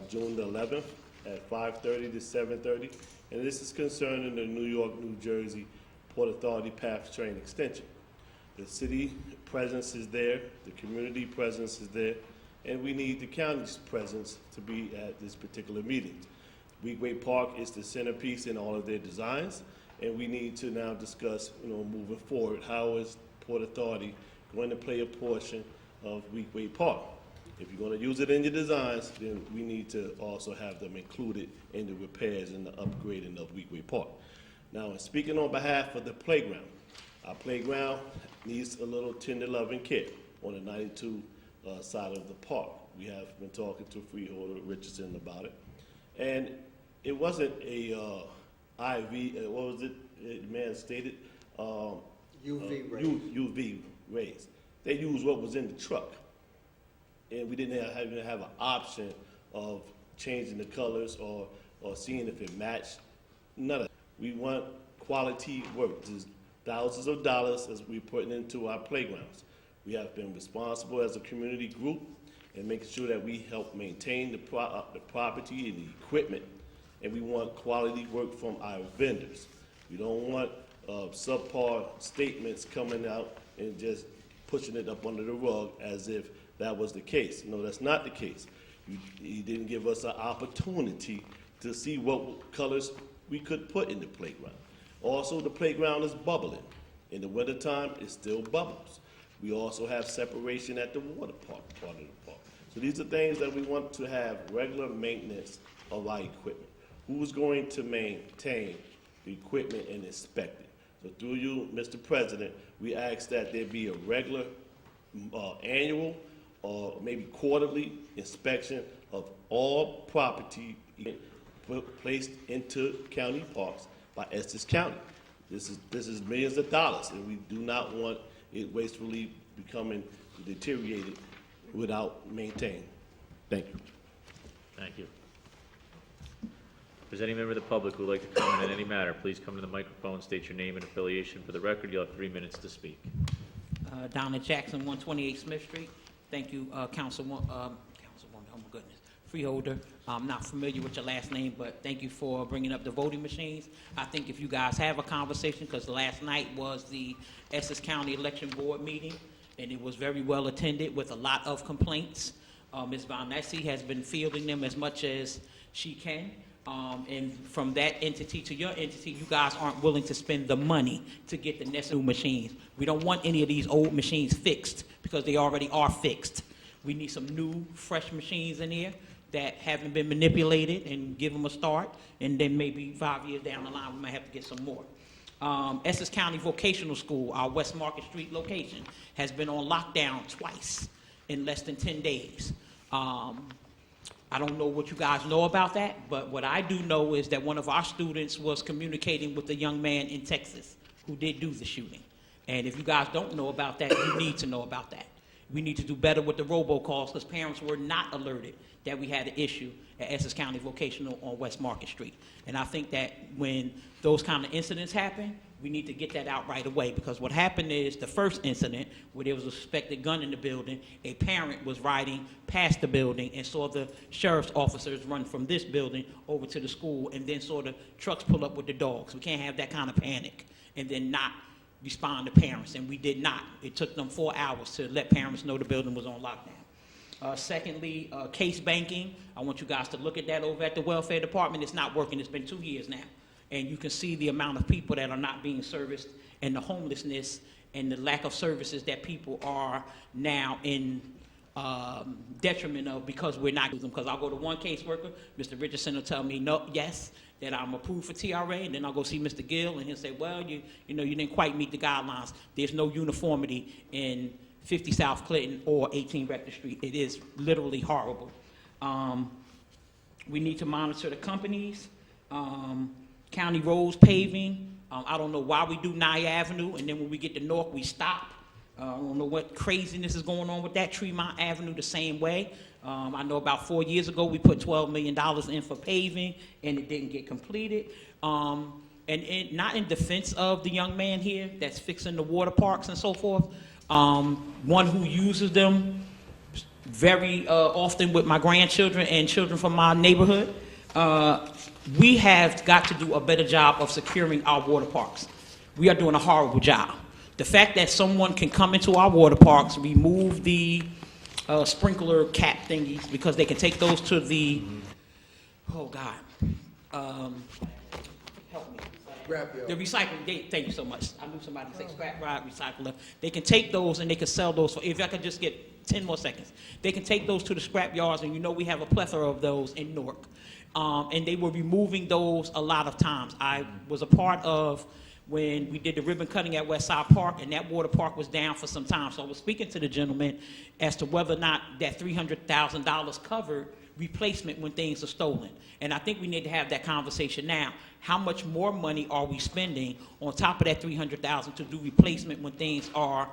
June the 11th at 5:30 to 7:30, and this is concerning the New York, New Jersey Port Authority Path Train Extension. The city presence is there, the community presence is there, and we need the county's presence to be at this particular meeting. Weequay Park is the centerpiece in all of their designs, and we need to now discuss, moving forward, how is Port Authority going to play a portion of Weekway Park? If you're going to use it in your designs, then we need to also have them included in the repairs and the upgrading of Weekway Park. Now, speaking on behalf of the playground, our playground needs a little tender loving care on the 92 side of the park. We have been talking to Freeholder Richardson about it. And it wasn't a IV, what was it, the man stated? UV rays. UV rays. They used what was in the truck. And we didn't have an option of changing the colors or seeing if it matched. None of that. We want quality work. There's thousands of dollars as we're putting into our playgrounds. We have been responsible as a community group in making sure that we help maintain the property and the equipment, and we want quality work from our vendors. We don't want subpar statements coming out and just pushing it up under the rug as if that was the case. No, that's not the case. He didn't give us an opportunity to see what colors we could put in the playground. Also, the playground is bubbling. In the wintertime, it still bubbles. We also have separation at the water park, part of the park. So these are things that we want to have regular maintenance of our equipment. Who's going to maintain the equipment and inspect it? So through you, Mr. President, we ask that there be a regular annual or maybe quarterly inspection of all property placed into county parks by Essex County. This is millions of dollars, and we do not want it wastefully becoming deteriorated without maintaining. Thank you. Thank you. If there's any member of the public who would like to comment on any matter, please come to the microphone, state your name and affiliation. For the record, you'll have 3 minutes to speak. Donna Jackson, 128 Smith Street. Thank you, Councilwoman, oh my goodness, Freeholder. I'm not familiar with your last name, but thank you for bringing up the voting machines. I think if you guys have a conversation, because last night was the Essex County Election Board meeting, and it was very well attended with a lot of complaints. Ms. Valnesi has been fielding them as much as she can. And from that entity to your entity, you guys aren't willing to spend the money to get the necessary machines. We don't want any of these old machines fixed because they already are fixed. We need some new, fresh machines in here that haven't been manipulated and give them a start. And then maybe 5 years down the line, we might have to get some more. Essex County Vocational School, our West Market Street location, has been on lockdown twice in less than 10 days. I don't know what you guys know about that, but what I do know is that one of our students was communicating with a young man in Texas who did do the shooting. And if you guys don't know about that, you need to know about that. We need to do better with the robocalls because parents were not alerted that we had an issue at Essex County Vocational on West Market Street. And I think that when those kind of incidents happen, we need to get that out right away, because what happened is the first incident where there was a suspected gun in the building, a parent was riding past the building and saw the sheriff's officers run from this building over to the school, and then saw the trucks pull up with the dogs. We can't have that kind of panic and then not respond to parents, and we did not. It took them 4 hours to let parents know the building was on lockdown. Secondly, case banking. I want you guys to look at that over at the welfare department. It's not working. It's been 2 years now. And you can see the amount of people that are not being serviced and the homelessness and the lack of services that people are now in detriment of because we're not using them. Because I'll go to one caseworker, Mr. Richardson will tell me, no, yes, that I'm approved for TRA, and then I'll go see Mr. Gill, and he'll say, well, you didn't quite meet the guidelines. There's no uniformity in 50 South Clinton or 18 Rector Street. It is literally horrible. We need to monitor the companies. County roads, paving. I don't know why we do Nye Avenue, and then when we get to North, we stop. I don't know what craziness is going on with that. Tremont Avenue the same way. I know about 4 years ago we put $12 million in for paving, and it didn't get completed. And not in defense of the young man here that's fixing the water parks and so forth. One who uses them very often with my grandchildren and children from my neighborhood. We have got to do a better job of securing our water parks. We are doing a horrible job. The fact that someone can come into our water parks, remove the sprinkler cap thingies, because they can take those to the, oh God, help me. Scrapyard. The recycling, thank you so much. I knew somebody say scrap yard, recycler. They can take those and they can sell those for, if I could just get 10 more seconds. They can take those to the scrap yards, and you know we have a plethora of those in Newark. And they were removing those a lot of times. I was a part of when we did the ribbon cutting at Westside Park, and that water park was down for some time. So I was speaking to the gentleman as to whether or not that $300,000 covered replacement when things are stolen. And I think we need to have that conversation now. How much more money are we spending on top of that $300,000 to do replacement when things are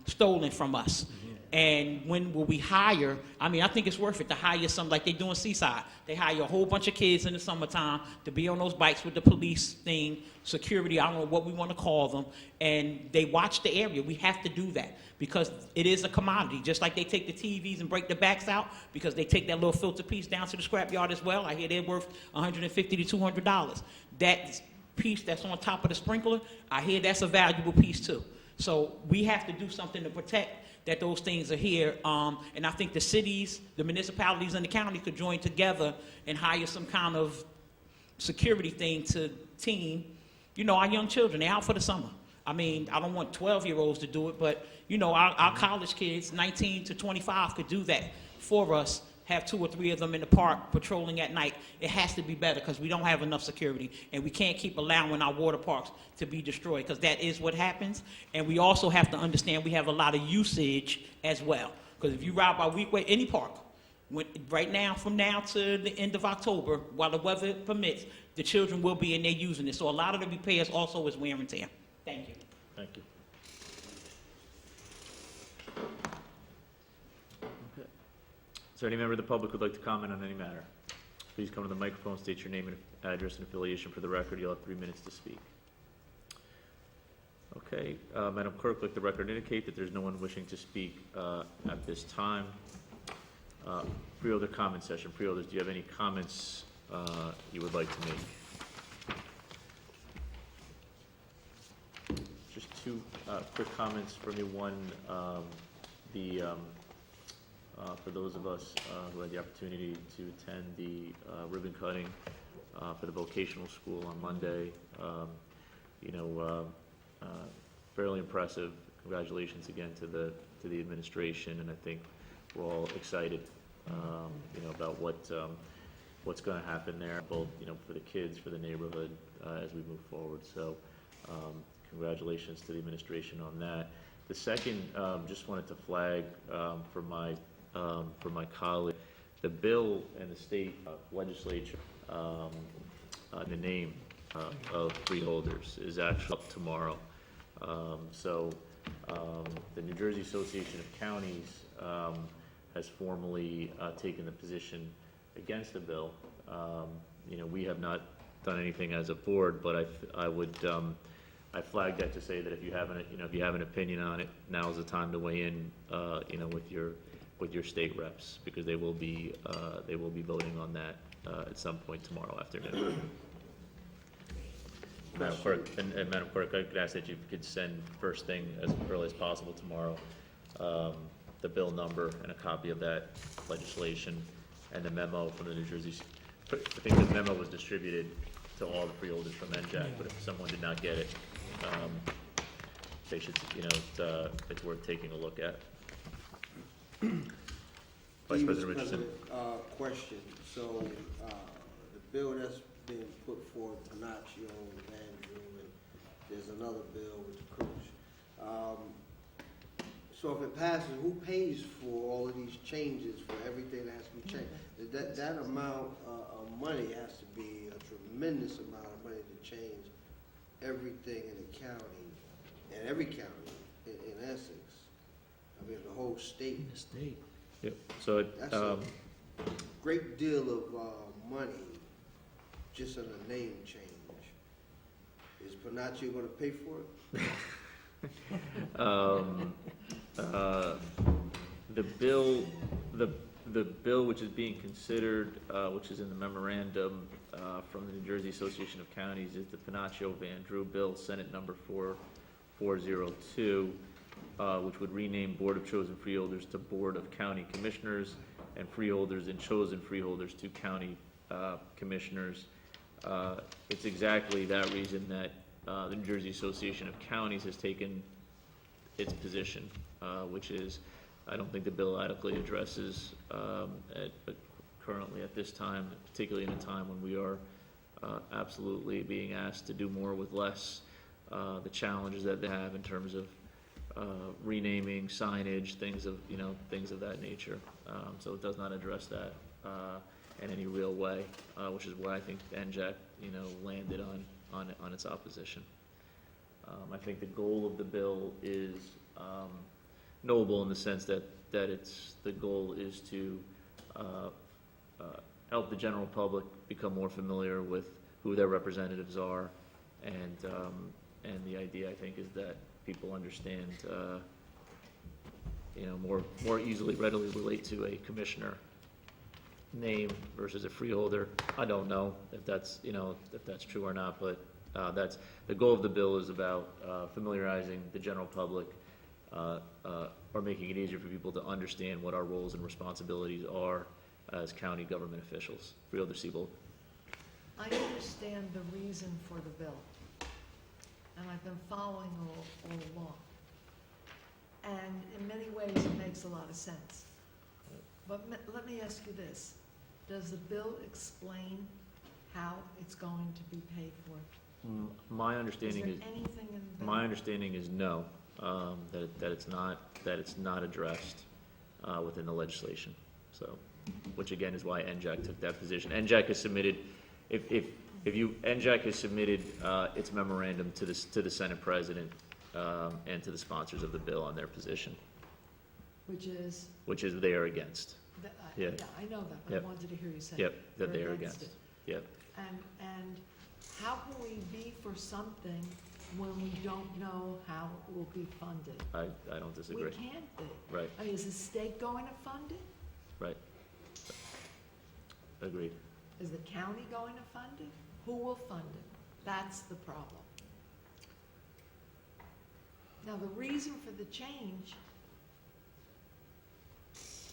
stolen from us? And when will we hire? I mean, I think it's worth it to hire some like they do in Seaside. They hire a whole bunch of kids in the summertime to be on those bikes with the police thing, security, I don't know what we want to call them, and they watch the area. We have to do that because it is a commodity. Just like they take the TVs and break the backs out because they take that little filter piece down to the scrap yard as well. I hear they're worth $150 to $200. That piece that's on top of the sprinkler, I hear that's a valuable piece too. So we have to do something to protect that those things are here. And I think the cities, the municipalities, and the county could join together and hire some kind of security thing to team, you know, our young children. They're out for the summer. I mean, I don't want 12-year-olds to do it, but, you know, our college kids, 19 to 25, could do that for us. Have 2 or 3 of them in the park patrolling at night. It has to be better because we don't have enough security, and we can't keep allowing our water parks to be destroyed because that is what happens. And we also have to understand we have a lot of usage as well, because if you ride by Weekway, any park, right now, from now to the end of October, while the weather permits, the children will be in there using it. So a lot of the repairs also is wear and tear. Thank you. Thank you. Is there any member of the public who would like to comment on any matter? Please come to the microphone, state your name and address and affiliation for the record. You'll have 3 minutes to speak. Okay, Madam Clerk, let the record indicate that there's no one wishing to speak at this time. Freeholder comment session. Freeholders, do you have any comments you would like to make? Just 2 quick comments from me. One, for those of us who had the opportunity to attend the ribbon cutting for the vocational school on Monday, fairly impressive. Congratulations again to the administration, and I think we're all excited, about what's going to happen there, both for the kids, for the neighborhood as we move forward. So, congratulations to the administration on that. The second, just wanted to flag for my colleague, the bill and the state legislature, the name of freeholders is actually up tomorrow. The New Jersey Association of Counties has formally taken the position against the bill. We have not done anything as a board, but I flagged that to say that if you have an opinion on it, now's the time to weigh in, with your state reps, because they will be voting on that at some point tomorrow afternoon. Madam Clerk, and Madam Clerk, I could ask that you could send first thing as early as possible tomorrow, the bill number and a copy of that legislation and the memo from the New Jersey. I think the memo was distributed to all the freeholders from NJAC, but if someone did not get it, they should, it's worth taking a look at. Vice President Richardson. Question. So, the bill that's being put forth, Panaccio, Andrew, and there's another bill with the Cruz. So if it passes, who pays for all of these changes, for everything that has to be changed? That amount of money has to be a tremendous amount of money to change everything in the county, and every county in Essex. I mean, the whole state. In the state. Yep. So That's a great deal of money just on a name change. Is Panaccio going to pay for it? The bill which is being considered, which is in the memorandum from the New Jersey Association of Counties, is the Panaccio-Van Drew Bill, Senate number 4402, which would rename Board of Chosen Freeholders to Board of County Commissioners, and freeholders and chosen freeholders to county commissioners. it's exactly that reason that the New Jersey Association of Counties has taken its position, which is, I don't think the bill adequately addresses currently at this time, particularly in a time when we are absolutely being asked to do more with less, the challenges that they have in terms of renaming, signage, things of that nature. So it does not address that in any real way, which is why I think NJAC, landed on its opposition. I think the goal of the bill is noble in the sense that the goal is to help the general public become more familiar with who their representatives are, and the idea, I think, is that people understand, more easily, readily relate to a commissioner name versus a freeholder. I don't know if that's true or not, but that's the goal of the bill, is about familiarizing the general public, or making it easier for people to understand what our roles and responsibilities are as county government officials. Freeholder Siebold. I understand the reason for the bill, and I've been following all along. And in many ways, it makes a lot of sense. But let me ask you this. Does the bill explain how it's going to be paid for? My understanding Is there anything in the bill? My understanding is no, that it's not addressed within the legislation. So, which again is why NJAC took that position. NJAC has submitted, NJAC has submitted its memorandum to the Senate President and to the sponsors of the bill on their position. Which is they are against. Yeah, I know that, but Yep. I wanted to hear you say. Yep, that they you're are against. it. Yep. And how can we be for something when we don't know how it will be funded? I don't disagree. We can't be. Right. I mean, is the state going to fund it? Right. Agreed. Is the county going to fund it? Who will fund it? That's the problem. Now, the reason for the change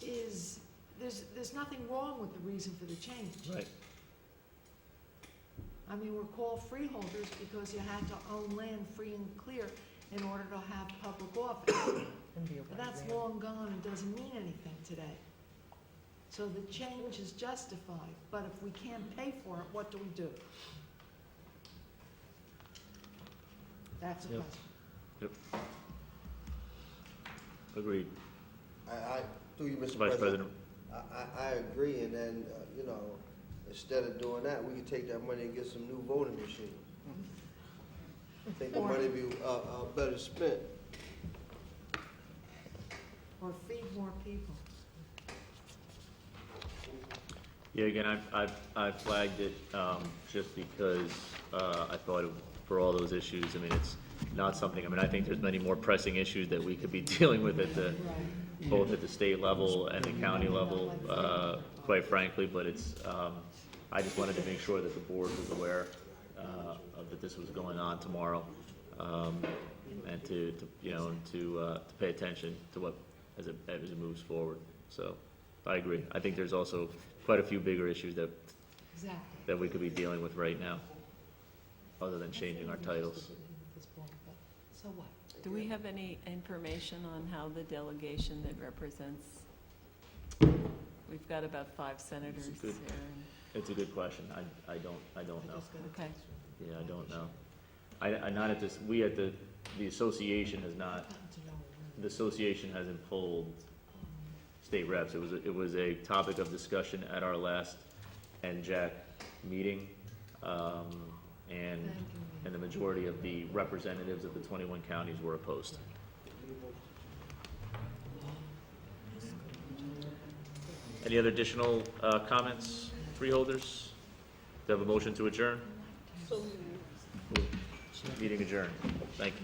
is, there's nothing wrong with the reason for the change. Right. I mean, we're called freeholders because you had to own land free and clear in order to have public office. But that's long gone and doesn't mean anything today. So the change is justified, but if we can't pay for it, what do we do? That's a Yep. question. Yep. Agreed. Through you, Mr. Vice President. I agree, and then, instead of doing that, we could take that money and get some new voting machines. I think the money would be better spent. Or feed more people. Yeah, again, I flagged it just because I thought for all those issues, I mean, it's not something, I think there's many more pressing issues that we could be dealing with both at the state level and the county level, quite frankly, but it's, I just wanted to make sure that the board was aware that this was going on tomorrow, and to pay attention to what, as it moves forward. So, I agree. I think there's also quite a few bigger issues that we could be dealing with right now, other than changing our titles. So what? Do we have any information on how the delegation that represents, we've got about 5 senators here. It's a good question. I don't know. Okay. Yeah, I don't know. I not at this, the association has not, the association hasn't polled state reps. It was a topic of discussion at our last NJAC meeting, and the majority of the representatives of the 21 counties were opposed. Any other additional comments, freeholders? Do you have a motion to adjourn? Meeting adjourned. Thank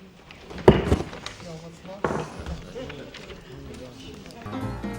you.